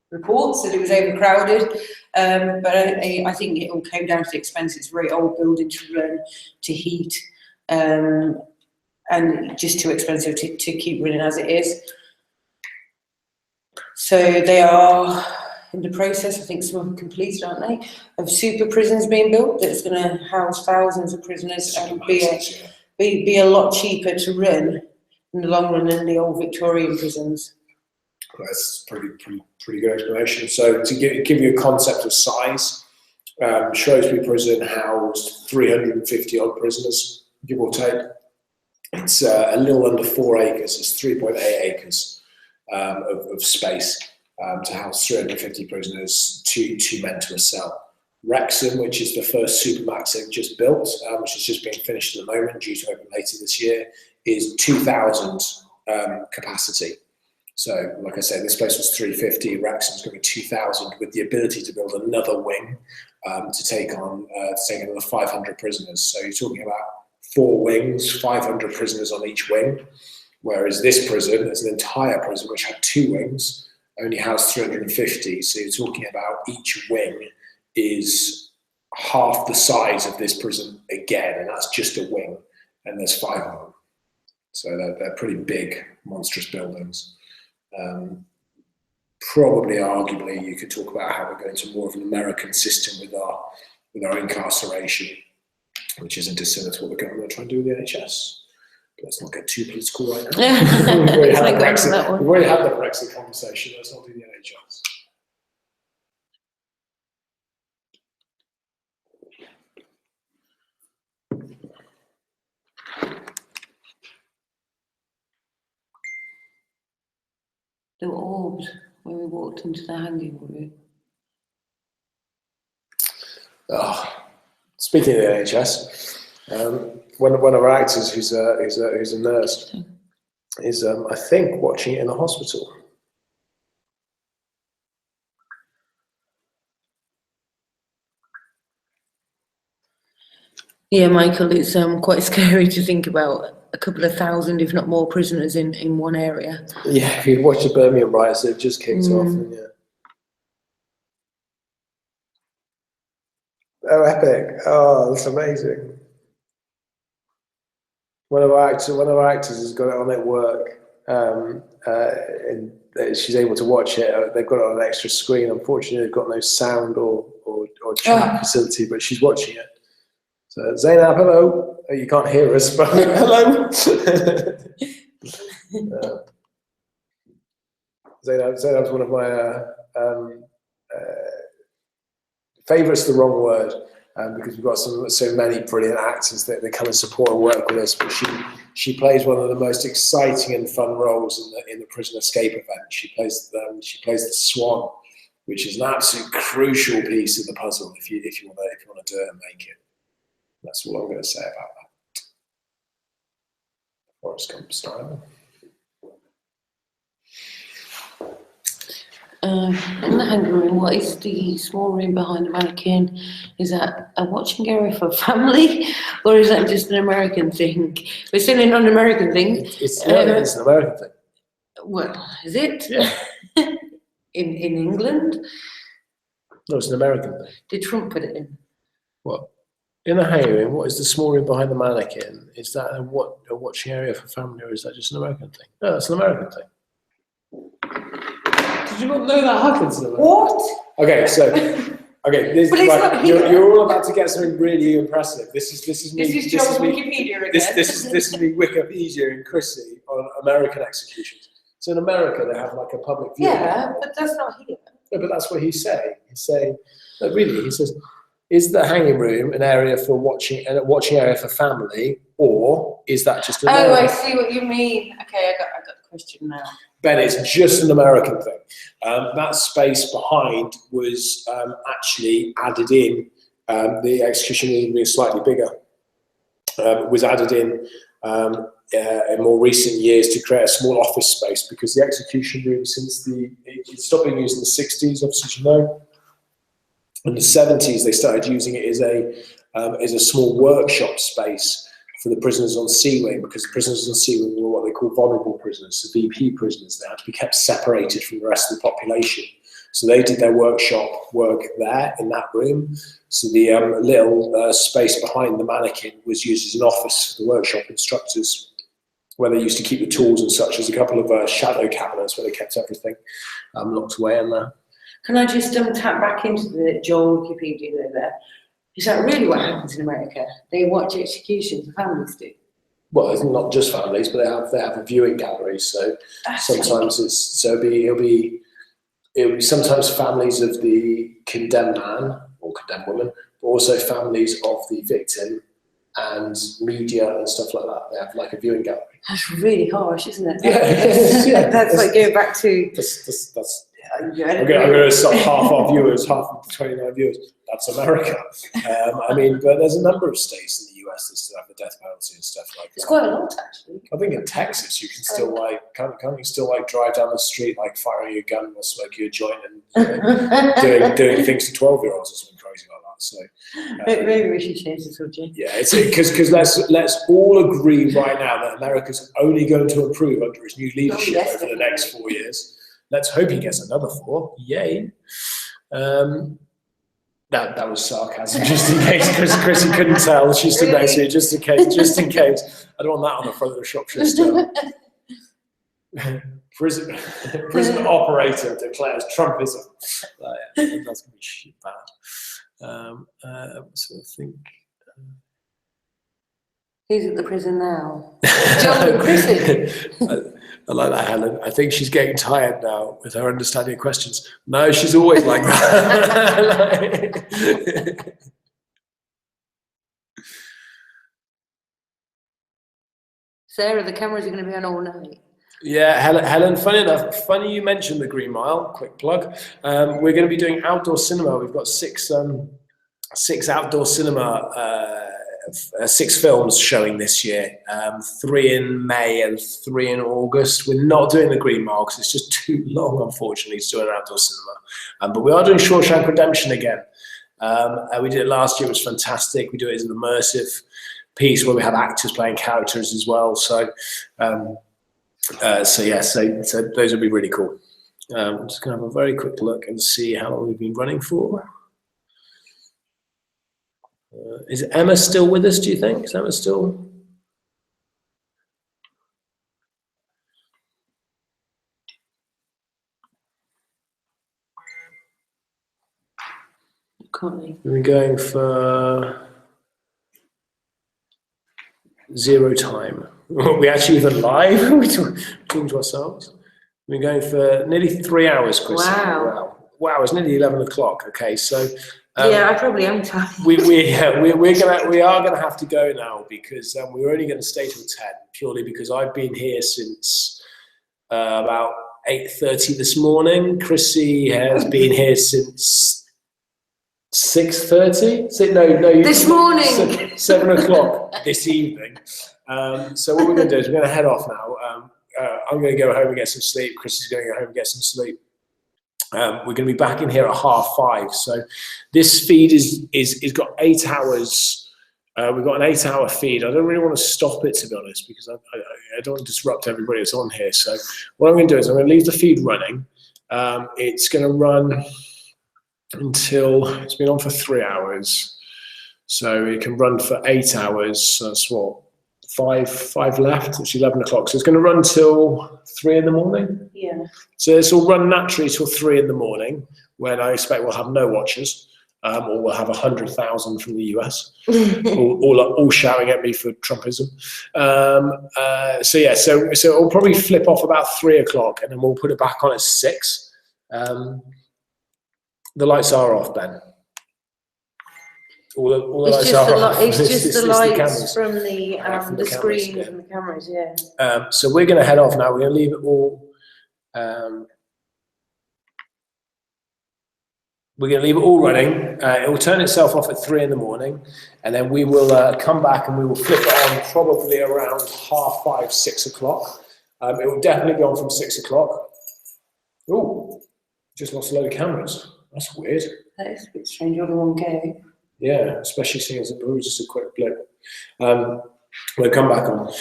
reports that it was overcrowded, but I think it all came down to the expense. It's a very old building to run, to heat, and just too expensive to keep running as it is. So they are in the process, I think some of them completed, aren't they, of super prisons being built that's going to house thousands of prisoners and be a lot cheaper to run in the long run than the old Victorian prisons. That's pretty good explanation. So to give you a concept of size, Shrewsbury Prison housed 350 odd prisoners, give or take. It's a little under 4 acres. It's 3.8 acres of space to house 350 prisoners, two men to a cell. Wrexham, which is the first supermax they've just built, which is just being finished at the moment, due to open later this year, is 2,000 capacity. So, like I said, this place was 350. Wrexham's going to be 2,000, with the ability to build another wing to take on another 500 prisoners. So you're talking about 4 wings, 500 prisoners on each wing. Whereas this prison, as an entire prison which had 2 wings, only housed 350. So you're talking about each wing is half the size of this prison again, and that's just a wing, and there's 5 of them. So they're pretty big, monstrous buildings. Probably, arguably, you could talk about how we're going to more of an American system with our incarceration, which isn't dissimilar to what the government are trying to do with the NHS. But let's not get too political right now. We've already had the Brexit conversation. Let's not do the NHS. There were orbs when we walked into the hanging room. Oh, speaking of the NHS, one of our actors, who's a nurse, is I think watching it in the hospital. Yeah, Michael, it's quite scary to think about a couple of thousand, if not more, prisoners in one area. Yeah, if you watch the Birmingham riots, they've just kicked off. And, yeah. Oh, epic! Oh, that's amazing. One of our actors has got it on at work, and she's able to watch it. They've got it on an extra screen. Unfortunately, they've got no sound or chat facility, but she's watching it. So Zainab, hello. Oh, you can't hear us, but hello. Zainab's one of my favourites. The wrong word, because we've got so many brilliant actors that they come and support and work with us. But she plays one of the most exciting and fun roles in the prison escape event. She plays the Swan, which is an absolute crucial piece of the puzzle if you want to do it and make it. That's all I'm going to say about that. Forrest Gump style. In the hangar room, what is the small room behind the mannequin? Is that a watching area for family, or is that just an American thing? We're still in an American thing. It's an American thing. Well, is it? Yeah. In England? No, it's an American thing. Did Trump put it in? What? In the hangar room, what is the small room behind the mannequin? Is that a watching area for family, or is that just an American thing? No, that's an American thing. Did you not know that happens in America? What? Okay, so this, But it's right, not here. you're all about to get something really impressive. This is me. This is John's Wikipedia again. This is me Wikipedia and Chrissy on American executions. So in America, they have like a public view. Yeah, but that's not here. No, but that's what he's saying. He's saying, no, really, he says, is the hanging room an area for watching, and a watching area for family, or is that just an Oh, area? I see what you mean. Okay, I got the question now. Ben, it's just an American thing. That space behind was actually added in. The execution room being slightly bigger was added in more recent years to create a small office space, because the execution room, since it stopped being used in the 60s, obviously, as you know. In the 70s, they started using it as a small workshop space for the prisoners on C Wing, because the prisoners on C Wing were what they call vulnerable prisoners, the VP prisoners. They had to be kept separated from the rest of the population. So they did their workshop work there in that room. So the little space behind the mannequin was used as an office for the workshop instructors, where they used to keep the tools and such. There's a couple of shadow cabinets where they kept everything locked away in there. Can I just tap back into the Joel Wikipedia there? Is that really what happens in America? They watch executions, the families do. Well, it's not just families, but they have a viewing gallery. So That's sometimes it'll be sometimes families of the condemned man or condemned woman, but also families of the victim and media and stuff like that. They have like a viewing gallery. That's really harsh, isn't it? Yeah, That's like going back to. That's I'm going to stop half our viewers, half of the 29 viewers. That's America. I mean, but there's a number of states in the US that still have the death penalty and stuff like that. It's quite a lot, actually. I think in Texas you can still can't you still drive down the street like firing your gun or smoking a joint and doing things to 12-year-olds or something crazy like that. So Maybe we should change the subject. yeah, it's because let's all agree right now that America's only going to improve under his new leadership over the next 4 years. Let's hope he gets another 4. Yay. That was sarcasm, just in case Chrissy couldn't tell. She stood next to you, just in case. I don't want that on the front of the Shropshire Star. Prison operator declares Trumpism. That's going to be shit bad. So I think. Who's at the prison now? John and Chrissy. I like that, Helen. I think she's getting tired now with her understanding of questions. No, she's always like that. Sarah, the cameras are going to be on all night. Yeah, Helen, funny you mentioned the Green Mile, quick plug. We're going to be doing outdoor cinema. We've got six outdoor cinema 6 films showing this year, 3 in May and 3 in August. We're not doing the Green Mile because it's just too long, unfortunately, to do an outdoor cinema. But we are doing Shawshank Redemption again. We did it last year. It was fantastic. We do it as an immersive piece where we have actors playing characters as well. So those will be really cool. I'm just going to have a very quick look and see how long we've been running for. Is Emma still with us, do you think? Is Emma still? We've been going for 0 time. We actually even live, we're talking to ourselves. We've been going for nearly 3 hours, Chris. Wow, it's nearly 11 o'clock. Okay, so yeah, I probably am tired. we are gonna have to go now because we were only going to stay till 10 purely because I've been here since about 8:30 this morning. Chrissy has been here since 6:30? This morning. 7 o'clock this evening. So what we're going to do is we're going to head off now. I'm going to go home and get some sleep. Chris is going to go home and get some sleep. We're going to be back in here at 5:30. So this feed is got 8 hours. We've got an 8-hour feed. I don't really want to stop it, to be honest, because I don't want to disrupt everybody that's on here. So what I'm going to do is I'm going to leave the feed running. It's going to run until it's been on for 3 hours. So it can run for 8 hours. So that's what, five left. It's 11 o'clock. So it's going to run till 3 in the morning. Yeah. So this will run naturally till 3 in the morning, when I expect we'll have no watchers. Or we'll have 100,000 from the US, all shouting at me for Trumpism. So it'll probably flip off about 3 o'clock, and then we'll put it back on at 6. The lights are off, Ben. All the lights are off. It's just the lights cameras. from the cameras, screen yeah. and the cameras, yeah. So we're going to head off now. We're going to leave it all. We're going to leave it all running. It will turn itself off at 3 in the morning, and then we will come back and we will flip it on probably around 5:30, 6 o'clock. It will definitely be on from 6 o'clock. Oh, just lost a load of cameras. That's weird. That is a bit strange on 1K. Yeah, especially seeing as it was just a quick blip. We'll come back on.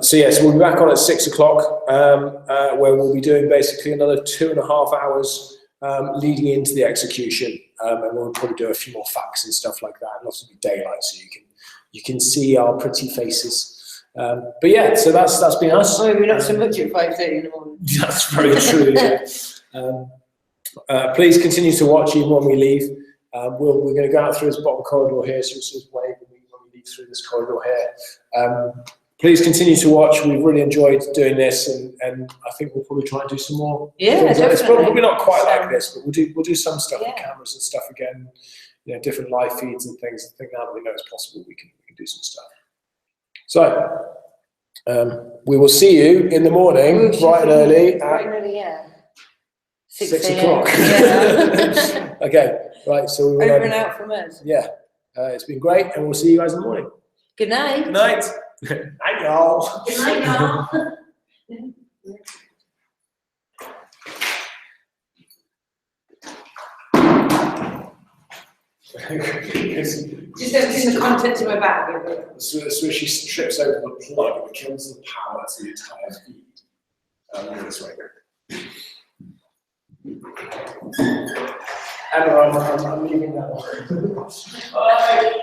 So we'll be back on at 6 o'clock, where we'll be doing basically another 2.5 hours leading into the execution, and we'll probably do a few more facts and stuff like that. It'll also be daylight, so you can see our pretty faces. But yeah, so that's been us. Oh, we're not so much at 5:30 in the morning. That's very true. Yeah. Please continue to watch even when we leave. We're going to go out through this bottom corridor here, so it's just wave when we leave through this corridor here. Please continue to watch. We've really enjoyed doing this, and I think we'll probably try and do some more. Yeah, things. It's definitely. probably not quite like this, but we'll do some stuff with Yeah. cameras and stuff again. Different live feeds and things. I think now that we know it's possible, we can do some stuff. So we will see you in the morning, bright and early. Bright and early, yeah. 6 a.m. o'clock. Yeah. Okay, right. So we will. Over and out from us. Yeah, it's been great, and we'll see you guys in the morning. Good night. Good night. Night, y'all. Good night, y'all. Just emptying the contents of my bag. So she trips over the plug that kills the power to the entire feed. This way. Emma, I'm leaving now. Bye.